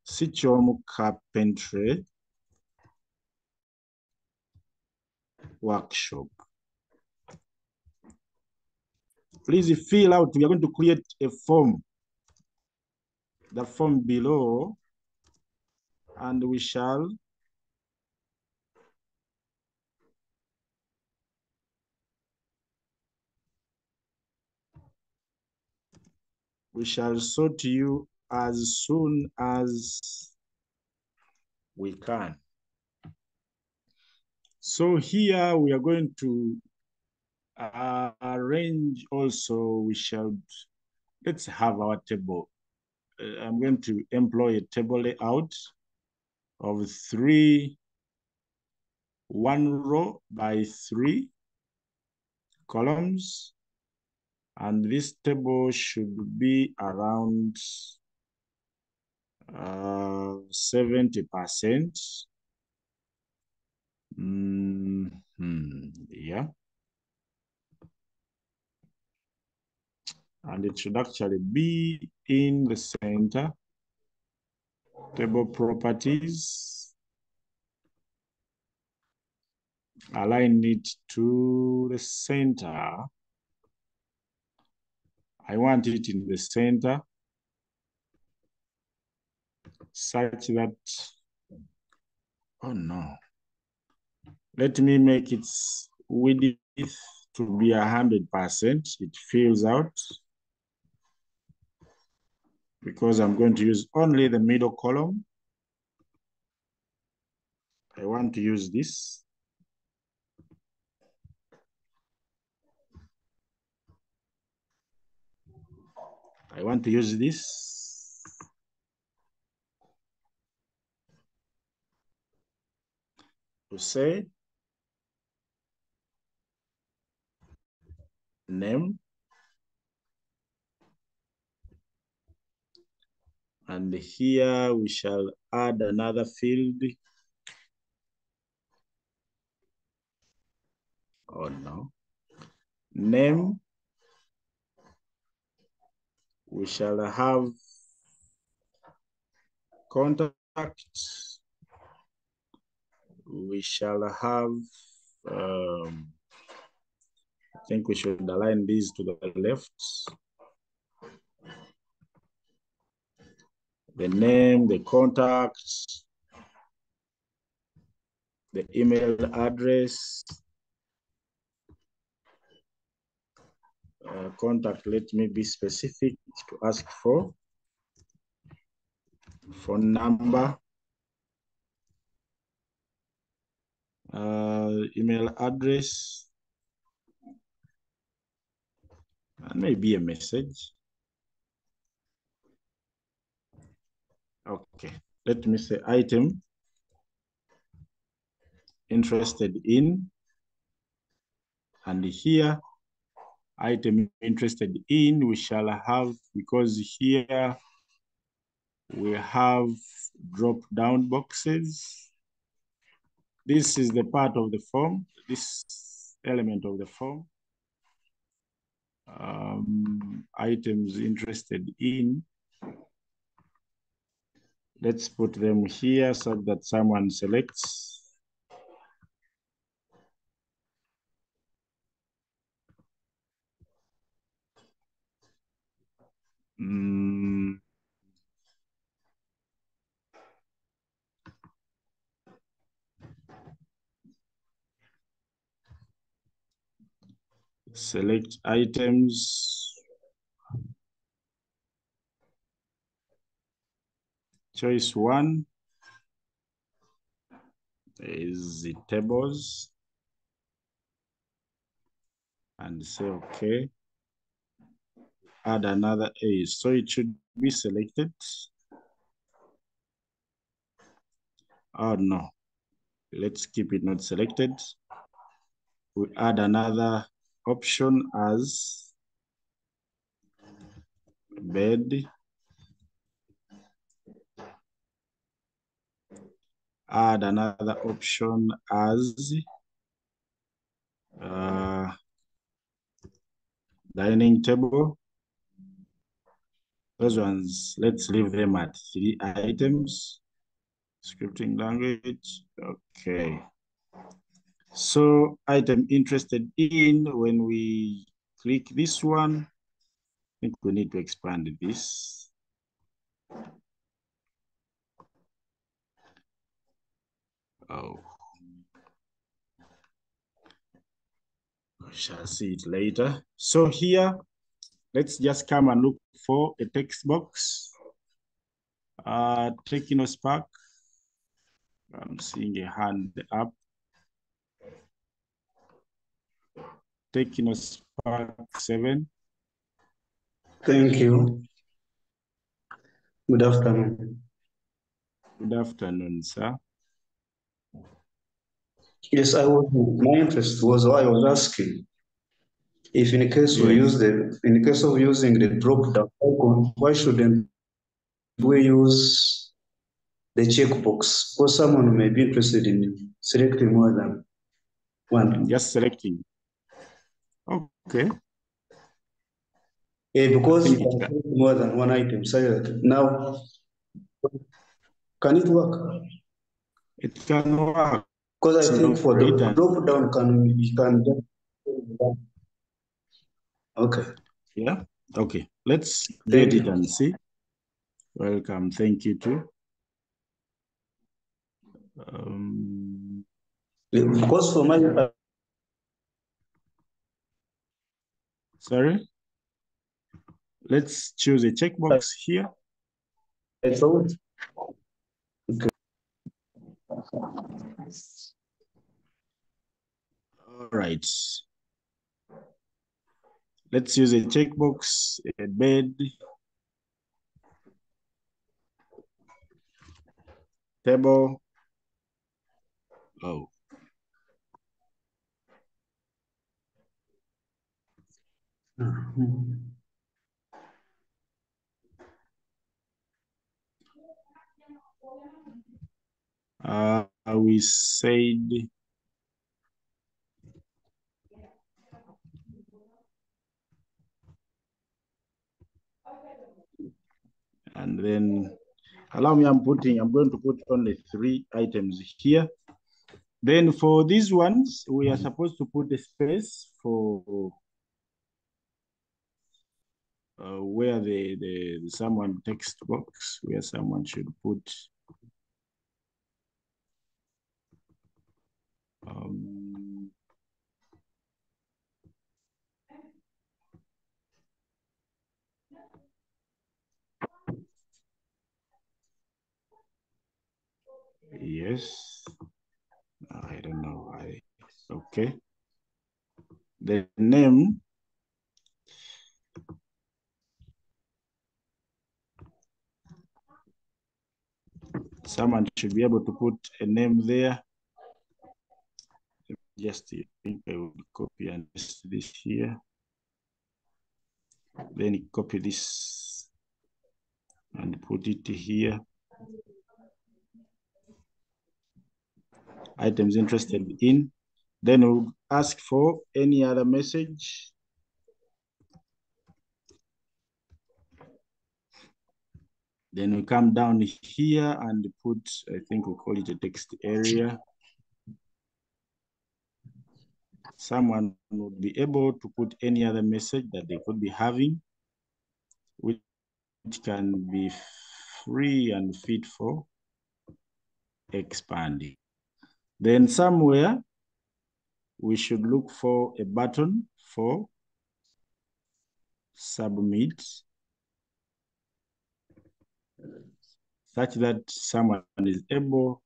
Sichom Carpentry Workshop. Please fill out, we are going to create a form. The form below, and we shall sort you as soon as we can. So here we are going to arrange also, let's have our table. I'm going to employ a table layout of 3, 1 row by 3 columns. And this table should be around 70%. Yeah. And it should actually be in the center. Table properties. Align it to the center. I want it in the center such that, oh no. Let me make its width to be 100%. It fills out because I'm going to use only the middle column. I want to use this. I want to use this. To say name. And here we shall add another field name, we shall have contact, we shall have, I think we should align these to the left. The name, the contact, the email address, contact, let me be specific to ask for, phone number, email address, and maybe a message. Okay, let me say item interested in, and here item interested in we shall have, because here we have drop down boxes. This is the part of the form, this element of the form. Items interested in, let's put them here so that someone selects. Select items. Choice 1 is the tables. And say okay. Add another A. So it should be selected. Oh no. Let's keep it not selected. We add another option as bed. Add another option as dining table. Those ones, let's leave them at 3 items. Scripting language, okay. So item interested in, when we click this one, I think we need to expand this. Oh. We shall see it later. So here, let's just come and look for a text box. Technospark. I'm seeing a hand up. Technospark 7. Thank you. Good afternoon. Good afternoon, sir. Yes, my interest was why I was asking if in case we use in case of using the drop down icon, why shouldn't we use the checkbox? Because someone may be interested in selecting more than one. Just selecting. Okay. Yeah, because you can select more than one item. So now, can it work? It can work. Because I think for the drop down, you can just. Okay. Yeah. Okay. Let's get it and see. Welcome. Thank you too. Because for my. Sorry. Let's choose a checkbox here. Okay. All right. Let's use a checkbox, a bed, table. Oh. We said then allow me, I'm going to put only 3 items here. Then for these ones, we are supposed to put a space for where the someone text box, where someone should put yes, I don't know why. Okay, the name, someone should be able to put a name there. Just I will copy and paste this here. Then copy this and put it here. Items interested in. Then we'll ask for any other message. Then we come down here and put, I think we call it a text area. Someone would be able to put any other message that they could be having, which can be free and fit for expanding. Then somewhere we should look for a button for submit, such that someone is able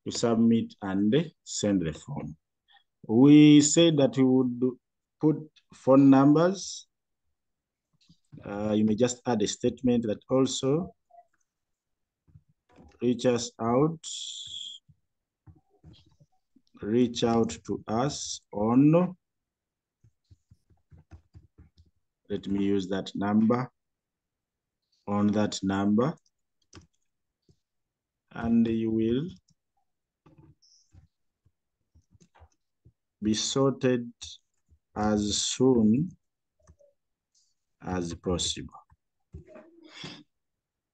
to submit and send the form. We said that we would put phone numbers. You may just add a statement that also reach out to us on, let me use that number, on that number, and you will be sorted as soon as possible.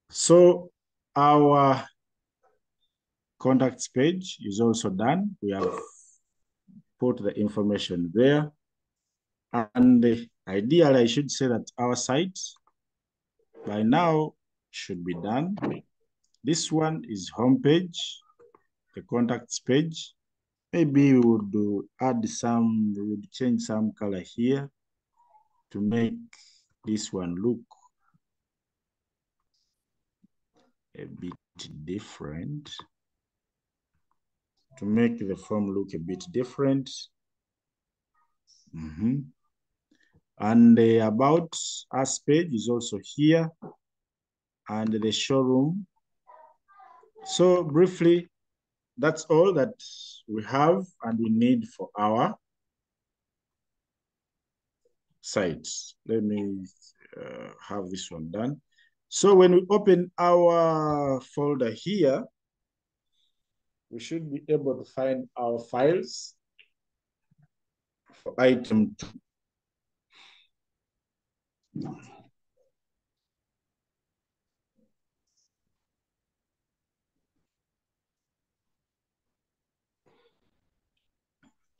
So our contacts page is also done. We have put the information there. And ideally, I should say that our site by now should be done. This one is homepage, the contacts page. Maybe we would we would change some color here to make this one look a bit different. To make the form look a bit different. And the About Us page is also here, and the showroom. So briefly, that's all that we have and we need for our sites. Let me have this one done. So when we open our folder here, we should be able to find our files for item 2.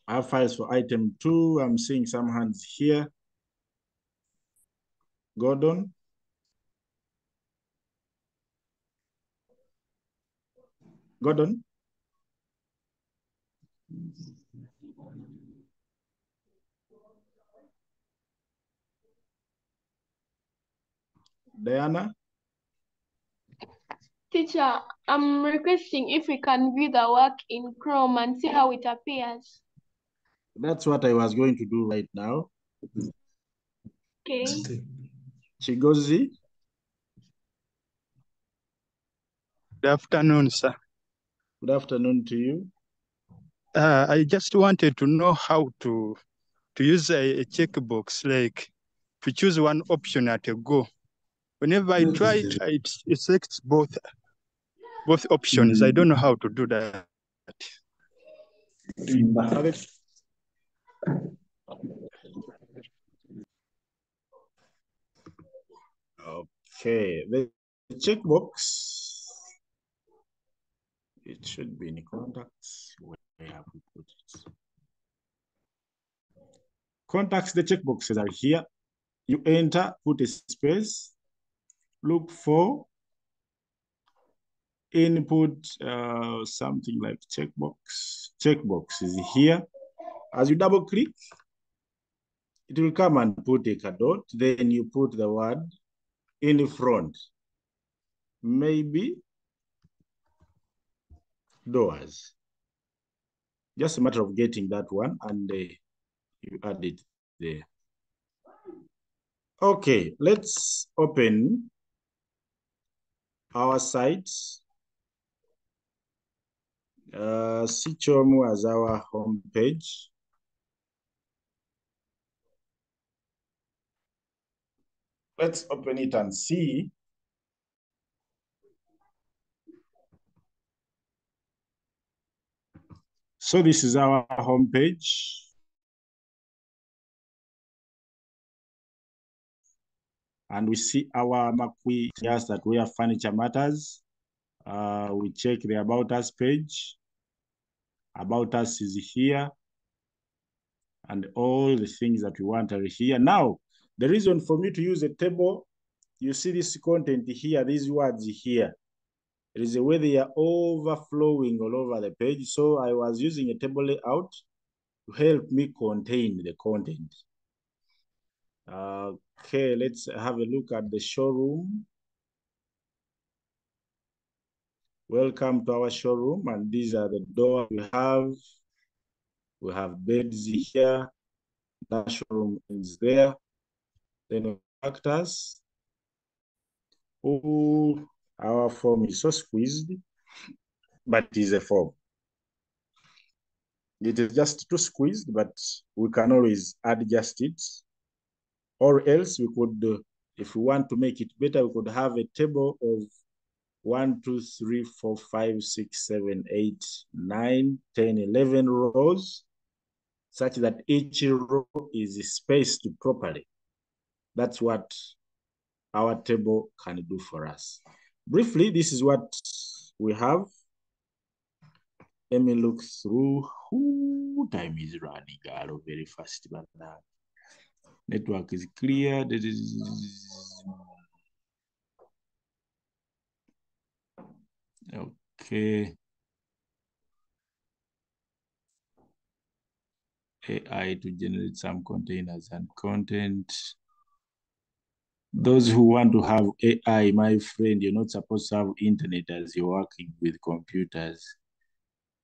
Our files for item 2, I'm seeing some hands here. Gordon. Gordon. Diana. Teacher, I'm requesting if we can view the work in Chrome and see how it appears. That's what I was going to do right now. Okay. Chigozi. Good afternoon, sir. Good afternoon to you. I just wanted to know how to use a checkbox, like to choose one option at a go. Whenever I try it, it selects both options. I don't know how to do that. Okay. checkbox, it should be in contacts. Where have we put it? Contacts, the checkboxes are here. You enter, put a space, look for input, something like checkbox. Checkbox is here. As you double click, it will come and put a dot. Then you put the word in front. Maybe doors. Just a matter of getting that one and you add it there. Okay, let's open our site. Sichomu as our home page. Let's open it and see. So this is our home page. And we see our Makwi just that where furniture matters. We check the About Us page. About Us is here. And all the things that we want are here. Now, the reason for me to use a table, you see this content here, these words here. There is a way they are overflowing all over the page. So I was using a table layout to help me contain the content. Okay, let's have a look at the showroom. Welcome to our showroom, and these are the doors we have. We have beds here. That showroom is there. Then factors. Oh, our form is so squeezed, but it is a form. It is just too squeezed, but we can always adjust it. Or else we could, if we want to make it better, we could have a table of 1, 2, 3, 4, 5, 6, 7, 8, 9, 10, 11 rows, such that each row is spaced properly. That's what our table can do for us. Briefly, this is what we have. Let me look through. Ooh, time is running out very fast, but now network is clear. Okay. AI to generate some containers and content. Those who want to have AI, my friend, you're not supposed to have internet as you're working with computers.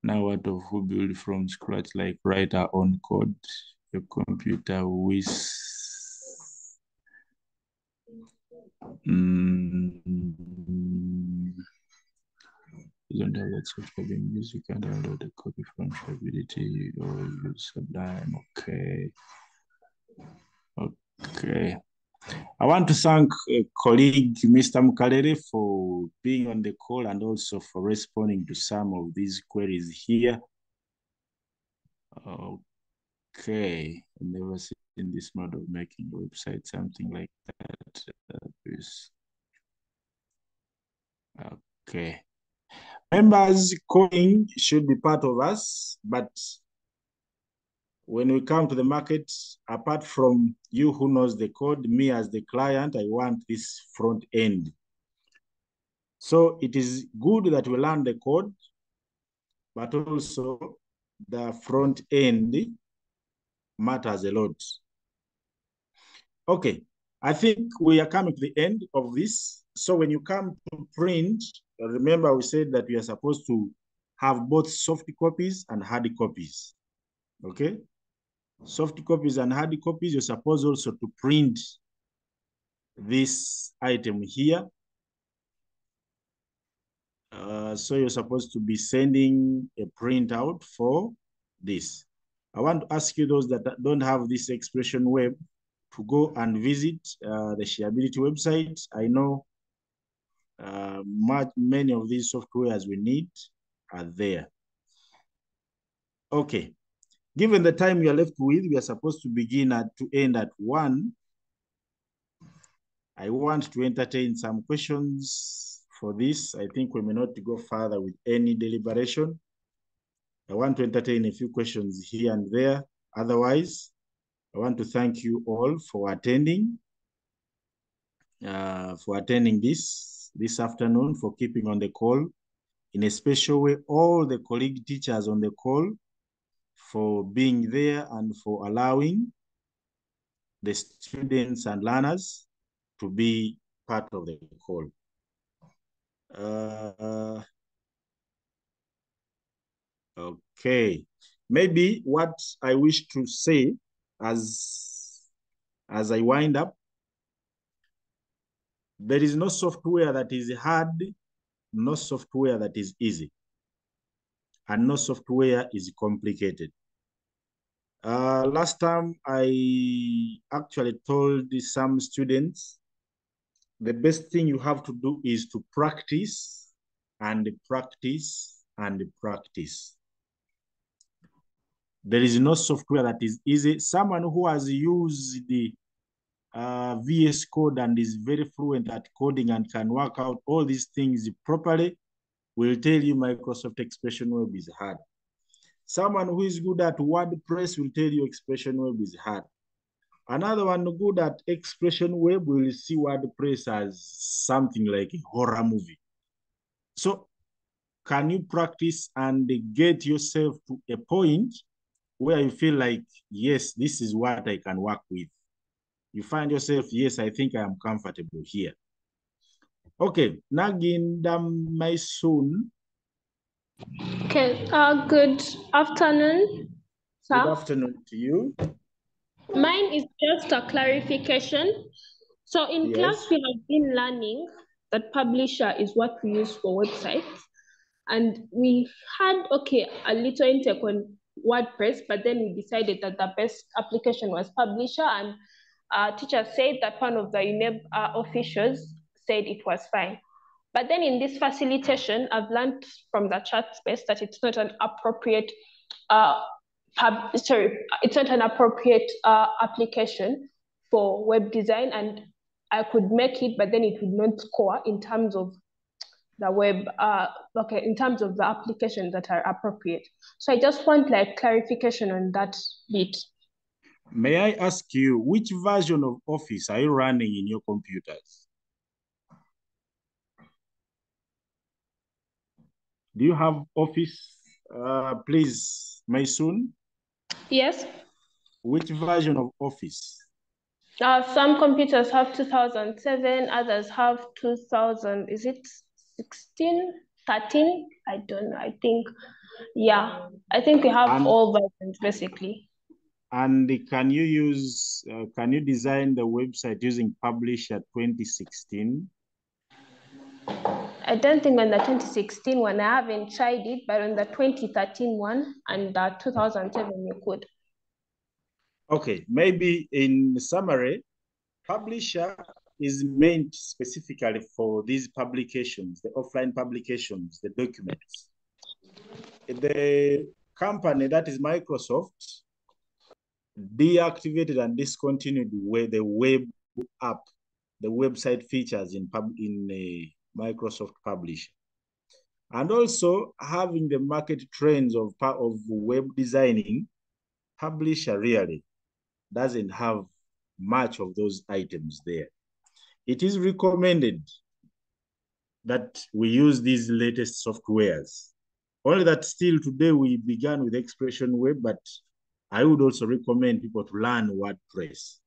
Now what of who build from scratch, like write our own code, your computer with you don't have that software being used, you can download the copy from Stability or use Sublime. Okay. I want to thank a colleague, Mr. Mukalere, for being on the call and also for responding to some of these queries here. Okay, I've never seen this mode of making a website, something like that. Okay. Members coding should be part of us, but when we come to the market, apart from you who knows the code, me as the client, I want this front end. So it is good that we learn the code, but also the front end matters a lot. Okay, I think we are coming to the end of this. So when you come to print, remember we said that we are supposed to have both soft copies and hard copies, okay? Soft copies and hard copies, you're supposed also to print this item here. So you're supposed to be sending a printout for this. I want to ask you those that don't have this expression web to go and visit the Shareability website. I know many of these softwares we need are there. Okay, given the time we are left with, we are supposed to begin to end at 1. I want to entertain some questions for this. I think we may not go further with any deliberation. I want to entertain a few questions here and there. Otherwise, I want to thank you all for attending this afternoon, for keeping on the call. In a special way, all the colleague teachers on the call for being there and for allowing the students and learners to be part of the call. Okay, maybe what I wish to say as I wind up, there is no software that is hard, no software that is easy, and no software is complicated. Last time I actually told some students, the best thing you have to do is to practice and practice and practice. There is no software that is easy. Someone who has used the VS Code and is very fluent at coding and can work out all these things properly will tell you Microsoft Expression Web is hard. Someone who is good at WordPress will tell you Expression Web is hard. Another one good at Expression Web will see WordPress as something like a horror movie. So can you practice and get yourself to a point where you feel like, yes, this is what I can work with? You find yourself, yes, I think I am comfortable here. Okay, Nagindam Maisun. Okay, good afternoon, sir. Good afternoon to you. Mine is just a clarification. So in class, we have been learning that publisher is what we use for websites. And we had, okay, a little intake on WordPress, but then we decided that the best application was publisher, and teacher said that one of the UNEB officials said it was fine. But then in this facilitation, I've learned from the chat space that it's not an appropriate it's not an appropriate application for web design, and I could make it, but then it would not score in terms of the web, in terms of the applications that are appropriate. So I just want like clarification on that bit. May I ask you, which version of Office are you running in your computers? Do you have Office, please, Maisun? Yes. Which version of Office? Some computers have 2007, others have 2000, is it 16, 13? I don't know, I think, yeah. I think we have all versions basically. And can you design the website using Publisher 2016? I don't think on the 2016 one, I haven't tried it, but on the 2013 one and the 2007 you could. Okay, maybe in summary, Publisher is meant specifically for these publications, the offline publications, the documents. The company, that is Microsoft, deactivated and discontinued the web app, the website features in Microsoft Publisher. And also having the market trends of web designing, Publisher really doesn't have much of those items there. It is recommended that we use these latest softwares. Only that still today we began with Expression Web, but I would also recommend people to learn WordPress,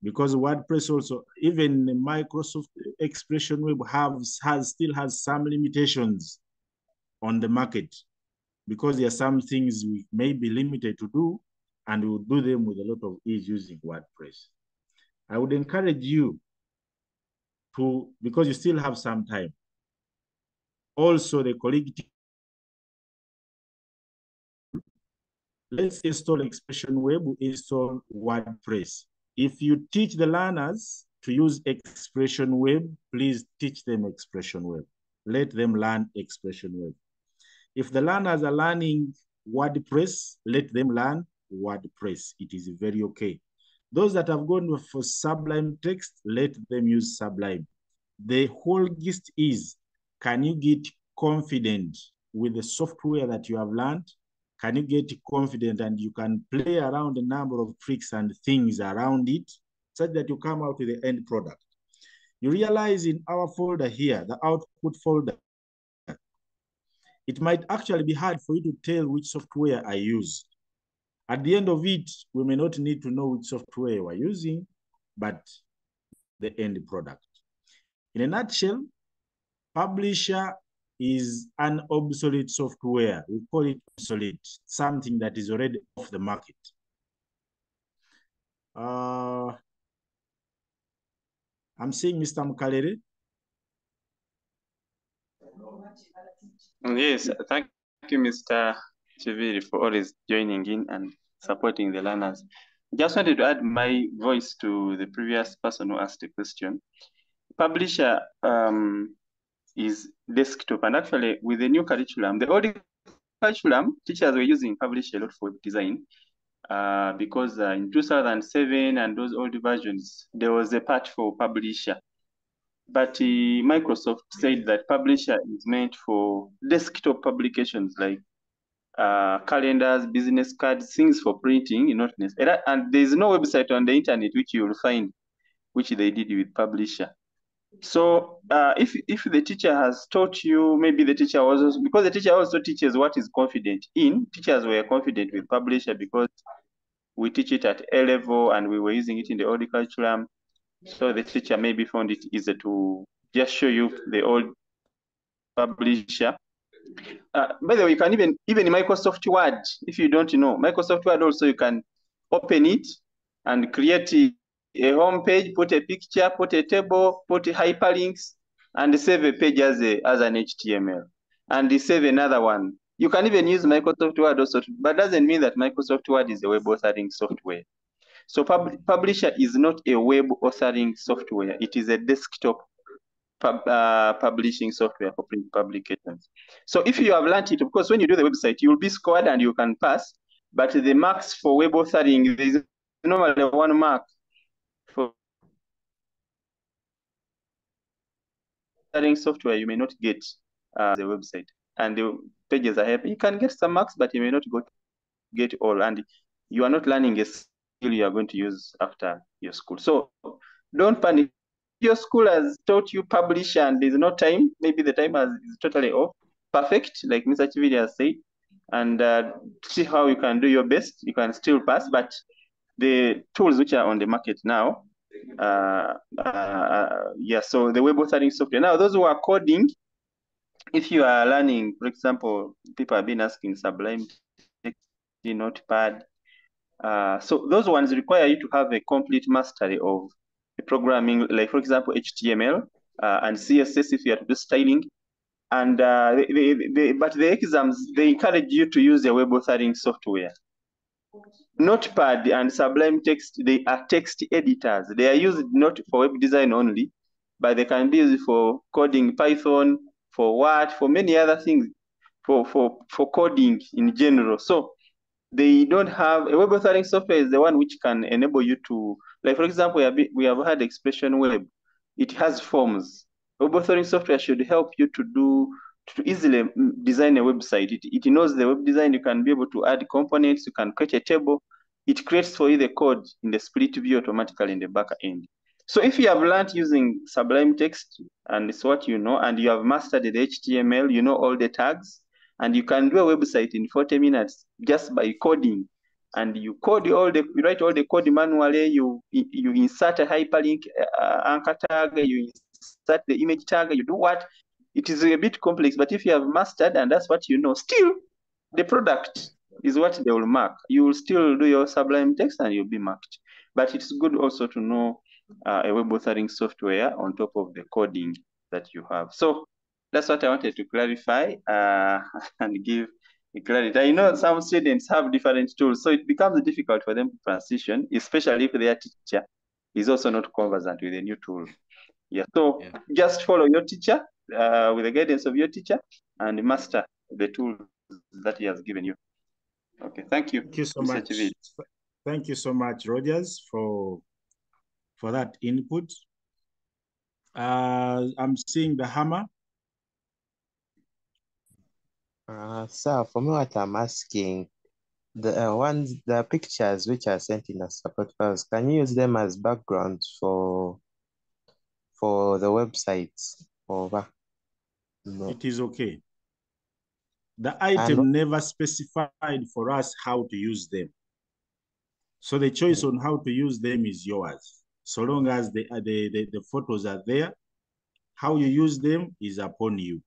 because WordPress also, even Microsoft Expression Web still has some limitations on the market, because there are some things we may be limited to do, and we will do them with a lot of ease using WordPress. I would encourage you to, because you still have some time, also the colleague, let's install Expression Web, install WordPress. If you teach the learners to use Expression Web, please teach them Expression Web. Let them learn Expression Web. If the learners are learning WordPress, let them learn WordPress. It is very okay. Those that have gone for Sublime Text, let them use Sublime. The whole gist is, can you get confident with the software that you have learned? Can you get confident and you can play around a number of tricks and things around it such that you come out with the end product? You realize in our folder here, the output folder, it might actually be hard for you to tell which software I use. At the end of it, we may not need to know which software we're using, but the end product. In a nutshell, Publisher is an obsolete software. We call it obsolete, something that is already off the market. I'm seeing Mr. Mukalere. Yes, thank you, Mr. Chiviri, for always joining in and supporting the learners. Just wanted to add my voice to the previous person who asked the question. Publisher is desktop, and actually with the new curriculum, the old curriculum, teachers were using Publisher a lot for web design because in 2007 and those old versions, there was a part for Publisher. But Microsoft said that Publisher is meant for desktop publications like calendars, business cards, things for printing, not necessarily. And there's no website on the internet which you will find, which they did with Publisher. So if the teacher has taught you, maybe the teacher was, because the teacher also teaches what is confident in, teachers were confident with Publisher because we teach it at A level and we were using it in the old curriculum. So the teacher maybe found it easier to just show you the old Publisher. By the way, you can even in Microsoft Word, if you don't know, Microsoft Word also you can open it and create a home page, put a picture, put a table, put hyperlinks, and save a page as an HTML, and save another one. You can even use Microsoft Word also, but doesn't mean that Microsoft Word is a web authoring software. So Publisher is not a web authoring software. It is a desktop publishing software for print publications. So if you have learned it, of course, when you do the website, you will be scored and you can pass. But the marks for web authoring, there is normally 1 mark for authoring software. You may not get the website, and the pages are happy. You can get some marks, but you may not get all, and you are not learning a skill you are going to use after your school. So don't panic. Your school has taught you Publish and there's no time, maybe the time is totally off. Perfect, like Mr. Chiviri has said, and see how you can do your best. You can still pass, but the tools which are on the market now, so the web authoring software. Now, those who are coding, if you are learning, for example, people have been asking Sublime Text, Notepad. So those ones require you to have a complete mastery of the programming, like for example, HTML and CSS if you are to do styling. And but the exams, they encourage you to use a web authoring software. Notepad and Sublime Text, they are text editors. They are used not for web design only, but they can be used for coding Python, for Word, for many other things, for coding in general. So they don't have a web authoring software is the one which can enable you to, like for example, we have had Expression Web. It has forms. Web authoring software should help you to easily design a website. It knows the web design. You can be able to add components. You can create a table. It creates for you the code in the split view automatically in the back end. So if you have learned using Sublime Text and it's what you know, and you have mastered the HTML, you know all the tags, and you can do a website in 40 minutes just by coding. And you write all the code manually, you insert a hyperlink anchor tag, you insert the image tag, you do what? It is a bit complex, but if you have mastered and that's what you know, still the product is what they will mark. You will still do your Sublime Text and you'll be marked. But it's good also to know a web authoring software on top of the coding that you have. So that's what I wanted to clarify and give clarity. I know some students have different tools, so it becomes difficult for them to transition, especially if their teacher is also not conversant with a new tool. So just follow your teacher with the guidance of your teacher and master the tool that he has given you. Okay, thank you. Thank you so Mr. much. Chiviri. Thank you so much, Rogers, for that input. I'm seeing the hammer. Sir, for me, what I'm asking, the pictures which are sent in the support files, can you use them as backgrounds for the websites? No. It is okay. The item never specified for us how to use them. So the choice on how to use them is yours. So long as the photos are there, how you use them is upon you.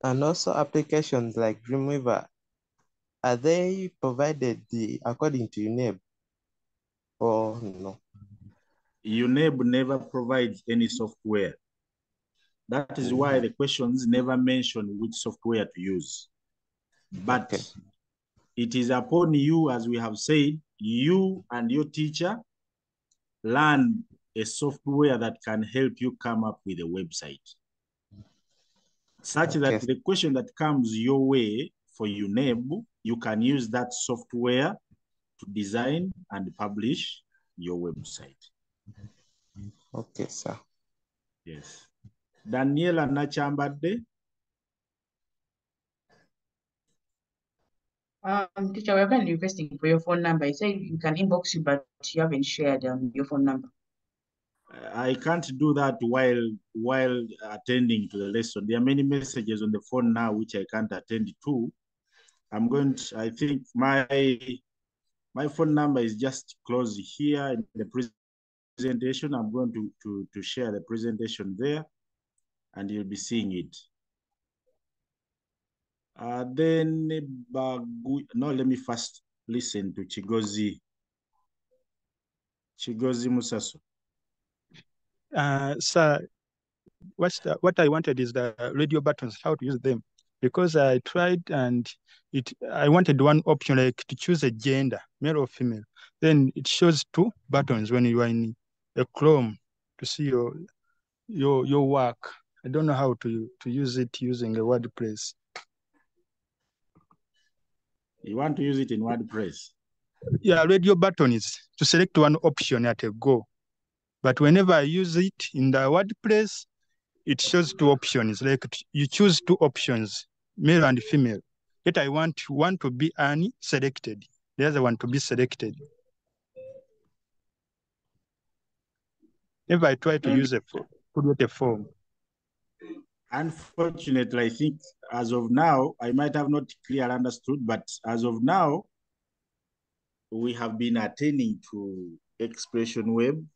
And also applications like Dreamweaver, are they provided according to UNEB or no? UNEB never provides any software. That is why the questions never mention which software to use. But it is upon you, as we have said, you and your teacher learn a software that can help you come up with a website. Such that the question that comes your way for UNEB, you can use that software to design and publish your website. Okay, sir. Yes. Daniela Nachambade. Teacher, we're kind of requesting for your phone number. You say you can inbox you, but you haven't shared your phone number. I can't do that while attending to the lesson. There are many messages on the phone now which I can't attend to. I think my phone number is just close here in the presentation. I'm going to share the presentation there, and you'll be seeing it. Then, no, let me first listen to Chigozi. Chigozi Musaso. Sir, what I wanted is the radio buttons, how to use them. Because I tried and I wanted one option like to choose a gender, male or female. Then it shows two buttons when you are in a Chrome to see your work. I don't know how to use it using a WordPress. You want to use it in WordPress? Yeah, radio button is to select one option at a go. But whenever I use it in the WordPress, it shows two options. Like you choose two options, male and female. Yet I want one to be unselected, the other one to be selected. If I try to use create a form. Unfortunately, I think as of now, I might have not clearly understood, but as of now, we have been attending to Expression Web.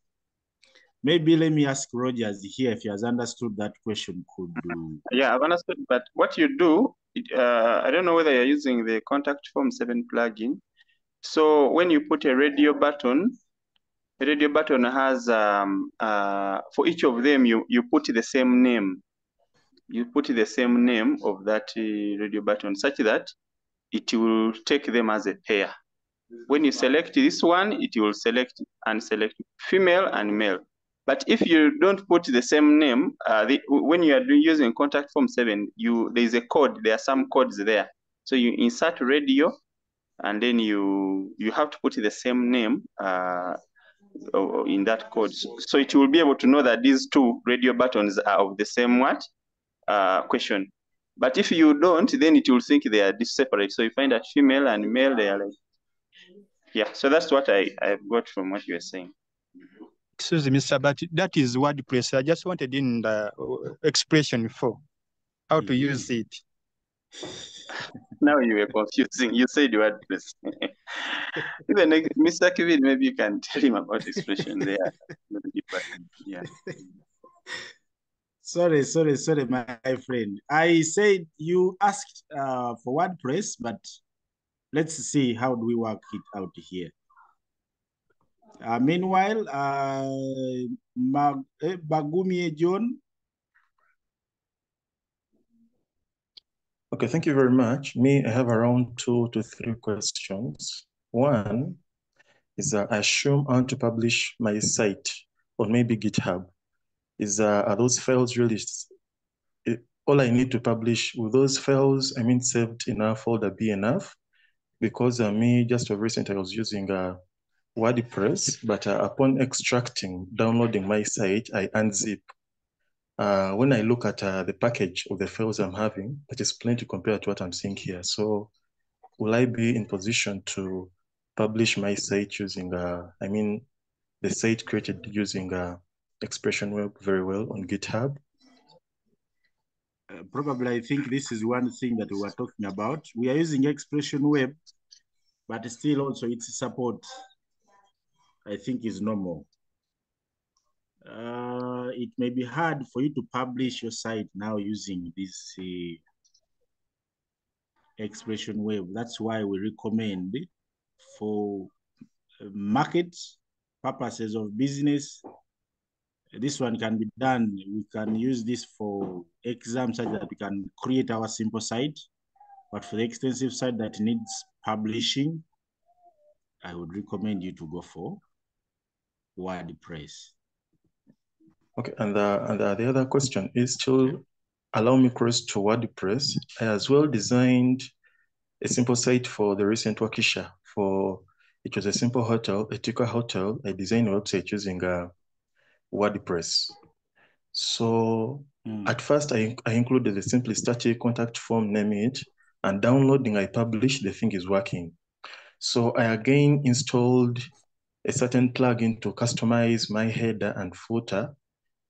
Maybe let me ask Rogers here if he has understood that question. Yeah, I've understood, but what you do, I don't know whether you're using the Contact Form 7 plugin. So when you put a radio button, the radio button has, for each of them, you put the same name. You put the same name of that radio button such that it will take them as a pair. When you select this one, it will select and select female and male. But if you don't put the same name, when you are using Contact Form 7, there is a code. There are some codes there. So you insert radio, and then you have to put the same name in that code. So it will be able to know that these two radio buttons are of the same question. But if you don't, then it will think they are separate. So you find that female and male, they are like, yeah. So that's what I've got from what you were saying. Excuse me, sir, but that is WordPress. I just wanted in the expression for how to use it. Now you were confusing. You said WordPress. Even Mr. Kevin, maybe you can tell him about expression there. Yeah. Sorry, my friend. I said you asked for WordPress, but let's see how do we work it out here. Meanwhile, Bagumie John. Okay, thank you very much. Me, I have around 2 to 3 questions. One is I assume I want to publish my site on maybe GitHub. Are those files really, all I need to publish, will those files, saved in a folder be enough? because me, just of recent, I was using WordPress, but upon extracting, downloading my site, I unzip. When I look at the package of the files I'm having, it is plenty compared to what I'm seeing here. So will I be in position to publish my site using, the site created using Expression Web very well on GitHub? Probably, I think this is one thing that we were talking about. We are using Expression Web, but still also its support, I think, is normal. It may be hard for you to publish your site now using this Expression Web. That's why we recommend for market purposes of business, this one can be done. We can use this for exams such that we can create our simple site. But for the extensive site that needs publishing, I would recommend you to go for WordPress. Okay, and the other question is to allow me cross to WordPress. I as well designed a simple site for the recent Wakisha. It was a simple hotel, a Tika hotel. I designed a website using WordPress. So at first I included the simply static contact form, name it, and downloading, I published, the thing is working. So I again installed a certain plugin to customize my header and footer.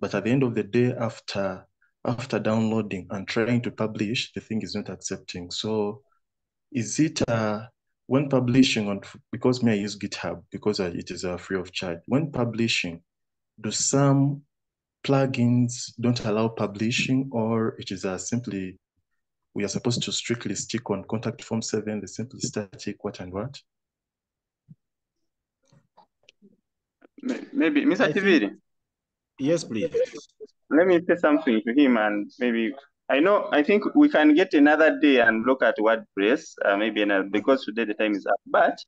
But at the end of the day, after downloading and trying to publish, the thing is not accepting. So is it when publishing because I use GitHub because it is free of charge. When publishing, do some plugins don't allow publishing, or it is simply we are supposed to strictly stick on contact form 7, the simply static what and what? Maybe Mr. Tiviri. Yes, please. Let me say something to him, and maybe I think we can get another day and look at WordPress, maybe because today the time is up. But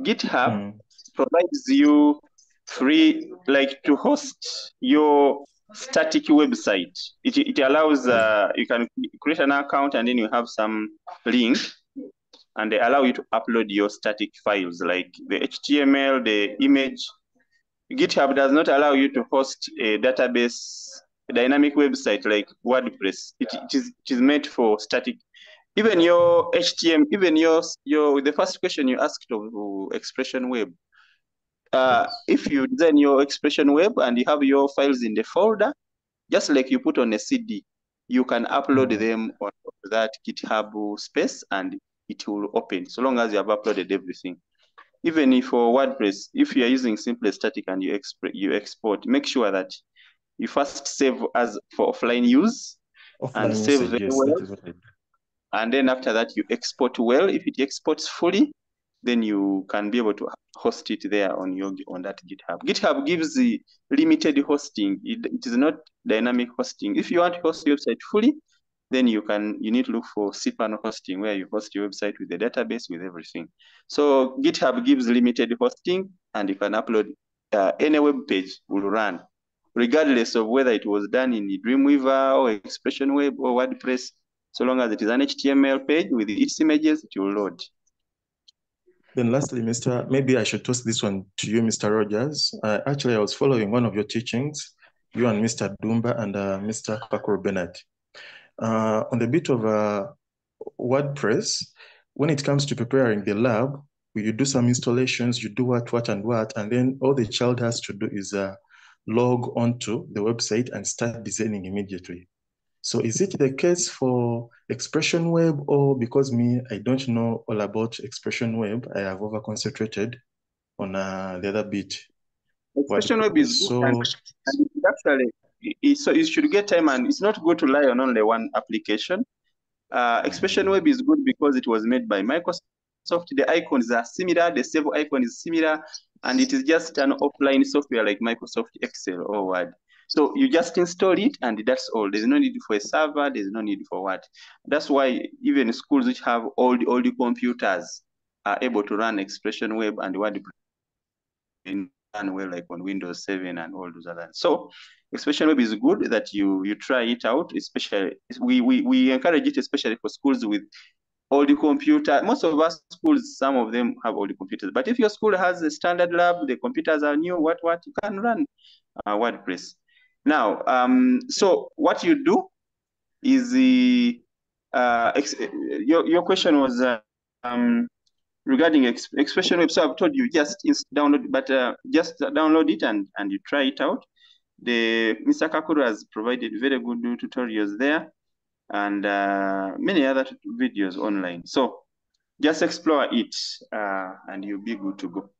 GitHub provides you free, like, to host your static website. It allows you can create an account and then you have some link, and they allow you to upload your static files like the HTML, the image. GitHub does not allow you to host a database, a dynamic website like WordPress. It is meant for static. Even your HTML, even your the first question you asked of Expression Web. If you design your Expression Web and you have your files in the folder, just like you put on a CD, you can upload them on that GitHub space and it will open, so long as you have uploaded everything. Even if for WordPress, if you are using simply static and you export, make sure that you first save as for offline use and save very well. That is what I do. And then after that, you export well. If it exports fully, then you can be able to host it there on that GitHub. GitHub gives the limited hosting. It is not dynamic hosting. If you want to host your website fully, then you need to look for cPanel hosting, where you host your website with the database, with everything. So GitHub gives limited hosting, and you can upload any web page will run, regardless of whether it was done in Dreamweaver or Expression Web or WordPress. So long as it is an HTML page with its images, it will load. Then lastly, maybe I should toss this one to you, Mr. Rogers. Actually, I was following one of your teachings, you and Mr. Dumba and Mr. Pakor Bennett. On the bit of WordPress, when it comes to preparing the lab, you do some installations, you do what, and then all the child has to do is log onto the website and start designing immediately. So is it the case for Expression Web, or because I don't know all about Expression Web, I have over-concentrated on the other bit? Expression Web is good, and actually, so you should get time, and it's not good to rely on only one application. Expression Web is good because it was made by Microsoft. The icons are similar, the save icon is similar, and it is just an offline software like Microsoft Excel or Word. So you just install it, and that's all. There's no need for a server. There's no need for what. That's why even schools which have all the computers are able to run Expression Web and WordPress run well, like on Windows 7 and all those others. So Expression Web is good that you try it out. Especially we encourage it, especially for schools with old computer. Most of our schools, some of them have old computers. But if your school has a standard lab, the computers are new, what you can run WordPress. Now, so what you do is your question was regarding Expression Web. So I've told you just download, but just download it and you try it out. Mr. Kakuru has provided very good tutorials there and many other videos online. So just explore it and you'll be good to go.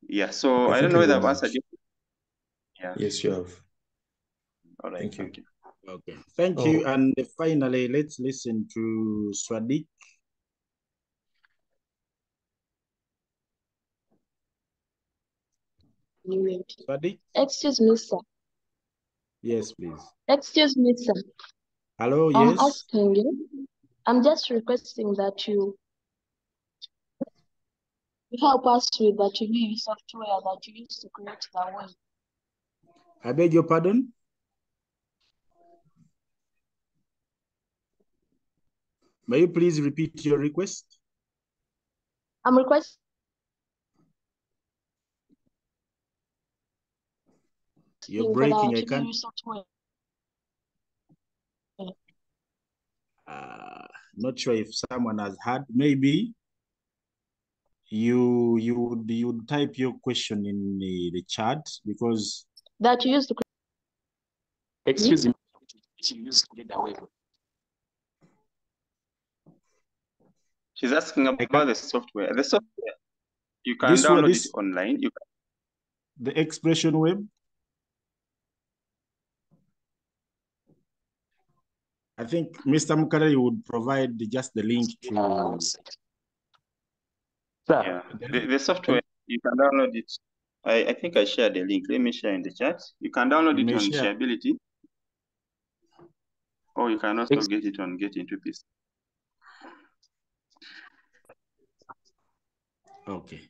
Yeah, so Okay, I don't thank know you whether very I've answered much. you. Yeah. Yes, you have. All right, Thank you. Okay. Thank you. And finally, let's listen to Swadik. Swadik? Excuse me, sir. Yes, please. Excuse me, sir. Hello, I'm yes. asking you. I'm just requesting that you help us with that review software that you use to create the web. I beg your pardon? May you please repeat your request? I'm requesting You're for breaking. the I can't. review software. Not sure if someone has heard. Maybe you would type your question in the chat because That you use to create. Excuse me. You use to create the web. She's asking about the software. The software, you can This one, download it online. You can the Expression Web. I think Mr. Mukare would provide just the link to. Yeah, the software, you can download it. I think I shared the link. Let me share in the chat. You can download You it may on share. Shareability, or you can also get it on Get Into Peace. Okay.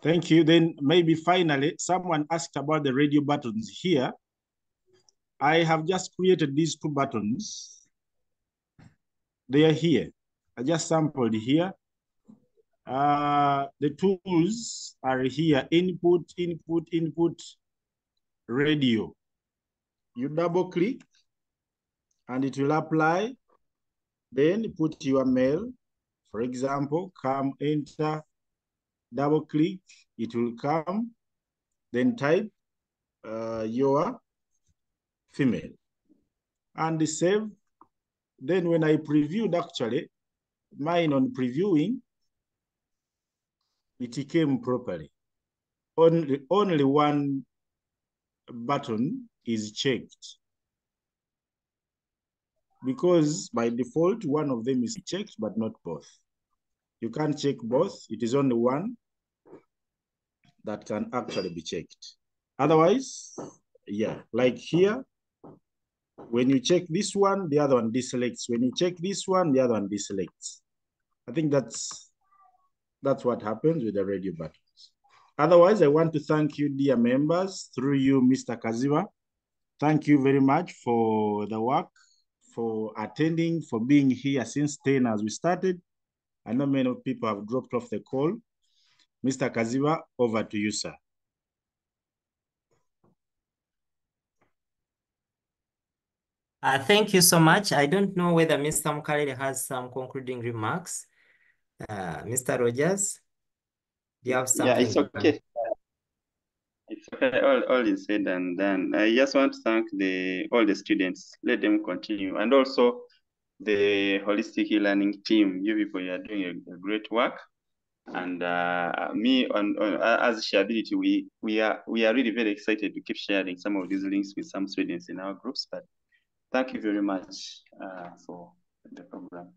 Thank you. Then maybe finally, someone asked about the radio buttons here. I have just created these two buttons. They are here. I just sampled here. The tools are here: input, input, input, radio. You double click and it will apply. Then put your mail. For example, come, enter, double click, it will come. Then type your female and save. Then when I previewed, actually, mine on previewing, it came properly. Only one button is checked because by default, one of them is checked, but not both. You can't check both. It is only one that can actually be checked. Otherwise, yeah, like here, when you check this one, the other one deselects. When you check this one, the other one deselects. I think that's what happens with the radio buttons. Otherwise, I want to thank you, dear members, through you, Mr. Kaziva. Thank you very much for the work, for attending, for being here since 10 as we started. I know many people have dropped off the call. Mr. Kaziva, over to you, sir. Thank you so much. I don't know whether Mr. Mukale has some concluding remarks. Mr. Rogers, do you have something? Yeah, it's okay. It's okay. All is said and done. I just want to thank all the students. Let them continue. And also the holistic e-learning team. You people, you are doing a great work. And me as Shareability, we are really very excited to keep sharing some of these links with some students in our groups. But thank you very much for the program.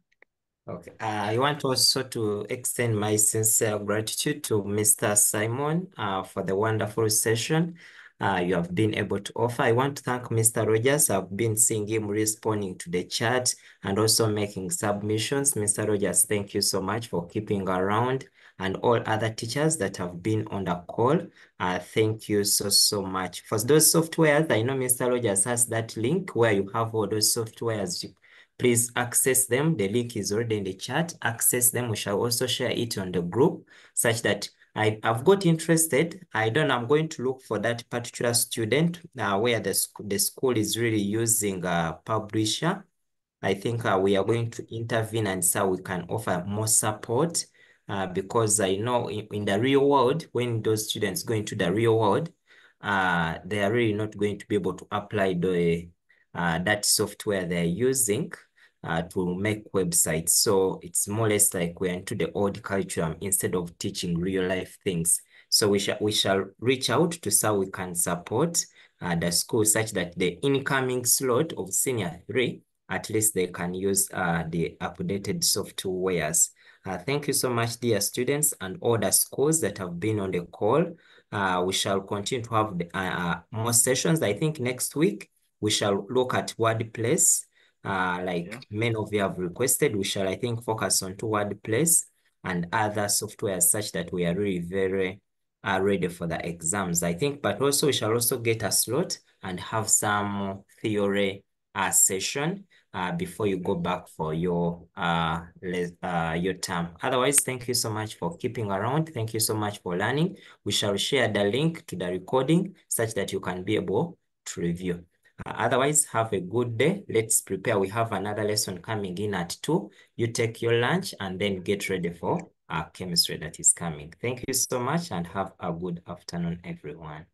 Okay. I want also to extend my sincere gratitude to Mr. Simon for the wonderful session you have been able to offer. I want to thank Mr. Rogers. I've been seeing him responding to the chat and also making submissions. Mr. Rogers, thank you so much for keeping around, and all other teachers that have been on the call. Thank you so much. For those softwares, I know Mr. Rogers has that link where you have all those softwares Please access them. The link is already in the chat. Access them. We shall also share it on the group such that I've got interested. I'm going to look for that particular student where the school is really using a publisher. I think we are going to intervene and so we can offer more support because I know in the real world, when those students go into the real world, they are really not going to be able to apply that software they're using to make websites. So it's more or less like we're into the old curriculum instead of teaching real life things. So we shall reach out to see how we can support the school such that the incoming slot of senior 3, at least they can use the updated softwares. Thank you so much, dear students and all the schools that have been on the call. We shall continue to have more sessions. I think next week we shall look at WordPress. Many of you have requested, we shall, I think, focus on WordPress and other software such that we are really very ready for the exams, I think. But also we shall also get a slot and have some theory session before you go back for your term. Otherwise, thank you so much for keeping around. Thank you so much for learning. We shall share the link to the recording such that you can be able to review. Otherwise, have a good day. Let's prepare. We have another lesson coming in at 2. You take your lunch and then get ready for chemistry that is coming. Thank you so much and have a good afternoon, everyone.